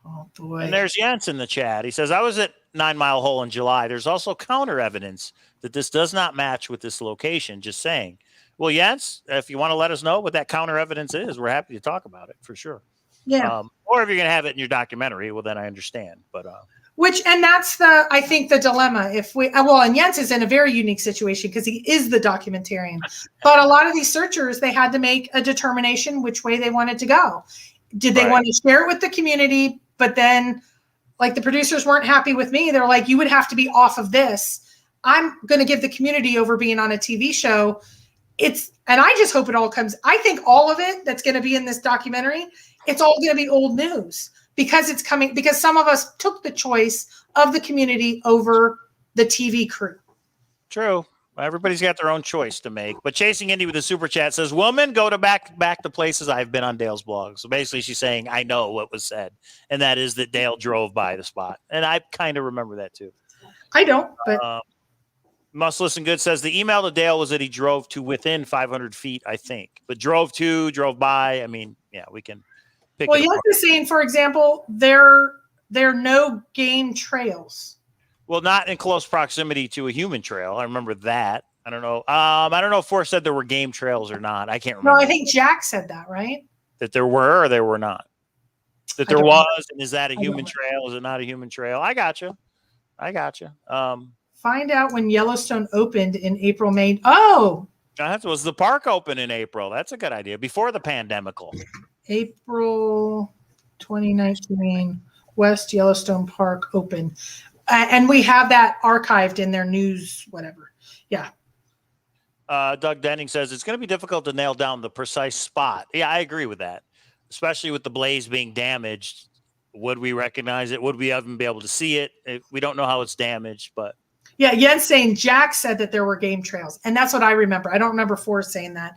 C: Oh, boy.
A: And there's Jens in the chat. He says, I was at 9 Mile Hole in July. There's also counter evidence that this does not match with this location. Just saying. Well, Jens, if you want to let us know what that counter evidence is, we're happy to talk about it for sure.
C: Yeah.
A: Or if you're going to have it in your documentary, well, then I understand. But
C: and that's I think the dilemma. And Jens is in a very unique situation because he is the documentarian. But a lot of these searchers, they had to make a determination which way they wanted to go. Did they want to share it with the community? But then, like, the producers weren't happy with me. They're like, you would have to be off of this. I'm going to give the community over being on a TV show. And I just hope it all comes. I think all of it that's going to be in this documentary, it's all going to be old news. Because it's coming, because some of us took the choice of the community over the TV crew.
A: True. Everybody's got their own choice to make. But Chasing Indy with a super chat says, woman, go to back to places I've been on Dale's blog. So basically she's saying, I know what was said. And that is that Dale drove by the spot. And I kind of remember that too.
C: I don't, but.
A: Must Listen Good says the email to Dale was that he drove to within 500 feet, I think. But drove by. I mean, yeah, we can.
C: Well, you have to saying, for example, there are no game trails.
A: Well, not in close proximity to a human trail. I remember that. I don't know. I don't know if Forrest said there were game trails or not. I can't
C: No,
A: remember.
C: I think Jack said that, right?
A: That there were or there were not. That
C: I
A: there
C: don't
A: was, and is that a
C: I don't
A: human
C: know.
A: trail? Is it not a human trail? I gotcha.
C: Find out when Yellowstone opened in April, May. Oh,
A: That was the park open in April. That's a good idea. Before the pandemical.
C: April 2019, West Yellowstone Park open. And we have that archived in their news, whatever. Yeah.
A: Doug Denning says it's going to be difficult to nail down the precise spot. Yeah, I agree with that. Especially with the blaze being damaged. Would we recognize it? Would we even be able to see it? We don't know how it's damaged, but.
C: Yeah, Jens saying Jack said that there were game trails. And that's what I remember. I don't remember Forrest saying that.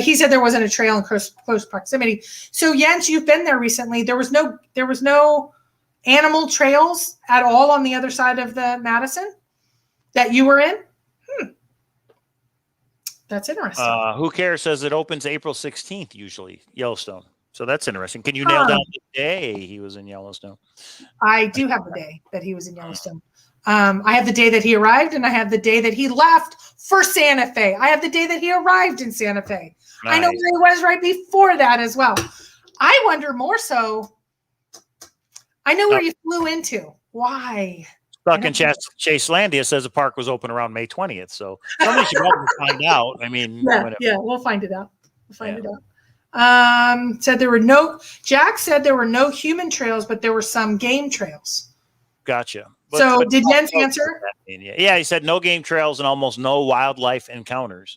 C: He said there wasn't a trail in close proximity. So Jens, you've been there recently. There was no animal trails at all on the other side of the Madison that you were in? That's interesting.
A: Who cares says it opens April 16th, usually, Yellowstone. So that's interesting. Can you nail down the day he was in Yellowstone?
C: I do have the day that he was in Yellowstone. I have the day that he arrived, and I have the day that he left for Santa Fe. I have the day that he arrived in Santa Fe. Nice. I know where he was right before that as well. I wonder more so. I know where you flew into. Why?
A: Stuck in Chaselandia says the park was open around May 20th. So somebody should probably find out. I mean,
C: yeah, we'll find it out. It out. Said there were Jack said there were no human trails, but there were some game trails.
A: Gotcha.
C: But did Jens answer?
A: Yeah, he said no game trails and almost no wildlife encounters.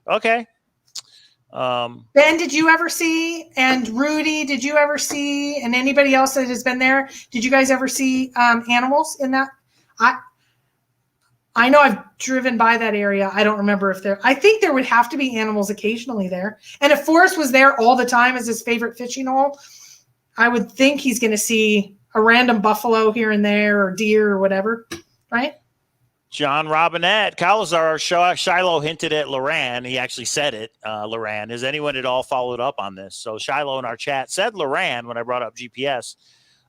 A: Okay.
C: Ben, did you ever see? And Rudy, did you ever see? And anybody else that has been there, did you guys ever see animals in that? I know I've driven by that area. I don't remember if I think there would have to be animals occasionally there. And if Forrest was there all the time as his favorite fishing hole, I would think he's going to see a random buffalo here and there or deer or whatever, right?
A: John Robinette, Cowlazars, Shiloh hinted at Loran. He actually said it, Loran. Has anyone at all followed up on this? So Shiloh in our chat said Loran when I brought up GPS.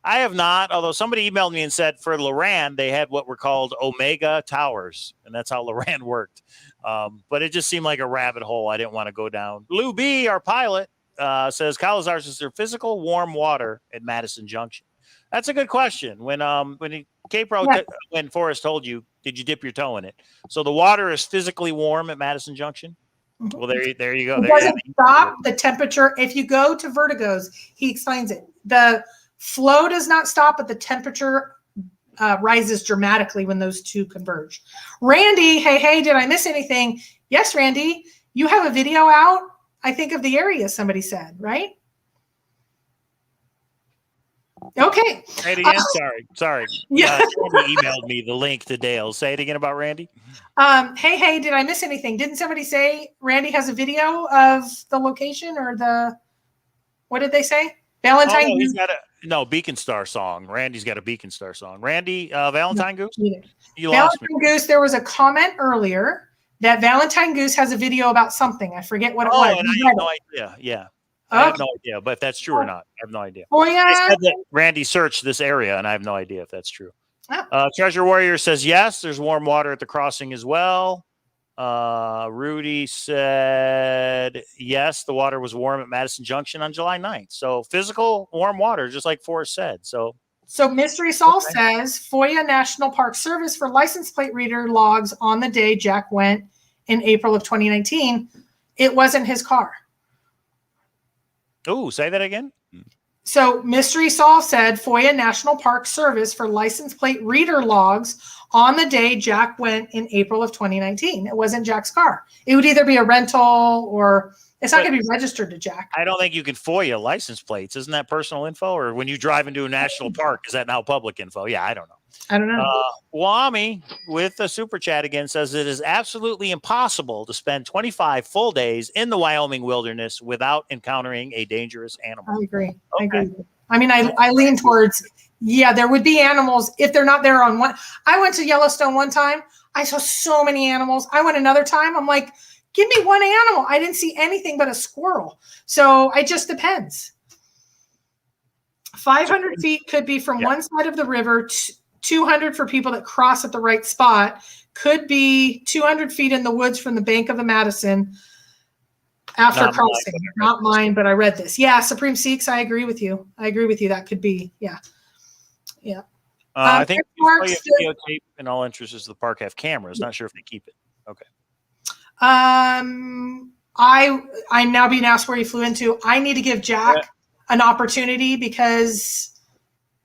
A: I have not, although somebody emailed me and said for Loran, they had what were called Omega Towers, and that's how Loran worked. But it just seemed like a rabbit hole I didn't want to go down. Lou B, our pilot, says Cowlazars is there physical warm water at Madison Junction? That's a good question. When Forrest told you, did you dip your toe in it? So the water is physically warm at Madison Junction? Mm-hmm. Well, there you go.
C: It doesn't stop the temperature. If you go to Vertigo's, he explains it. The flow does not stop, but the temperature rises dramatically when those two converge. Randy, hey, did I miss anything? Yes, Randy, you have a video out, I think, of the area, somebody said, right? Okay.
A: Say it again. Sorry.
C: Yeah.
A: Somebody emailed me the link to Dale's. Say it again about Randy.
C: Hey, did I miss anything? Didn't somebody say Randy has a video of the location or what did they say? Valentine?
A: Oh, he's got Beacon Star song. Randy's got a Beacon Star song. Randy, Valentine Goose? You lost me.
C: Valentine Goose, there was a comment earlier that Valentine Goose has a video about something. I forget what it was.
A: And I have no idea. Yeah. I have no idea, but if that's true or not, I have no idea.
C: Oh, yeah.
A: They said that Randy searched this area, and I have no idea if that's true. Treasure Warrior says, yes, there's warm water at the crossing as well. Rudy said, yes, the water was warm at Madison Junction on July 9th. So physical warm water, just like Forrest said. So
C: Mystery Soul says, FOIA National Park Service for license plate reader logs on the day Jack went in April of 2019. It wasn't his car.
A: Oh, say that again.
C: So Mystery Soul said FOIA National Park Service for license plate reader logs on the day Jack went in April of 2019. It wasn't Jack's car. It would either be a rental or it's not going to be registered to Jack.
A: I don't think you can FOIA license plates. Isn't that personal info? Or when you drive into a national park, is that now public info? Yeah, I don't know. Wami with a super chat again says it is absolutely impossible to spend 25 full days in the Wyoming wilderness without encountering a dangerous animal.
C: I agree. I mean, I lean towards, there would be animals if they're not there on one. I went to Yellowstone one time. I saw so many animals. I went another time. I'm like, give me one animal. I didn't see anything but a squirrel. So it just depends. 500 feet could be from one side of the river, 200 for people that cross at the right spot, could be 200 feet in the woods from the bank of the Madison after
A: Not mine,
C: crossing. Not mine, but I read this. Yeah, Supreme Sikhs, I agree with you. That could be. Yeah. Yeah.
A: I think
C: Marks
A: videotape in all interests the park have cameras. Not sure if they keep it. Okay.
C: I'm now being asked where he flew into. I need to give Jack an opportunity because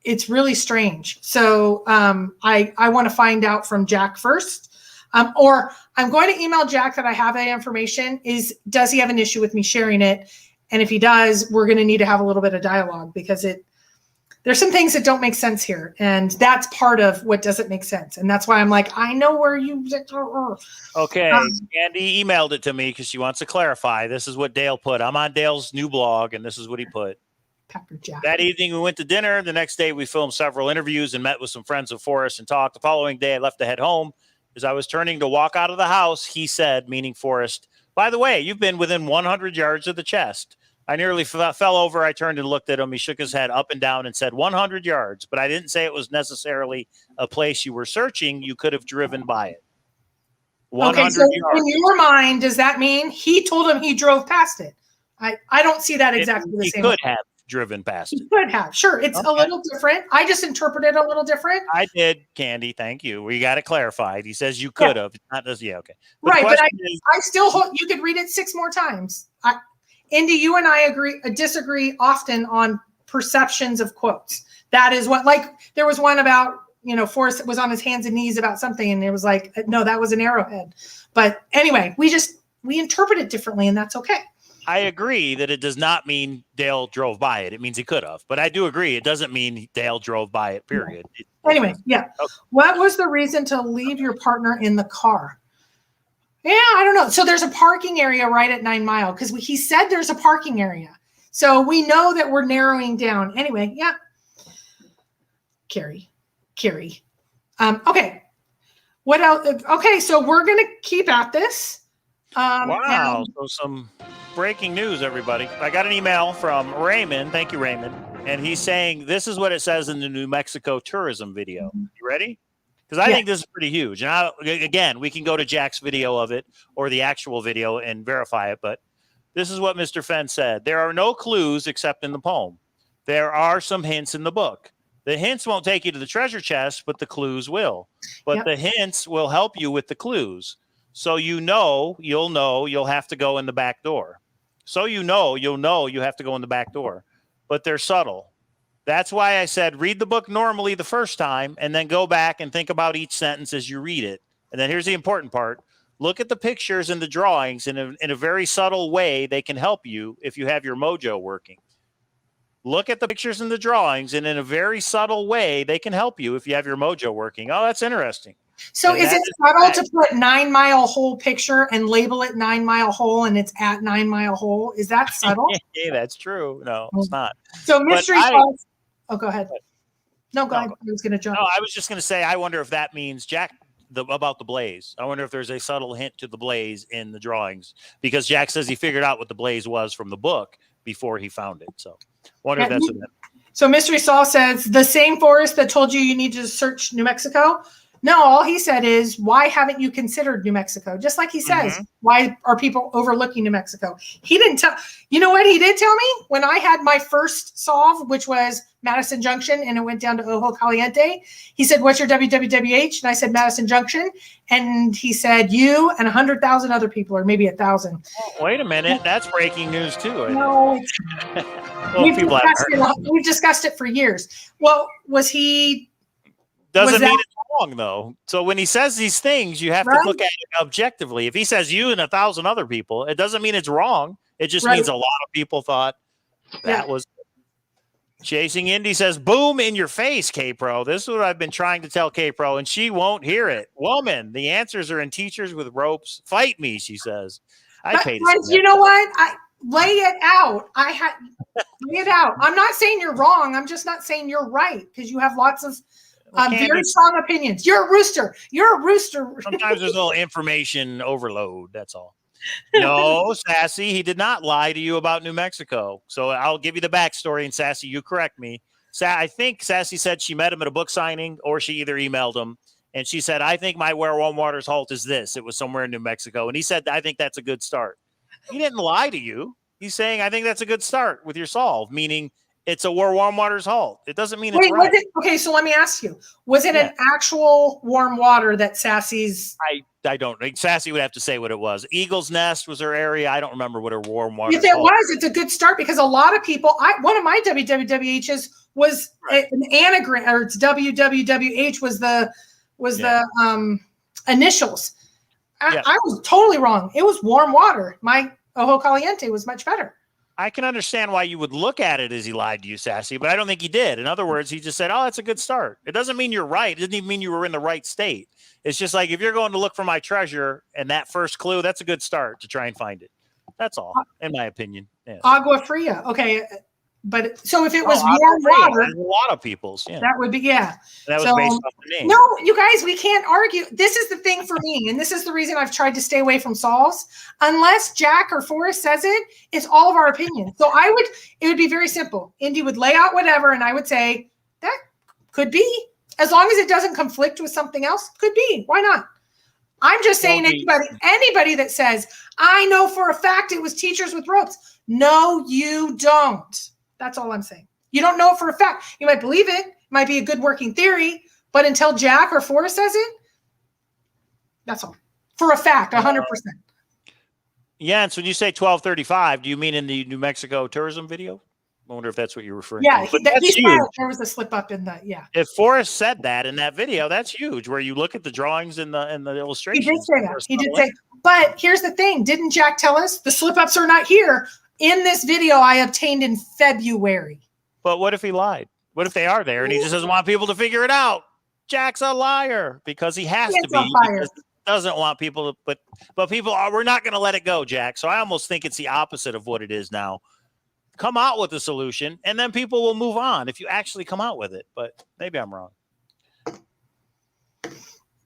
C: it's really strange. So I want to find out from Jack first. Or I'm going to email Jack that I have that information. Does he have an issue with me sharing it? And if he does, we're going to need to have a little bit of dialogue because there's some things that don't make sense here. And that's part of what doesn't make sense. And that's why I'm like, I know where you.
A: Okay. Andy emailed it to me because she wants to clarify. This is what Dale put. I'm on Dale's new blog, and this is what he put.
C: Pepper Jack.
A: That evening, we went to dinner. The next day, we filmed several interviews and met with some friends of Forrest and talked. The following day, I left to head home. As I was turning to walk out of the house, he said, meaning Forrest, by the way, you've been within 100 yards of the chest. I nearly fell over. I turned and looked at him. He shook his head up and down and said 100 yards, but I didn't say it was necessarily a place you were searching. You could have driven by it. 100
C: okay, so
A: yards.
C: In your mind, does that mean he told him he drove past it? I don't see that exactly the same.
A: He could have driven past it.
C: He could have. Sure, it's a little different. I just interpreted it a little different.
A: I did, Candy. Thank you. We got it clarified. He says you could have. Not just, yeah, okay.
C: Right, but I still hold. You could read it 6 more times. Indy, you and I disagree often on perceptions of quotes. That is what, like, there was one about, Forrest was on his hands and knees about something, and it was like, no, that was an arrowhead. But anyway, we interpret it differently, and that's okay.
A: I agree that it does not mean Dale drove by it. It means he could have. But I do agree it doesn't mean Dale drove by it, period.
C: Anyway, yeah.
A: Okay.
C: What was the reason to leave your partner in the car? Yeah, I don't know. So there's a parking area right at 9 Mile because he said there's a parking area. So we know that we're narrowing down. Anyway, yeah. Carrie. Okay. What else? Okay, so we're going to keep at this.
A: Wow. So some breaking news, everybody. I got an email from Raymond. Thank you, Raymond. And he's saying this is what it says in the New Mexico tourism video. You ready? Because I think this is pretty huge. And again, we can go to Jack's video of it or the actual video and verify it. But this is what Mr. Fenn said. There are no clues except in the poem. There are some hints in the book. The hints won't take you to the treasure chest, but the clues will. But the hints will help you with the clues. So you'll have to go in the back door. So you'll know you have to go in the back door. But they're subtle. That's why I said read the book normally the first time and then go back and think about each sentence as you read it. And then here's the important part. Look at the pictures and the drawings in a very subtle way. They can help you if you have your mojo working. Look at the pictures and the drawings, and in a very subtle way, they can help you if you have your mojo working. Oh, that's interesting.
C: So is it subtle to put 9 Mile Hole picture and label it 9 Mile Hole and it's at 9 Mile Hole? Is that subtle?
A: Yeah, that's true. No, it's not.
C: So mystery sauce. Oh, go ahead. No, go ahead. I was going to jump.
A: No, I was just going to say, I wonder if that means Jack about the blaze. I wonder if there's a subtle hint to the blaze in the drawings because Jack says he figured out what the blaze was from the book before he found it. So I wonder if that's what that means.
C: So Mystery Saul says the same Forrest that told you need to search New Mexico. No, all he said is, why haven't you considered New Mexico? Just like he says, why are people overlooking New Mexico? He didn't tell. You know what he did tell me? When I had my first solve, which was Madison Junction, and it went down to Ojo Caliente, he said, what's your WWWH? And I said, Madison Junction. And he said, you and 100,000 other people, or maybe 1,000.
A: Oh, wait a minute. That's breaking news, too.
C: No. We've discussed it for years. Well, was he...
A: Doesn't mean it's wrong, though. So when he says these things, you have to look at it objectively. If he says you and 1,000 other people, it doesn't mean it's wrong. It just means a lot of people thought that was Chasing Indy says, boom in your face, K-Pro. This is what I've been trying to tell K-Pro, and she won't hear it. Woman, the answers are in teachers with ropes. Fight me, she says. I paid it.
C: You know what? Lay it out. Lay it out. I'm not saying you're wrong. I'm just not saying you're right because you have lots of very strong opinions. You're a rooster.
A: Sometimes there's a little information overload. That's all. No, Sassy, he did not lie to you about New Mexico. So I'll give you the backstory, and Sassy, you correct me. I think Sassy said she met him at a book signing, or she either emailed him, And she said, I think my where warm waters halt is this. It was somewhere in New Mexico. And he said, I think that's a good start. He didn't lie to you. He's saying, I think that's a good start with your solve, meaning it's a where warm waters halt. It doesn't mean it's right.
C: Okay, so let me ask you. Was it an actual warm water that Sassy's...
A: I don't know. Sassy would have to say what it was. Eagle's Nest was her area. I don't remember what her warm water
C: If it was, it's a good start because a lot of people, one of my WWWHs was an anagram, or it's WWWH was the initials. I was totally wrong. It was warm water. My Ojo Caliente was much better.
A: I can understand why you would look at it as he lied to you, Sassy, but I don't think he did. In other words, he just said, oh, that's a good start. It doesn't mean you're right. It doesn't even mean you were in the right state. It's just like if you're going to look for my treasure and that first clue, that's a good start to try and find it. That's all, in my opinion. Yeah.
C: Agua Fria. Okay. But so if it was warm water,
A: a lot of people's,
C: that would be, That
A: was based off the name.
C: No, you guys, we can't argue. This is the thing for me, and this is the reason I've tried to stay away from solves. Unless Jack or Forrest says it, it's all of our opinions. So it would be very simple. Indy would lay out whatever, and I would say that could be, as long as it doesn't conflict with something else, could be. Why not? I'm just saying anybody that says, I know for a fact it was teachers with ropes. No, you don't. That's all I'm saying. You don't know it for a fact. You might believe it. It might be a good working theory, but until Jack or Forrest says it, that's all. For a fact, 100%.
A: Yeah, and so when you say 1235, do you mean in the New Mexico tourism video? I wonder if that's what you're referring to.
C: Yeah, there was a slip up in the,
A: If Forrest said that in that video, that's huge, where you look at the drawings and the illustrations.
C: He did say that. He did say, but here's the thing. Didn't Jack tell us the slip ups are not here? In this video I obtained in February.
A: But what if he lied? What if they are there and he just doesn't want people to figure it out? Jack's a liar because he has to be. Because he doesn't want people to, but people are, we're not going to let it go, Jack. So I almost think it's the opposite of what it is now. Come out with a solution and then people will move on if you actually come out with it. But maybe I'm wrong.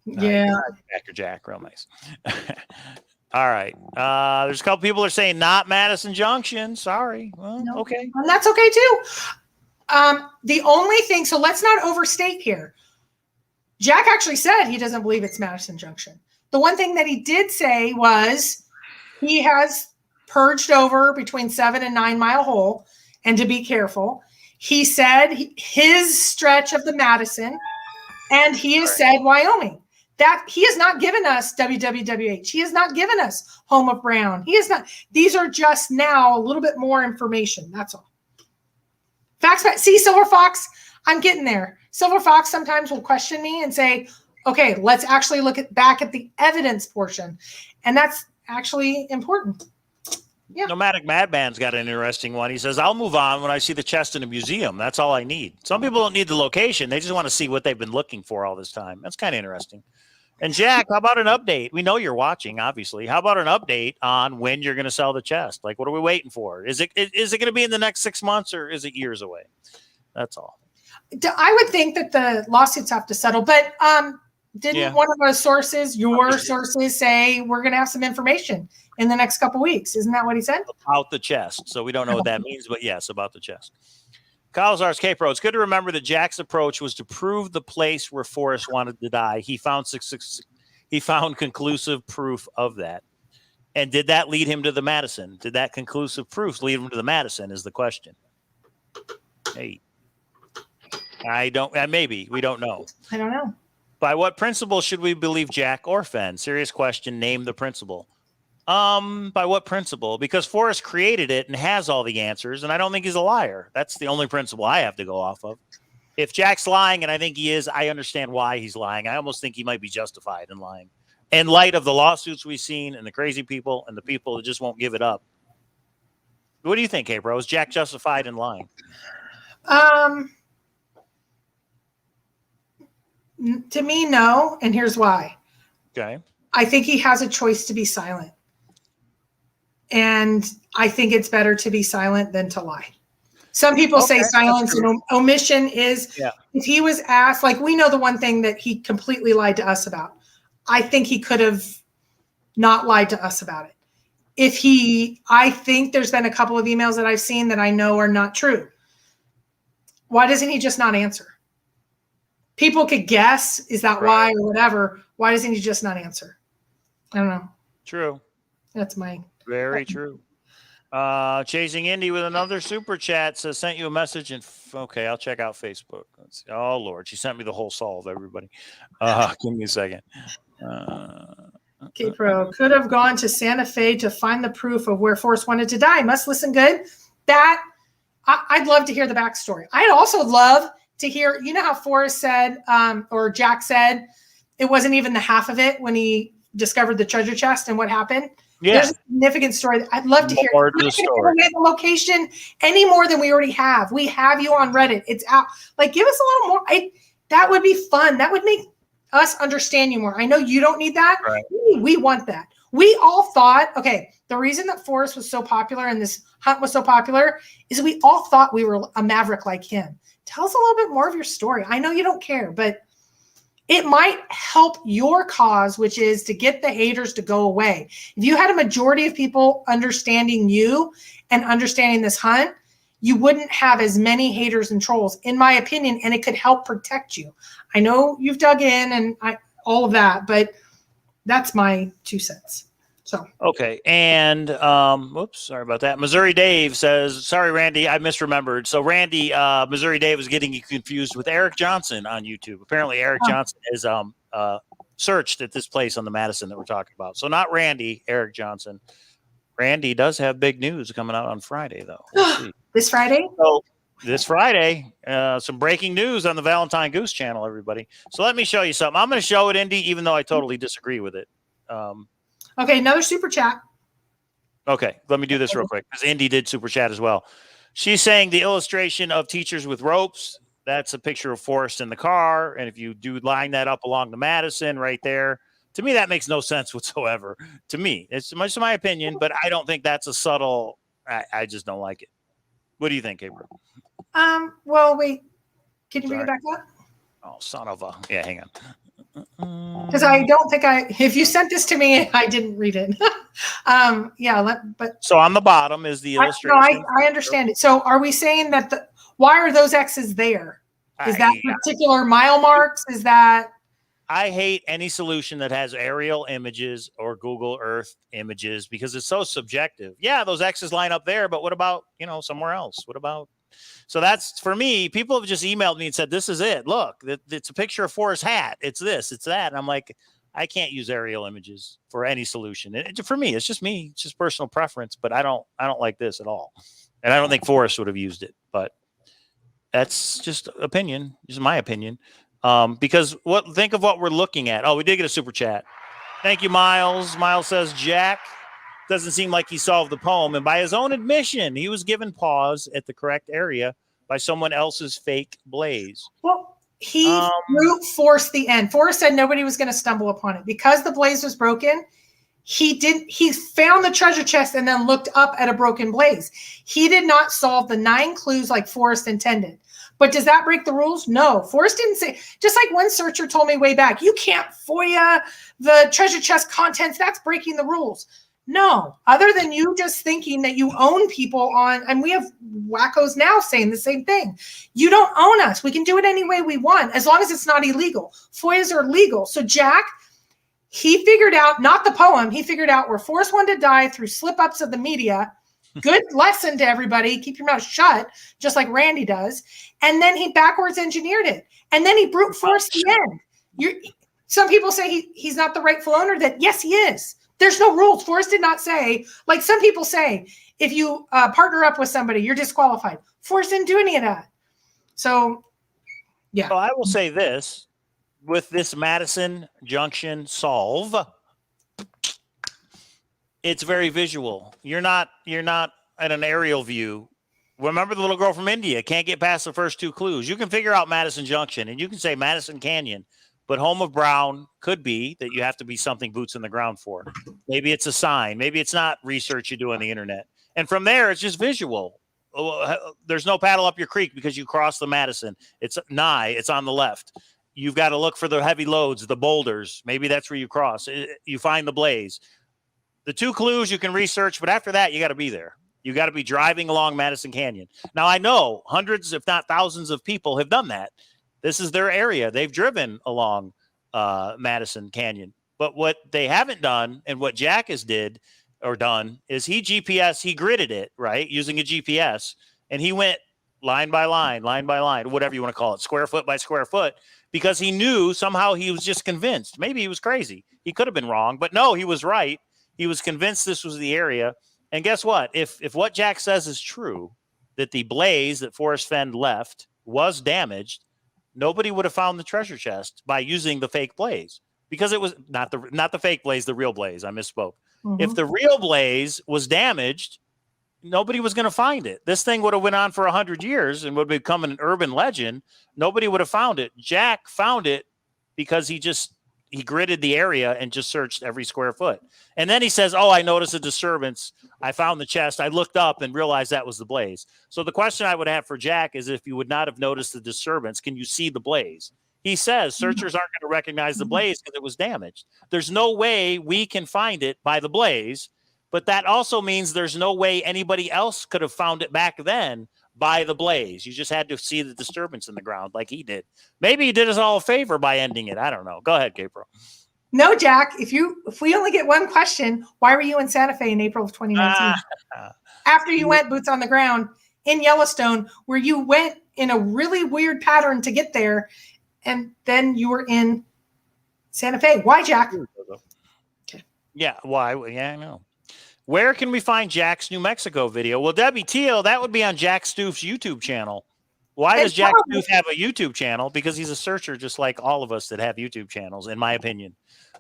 C: Yeah.
A: After Jack, real nice. All right. There's a couple people are saying not Madison Junction. Sorry. Well, okay.
C: And that's okay too. The only thing, so let's not overstate here. Jack actually said he doesn't believe it's Madison Junction. The one thing that he did say was he has purged over between 7 and 9 Mile Hole, and to be careful. He said his stretch of the Madison, and he has said Wyoming. That he has not given us WWWH. He has not given us Home of Brown. He has not. These are just now a little bit more information. That's all. Facts. See, Silver Fox, I'm getting there. Silver Fox sometimes will question me and say, okay, let's actually look back at the evidence portion. And that's actually important. Yeah.
A: Nomadic Madman's got an interesting one. He says, I'll move on when I see the chest in a museum. That's all I need. Some people don't need the location. They just want to see what they've been looking for all this time. That's kind of interesting. And Jack, how about an update? We know you're watching, obviously. How about an update on when you're going to sell the chest? Like, what are we waiting for? Is it going to be in the next 6 months or is it years away? That's all.
C: I would think that the lawsuits have to settle, but didn't one of our sources, your sources, say we're going to have some information in the next couple of weeks? Isn't that what he said?
A: About the chest. So we don't know what that means, but yes, about the chest. Cowlazars K-Pro, it's good to remember that Jack's approach was to prove the place where Forrest wanted to die. He found conclusive proof of that. And did that lead him to the Madison? Did that conclusive proof lead him to the Madison is the question. Hey, maybe we don't know.
C: I don't know.
A: By what principle should we believe Jack or Fenn? Serious question. Name the principle. By what principle? Because Forrest created it and has all the answers, and I don't think he's a liar. That's the only principle I have to go off of. If Jack's lying, and I think he is, I understand why he's lying. I almost think he might be justified in lying. In light of the lawsuits we've seen and the crazy people and the people that just won't give it up. What do you think, K-Bro? Is Jack justified in lying?
C: To me, no, and here's why.
A: Okay.
C: I think he has a choice to be silent. And I think it's better to be silent than to lie. Some people say silence and omission is, if he was asked, like we know the one thing that he completely lied to us about. I think he could have not lied to us about it. I think there's been a couple of emails that I've seen that I know are not true. Why doesn't he just not answer? people could guess, is that
A: Right.
C: why or whatever? Why doesn't he just not answer? I don't know.
A: True.
C: That's my
A: Very true. Chasing Indy with another super chat says sent you a message and okay, I'll check out Facebook. Let's see. Oh Lord, she sent me the whole solve, everybody. Give me a second.
C: K-Pro could have gone to Santa Fe to find the proof of where Forrest wanted to die. Must listen good. That I'd love to hear the backstory. I'd also love to hear, you know how Forrest said, or Jack said, it wasn't even the half of it when he discovered the treasure chest and what happened.
A: Yeah.
C: There's a significant story. I'd love to hear.
A: More to the
C: We're not gonna
A: story.
C: give away the location any more than we already have. We have you on Reddit. It's out. Like, give us a little more. That would be fun. That would make us understand you more. I know you don't need that.
A: Right.
C: We want that. We all thought, okay, the reason that Forrest was so popular and this hunt was so popular is we all thought we were a maverick like him. Tell us a little bit more of your story. I know you don't care, but it might help your cause, which is to get the haters to go away. If you had a majority of people understanding you and understanding this hunt, you wouldn't have as many haters and trolls, in my opinion, and it could help protect you. I know you've dug in and all of that, but that's my 2 cents. So
A: Okay, and whoops, sorry about that. Missouri Dave says, "Sorry, Randy, I misremembered." So Randy, Missouri Dave was getting you confused with Eric Johnson on YouTube. Apparently, Eric Johnson is searched at this place on the Madison that we're talking about. So not Randy, Eric Johnson. Randy does have big news coming out on Friday, though. We'll see.
C: this Friday,
A: So this Friday, some breaking news on the Valentine Goose channel, everybody. So let me show you something. I'm going to show it, Indy, even though I totally disagree with it.
C: okay, another super chat.
A: Okay, let me do this real quick because Indy did super chat as well. She's saying the illustration of teachers with ropes, that's a picture of Forrest in the car. And if you do line that up along the Madison right there, to me, that makes no sense whatsoever. To me, it's much my opinion, but I don't think that's a subtle. I just don't like it. What do you think, April?
C: Well, wait, can you bring it back up?
A: Oh, son of a, yeah, hang on.
C: Because I don't think if you sent this to me, I didn't read it. But
A: So on the bottom is the illustration.
C: I understand it. So are we saying that why are those X's there? Is that particular mile marks? Is that?
A: I hate any solution that has aerial images or Google Earth images because it's so subjective. Yeah, those X's line up there, but what about, somewhere else? What about? So that's, for me, people have just emailed me and said, this is it. Look, it's a picture of Forrest's hat. It's this, it's that. And I'm like, I can't use aerial images for any solution. For me, it's just me. It's just personal preference, but I don't like this at all. And I don't think Forrest would have used it, but that's just opinion. Just my opinion. Because think of what we're looking at. Oh, we did get a super chat. Thank you, Miles. Miles says, Jack doesn't seem like he solved the poem. And by his own admission, he was given pause at the correct area by someone else's fake blaze.
C: Well, he brute forced the end. Forrest said nobody was going to stumble upon it. Because the blaze was broken, he found the treasure chest and then looked up at a broken blaze. He did not solve the 9 clues like Forrest intended. But does that break the rules? No. Forrest didn't say, just like one searcher told me way back, you can't FOIA the treasure chest contents. That's breaking the rules. No, other than you just thinking that you own people and we have wackos now saying the same thing. You don't own us. We can do it any way we want, as long as it's not illegal. FOIAs are legal. So Jack, he figured out, not the poem, he figured out where Forrest wanted to die through slip-ups of the media. Good lesson to everybody. Keep your mouth shut, just like Randy does. And then he backwards engineered it. And then he brute forced the end. Some people say he's not the rightful owner. That yes, he is. There's no rules. Forrest did not say, like some people say, if you partner up with somebody, you're disqualified. Forrest didn't do any of that. So, yeah.
A: Well, I will say this. With this Madison Junction solve, it's very visual. You're not at an aerial view. Remember the little girl from India can't get past the first 2 clues. You can figure out Madison Junction and you can say Madison Canyon, but Home of Brown could be that you have to be something boots in the ground for. Maybe it's a sign. Maybe it's not research you do on the internet. And from there, it's just visual. There's no paddle up your creek because you cross the Madison. It's on the left. You've got to look for the heavy loads, the boulders. Maybe that's where you cross. You find the blaze. The 2 clues you can research, but after that, you got to be there. You got to be driving along Madison Canyon. Now, I know hundreds, if not thousands of people have done that. This is their area. They've driven along Madison Canyon. But what they haven't done, and what Jack has done, is he gridded it, right, using a GPS, and he went line by line, whatever you want to call it, square foot by square foot, because he knew somehow he was just convinced. Maybe he was crazy. He could have been wrong, but no, he was right. He was convinced this was the area. And guess what? If what Jack says is true, that the blaze that Forrest Fenn left was damaged, nobody would have found the treasure chest by using the fake blaze, because it was not the fake blaze, the real blaze. I misspoke. Mm-hmm. If the real blaze was damaged, nobody was going to find it. This thing would have went on for 100 years and would have become an urban legend. Nobody would have found it. Jack found it because he gridded the area and just searched every square foot. And then he says, I noticed a disturbance. I found the chest. I looked up and realized that was the blaze. So the question I would have for Jack is, if you would not have noticed the disturbance, can you see the blaze? He says searchers aren't going to recognize the blaze because it was damaged. There's no way we can find it by the blaze, but that also means there's no way anybody else could have found it back then by the blaze. You just had to see the disturbance in the ground like he did. Maybe he did us all a favor by ending it. I don't know. Go ahead, Gabriel.
C: No, Jack, if we only get one question, why were you in Santa Fe in April of 2019? After you went boots on the ground in Yellowstone, where you went in a really weird pattern to get there, and then you were in Santa Fe. Why, Jack?
A: Okay. Yeah, why? Yeah, I know. Where can we find Jack's New Mexico video? Well, Debbie Teal, that would be on Jack Stoof's YouTube channel. Why does Jack Stoof have a YouTube channel? Because he's a searcher just like all of us that have YouTube channels, in my opinion.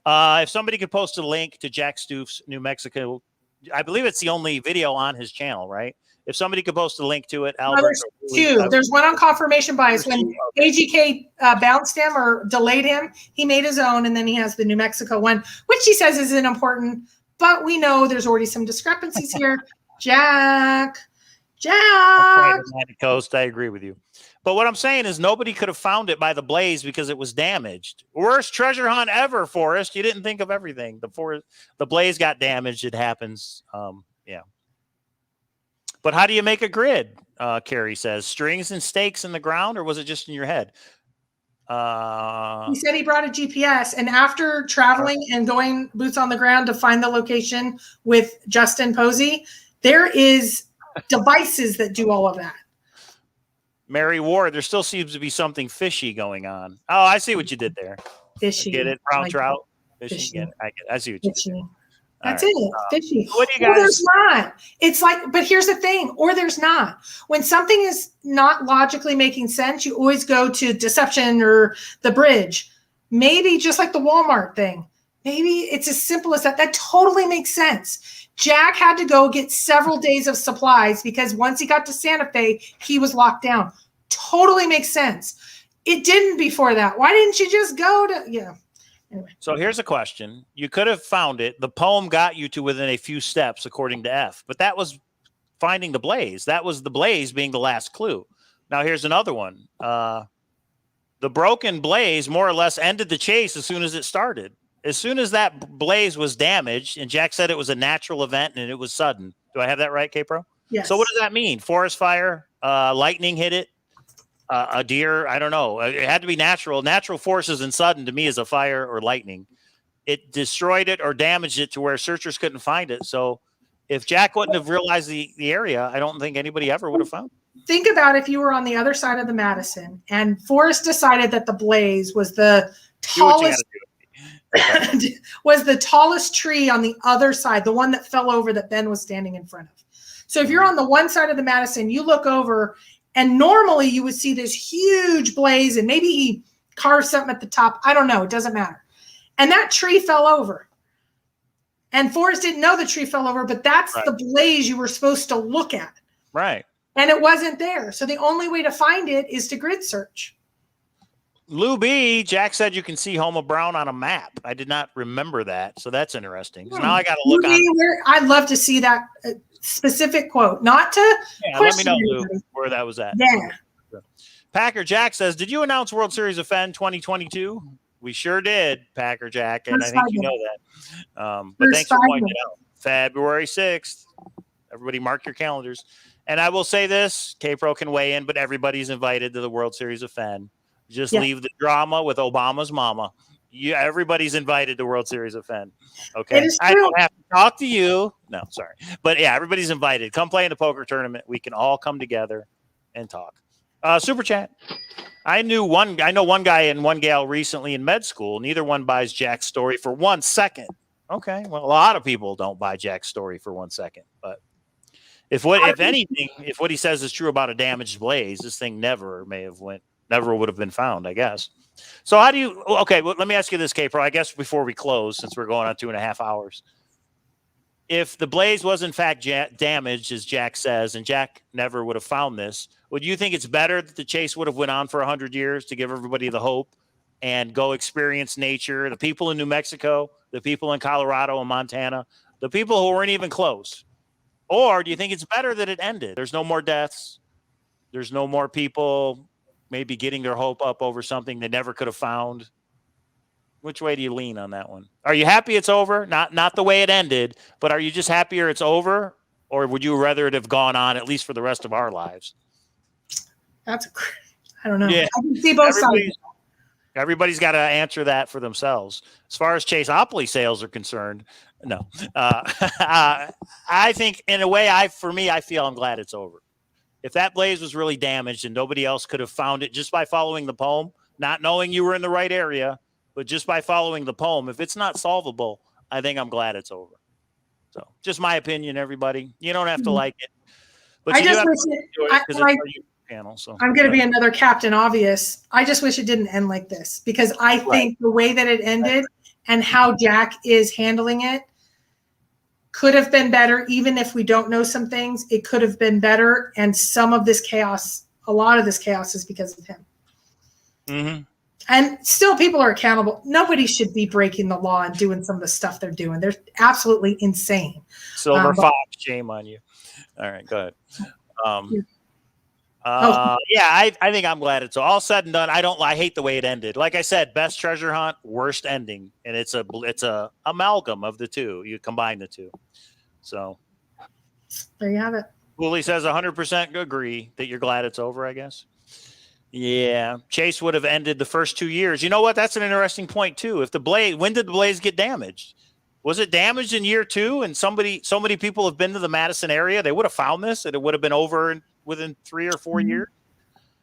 A: If somebody could post a link to Jack Stoof's New Mexico, I believe it's the only video on his channel, right? If somebody could post a link to it, Albert.
C: There's two. There's one on confirmation bias. When AGK bounced him or delayed him, he made his own, and then he has the New Mexico one, which he says isn't important. But we know there's already some discrepancies here. Jack.
A: Atlantic Coast, I agree with you. But what I'm saying is nobody could have found it by the blaze because it was damaged. Worst treasure hunt ever, Forrest. You didn't think of everything. The blaze got damaged. It happens. Yeah. But how do you make a grid? Carrie says, strings and stakes in the ground, or was it just in your head?
C: He said he brought a GPS, and after traveling and going boots on the ground to find the location with Justin Posey, there is devices that do all of that.
A: Mary Ward, there still seems to be something fishy going on. Oh, I see what you did there.
C: Fishy.
A: Get it? Brown trout? Fishy. I see what you did.
C: That's it. Fishy.
A: What do you guys?
C: Or there's not. It's like, but here's the thing, or there's not. When something is not logically making sense, you always go to deception or the bridge. Maybe just like the Walmart thing. Maybe it's as simple as that. That totally makes sense. Jack had to go get several days of supplies because once he got to Santa Fe, he was locked down. Totally makes sense. It didn't before that. Why didn't you just go to, Anyway.
A: So here's a question. You could have found it. The poem got you to within a few steps, according to F. But that was finding the blaze. That was the blaze being the last clue. Now here's another one. The broken blaze more or less ended the chase as soon as it started. As soon as that blaze was damaged, and Jack said it was a natural event and it was sudden. Do I have that right, K-Pro?
C: Yes.
A: So what does that mean? Forest fire, lightning hit it, a deer, I don't know. It had to be natural. Natural forces and sudden to me is a fire or lightning. It destroyed it or damaged it to where searchers couldn't find it. So if Jack wouldn't have realized the area, I don't think anybody ever would have found it.
C: Think about if you were on the other side of the Madison and Forrest decided that the blaze was the tallest was the tallest tree on the other side, the one that fell over that Ben was standing in front of. So if you're on the one side of the Madison, you look over and normally you would see this huge blaze and maybe he carved something at the top. I don't know. It doesn't matter. And that tree fell over. And Forrest didn't know the tree fell over, but that's the blaze you were supposed to look at.
A: Right.
C: And it wasn't there. So the only way to find it is to grid search.
A: Lou B, Jack said you can see Homa Brown on a map. I did not remember that. So that's interesting. So now I got to look on.
C: I'd love to see that specific quote. Not to
A: let me know, Lou, where that was at.
C: Yeah.
A: Packer Jack says, did you announce World Series of Fenn 2022? We sure did, Packer Jack, and I think you know that. But thanks for pointing it out. February 6th. Everybody mark your calendars. And I will say this, K-Pro can weigh in, but everybody's invited to the World Series of Fenn. Just leave the drama with Obama's mama. Everybody's invited to World Series of Fenn. Okay.
C: It is true.
A: I don't have to talk to you. No, sorry. But yeah, everybody's invited. Come play in the poker tournament. We can all come together and talk. Super chat. I know one guy and one gal recently in med school. Neither one buys Jack's story for 1 second. Okay. Well, a lot of people don't buy Jack's story for 1 second. But if anything, if what he says is true about a damaged blaze, this thing never would have been found, I guess. So how do you, okay, well, let me ask you this, K-Pro, I guess before we close, since we're going on 2.5 hours. If the blaze was in fact damaged, as Jack says, and Jack never would have found this, would you think it's better that the chase would have went on for 100 years to give everybody the hope and go experience nature, the people in New Mexico, the people in Colorado and Montana, the people who weren't even close? Or do you think it's better that it ended? There's no more deaths. There's no more people maybe getting their hope up over something they never could have found. Which way do you lean on that one? Are you happy it's over? Not the way it ended, but are you just happier it's over? Or would you rather it have gone on at least for the rest of our lives? I
C: don't know.
A: Yeah.
C: I can see both sides.
A: Everybody's got to answer that for themselves. As far as Chaseopoly sales are concerned, no. I think in a way, I feel I'm glad it's over. If that blaze was really damaged and nobody else could have found it just by following the poem, not knowing you were in the right area, but just by following the poem, if it's not solvable, I think I'm glad it's over. So just my opinion, everybody. You don't have to like it. But I'm
C: going to be another Captain Obvious. I just wish it didn't end like this, because I think the way that it ended and how Jack is handling it could have been better. Even if we don't know some things, it could have been better. And some of this chaos, a lot of this chaos is because of him.
A: Mm-hmm.
C: And still people are accountable. Nobody should be breaking the law and doing some of the stuff they're doing. They're absolutely insane.
A: Silver Fox, shame on you. All right, go ahead. I think I'm glad it's all said and done. I hate the way it ended. Like I said, best treasure hunt, worst ending. And it's a amalgam of the two. You combine the two. So
C: there you have it.
A: Wooly says 100% agree that you're glad it's over, I guess. Yeah. Chase would have ended the first 2 years. You know what? That's an interesting point too. When did the blaze get damaged? Was it damaged in year 2? And so many people have been to the Madison area, they would have found this and it would have been over within 3 or 4 years.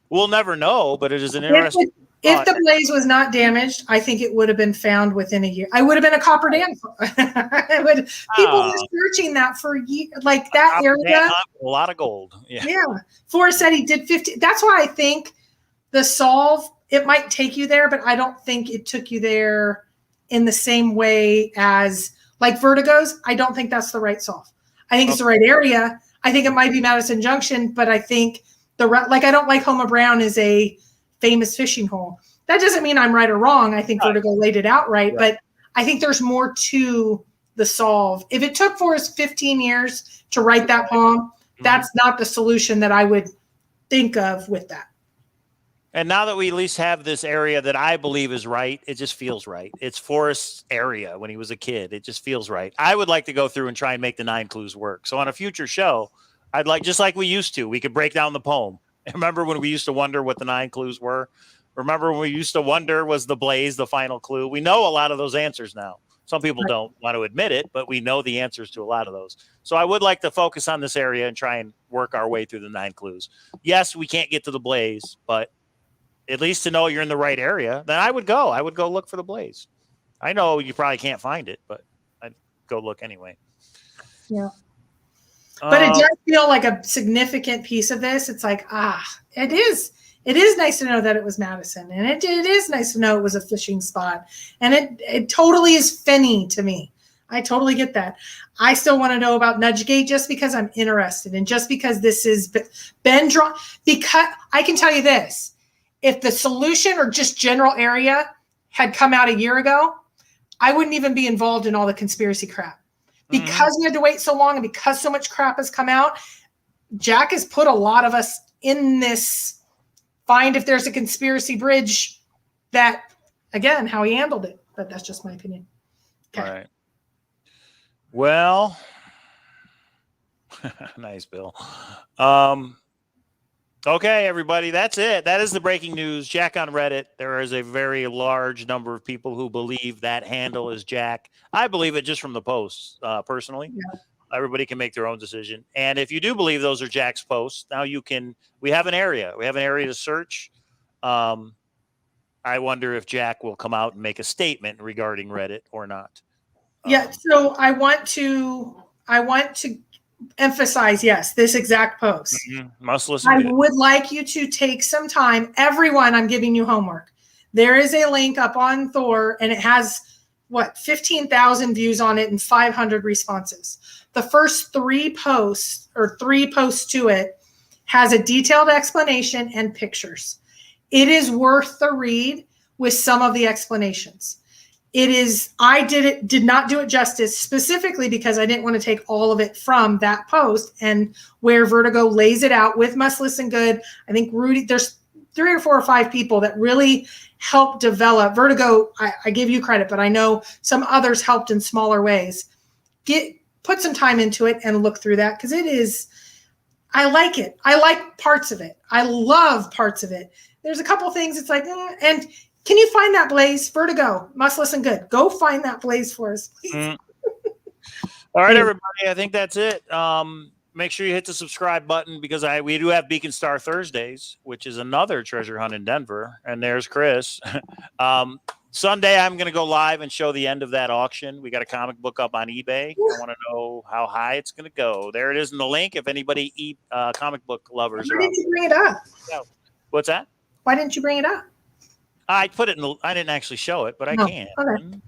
A: We'll never know, but it is an interesting.
C: If the blaze was not damaged, I think it would have been found within a year. I would have been a copper dam. People were searching that for years, like that area.
A: A lot of gold.
C: Yeah. Forrest said he did 50. That's why I think the solve, it might take you there, but I don't think it took you there in the same way as like Vertigo's. I don't think that's the right solve. I think it's the right area. I think it might be Madison Junction, but I think I don't like Homer Brown as a famous fishing hole. That doesn't mean I'm right or wrong. I think Vertigo laid it out right, but I think there's more to the solve. If it took Forrest 15 years to write that poem, that's not the solution that I would think of with that.
A: And now that we at least have this area that I believe is right, it just feels right. It's Forrest's area when he was a kid. It just feels right. I would like to go through and try and make the 9 clues work. So on a future show, I'd like, just like we used to, we could break down the poem. Remember when we used to wonder what the 9 clues were? Remember when we used to wonder, was the blaze the final clue? We know a lot of those answers now. Some people don't want to admit it, but we know the answers to a lot of those. So I would like to focus on this area and try and work our way through the 9 clues. Yes, we can't get to the blaze, but at least to know you're in the right area, then I would go look for the blaze. I know you probably can't find it, but I'd go look anyway.
C: Yeah. But it does feel like a significant piece of this. It's like, it is nice to know that it was Madison, and it is nice to know it was a fishing spot, and it totally is Fenny to me. I totally get that. I still want to know about Nudgegate just because I'm interested, and just because this has been drawn. Because I can tell you this: if the solution or just general area had come out a year ago, I wouldn't even be involved in all the conspiracy crap. Because we had to wait so long and because so much crap has come out, Jack has put a lot of us in this find if there's a conspiracy bridge that, again, how he handled it. But that's just my opinion.
A: Okay. All right. Well, nice, Bill. Okay, everybody, that's it. That is the breaking news. Jack on Reddit. There is a very large number of people who believe that handle is Jack. I believe it just from the posts, personally.
C: Yeah.
A: Everybody can make their own decision. And if you do believe those are Jack's posts, now we have an area. We have an area to search. I wonder if Jack will come out and make a statement regarding Reddit or not.
C: Yeah, so I want to emphasize, yes, this exact post.
A: Must listen.
C: I would like you to take some time. Everyone, I'm giving you homework. There is a link up on Thor, and it has 15,000 views on it and 500 responses. The first 3 posts to it has a detailed explanation and pictures. It is worth the read with some of the explanations. I did not do it justice, specifically because I didn't want to take all of it from that post, and where Vertigo lays it out with Must Listen Good. I think Rudy, there's 3 or 4 or 5 people that really helped develop Vertigo. I give you credit, but I know some others helped in smaller ways. Put some time into it and look through that, because I like it. I like parts of it. I love parts of it. There's a couple things it's like, and can you find that Blaze? Vertigo, Must Listen Good. Go find that Blaze for us, please.
A: All right, everybody. I think that's it. Make sure you hit the subscribe button, because we do have Beacon Star Thursdays, which is another treasure hunt in Denver. And there's Chris. Sunday, I'm going to go live and show the end of that auction. We got a comic book up on eBay. I want to know how high it's going to go. There it is in the link. If anybody comic book lovers
C: Why didn't you bring it up?
A: What's that?
C: Why didn't you bring it up?
A: I put it in I didn't actually show it, but I can.
C: Okay.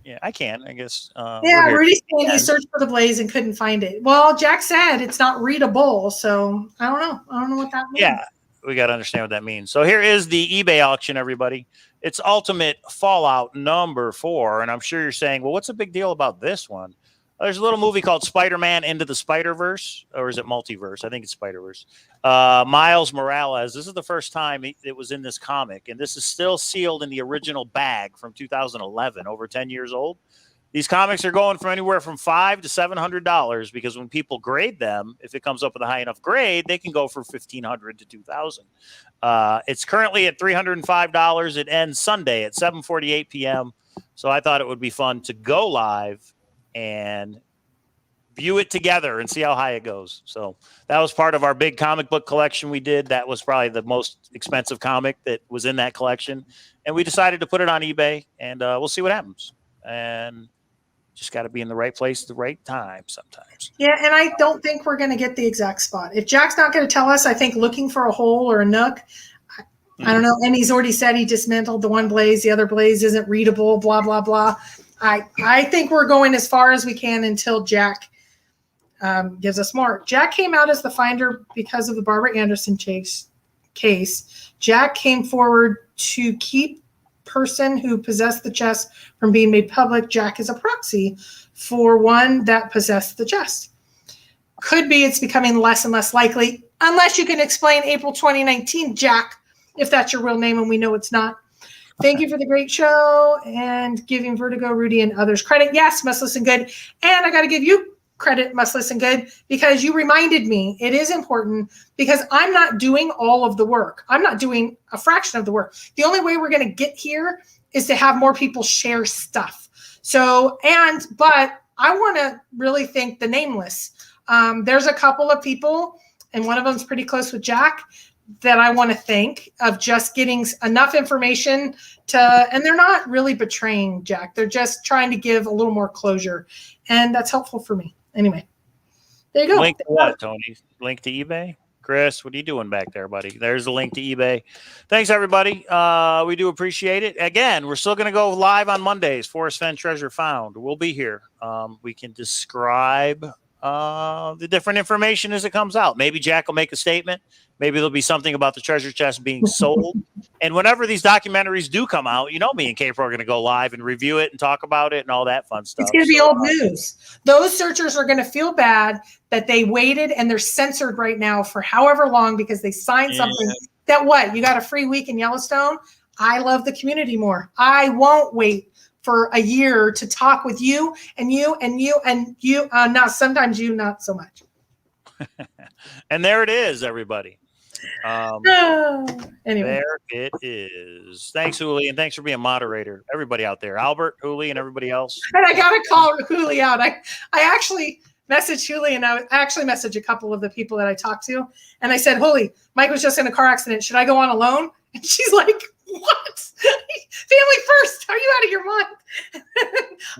A: Yeah, I can, I guess.
C: Yeah, Rudy's saying he searched for the Blaze and couldn't find it. Well, Jack said it's not readable, so I don't know. I don't know what that means.
A: Yeah, we got to understand what that means. So here is the eBay auction, everybody. It's Ultimate Fallout number 4, and I'm sure you're saying, well, what's the big deal about this one? There's a little movie called Spider-Man Into the Spider-Verse, or is it Multiverse? I think it's Spider-Verse. Miles Morales. This is the first time it was in this comic, and this is still sealed in the original bag from 2011, over 10 years old. These comics are going from anywhere from $500 to $700, because when people grade them, if it comes up with a high enough grade, they can go for $1,500 to $2,000. It's currently at $305. It ends Sunday at 7:48 p.m. So I thought it would be fun to go live and view it together and see how high it goes. So that was part of our big comic book collection we did. That was probably the most expensive comic that was in that collection. And we decided to put it on eBay, and we'll see what happens. And just got to be in the right place at the right time sometimes.
C: Yeah, and I don't think we're going to get the exact spot. If Jack's not going to tell us, I think looking for a hole or a nook, I don't know. And he's already said he dismantled the one Blaze. The other Blaze isn't readable, blah, blah, blah. I think we're going as far as we can until Jack gives us more. Jack came out as the finder because of the Barbara Anderson case. Jack came forward to keep person who possessed the chest from being made public. Jack is a proxy for one that possessed the chest. Could be it's becoming less and less likely, unless you can explain April 2019, Jack, if that's your real name, and we know it's not. Thank you for the great show and giving Vertigo, Rudy, and others credit. Yes, Must Listen Good. And I got to give you credit, Must Listen Good, because you reminded me it is important, because I'm not doing all of the work. I'm not doing a fraction of the work. The only way we're going to get here is to have more people share stuff. But I want to really thank the nameless. There's a couple of people, and one of them's pretty close with Jack, that I want to thank of just getting enough information and they're not really betraying Jack. They're just trying to give a little more closure, and that's helpful for me. Anyway, there you go.
A: Link to what, Tony? Link to eBay? Chris, what are you doing back there, buddy? There's the link to eBay. Thanks, everybody. We do appreciate it. Again, we're still going to go live on Mondays. Forrest Fenn Treasure Found. We'll be here. We can describe the different information as it comes out. Maybe Jack will make a statement. Maybe there'll be something about the treasure chest being sold. And whenever these documentaries do come out, you know me and Caper are going to go live and review it and talk about it and all that fun stuff.
C: It's going to be old news. Those searchers are going to feel bad that they waited and they're censored right now for however long because they signed something that you got a free week in Yellowstone. I love the community more. I won't wait for a year to talk with you and you and you and you. Now, sometimes you, not so much.
A: And there it is, everybody.
C: Anyway,
A: there it is. Thanks, Huli, and thanks for being moderator. Everybody out there, Albert, Huli, and everybody else.
C: and I got to call Huli out. I actually messaged Huli, and I actually messaged a couple of the people that I talked to, and I said, Huli, Mike was just in a car accident. Should I go on alone? And she's like, what? Family first. Are you out of your mind?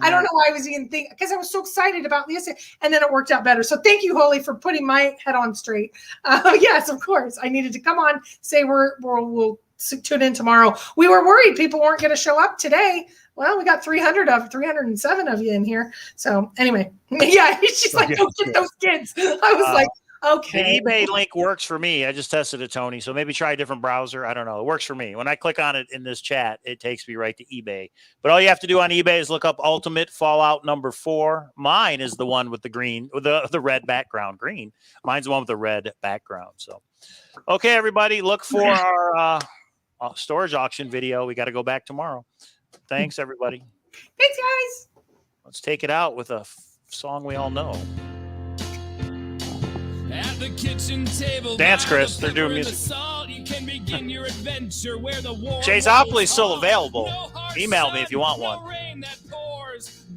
C: I don't know why I was even thinking, because I was so excited about Lisa, and then it worked out better. So thank you, Huli, for putting my head on straight. Yes, of course. I needed to come on, say we'll tune in tomorrow. We were worried people weren't going to show up today. Well, we got 307 of you in here. So anyway, yeah, she's like, go get those kids. I was like, okay.
A: The eBay link works for me. I just tested it, Tony. So maybe try a different browser. I don't know. It works for me. When I click on it in this chat, it takes me right to eBay. But all you have to do on eBay is look up Ultimate Fallout number 4. Mine is the one with the green, with the red background. Green. Mine's the one with the red background. So, okay, everybody, look for our storage auction video. We got to go back tomorrow. Thanks, everybody.
C: Thanks, guys.
A: Let's take it out with a song we all know.
B: At the kitchen table,
A: Dance, Chris. They're doing music. Chaseopoly's still available. Email me if you want one.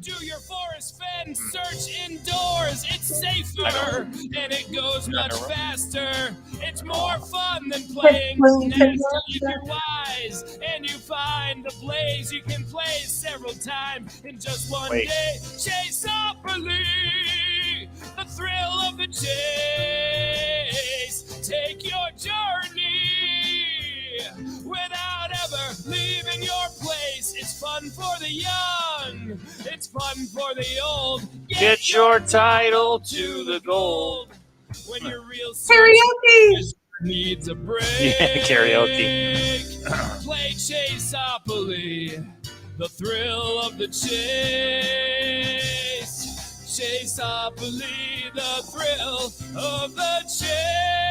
B: Do your Forrest Fenn search indoors. It's safer and it goes much faster. It's more fun than playing Snacks if you're wise and you find a blaze. You can play several times in just one day. Chaseopoly, the thrill of the chase. Take your journey without ever leaving your place. It's fun for the young. It's fun for the old.
A: Get your title to the gold.
B: When you're real
C: Karaoke
B: needs a break.
A: Yeah, karaoke.
B: Play Chaseopoly, the thrill of the chase. Chaseopoly, the thrill of the chase.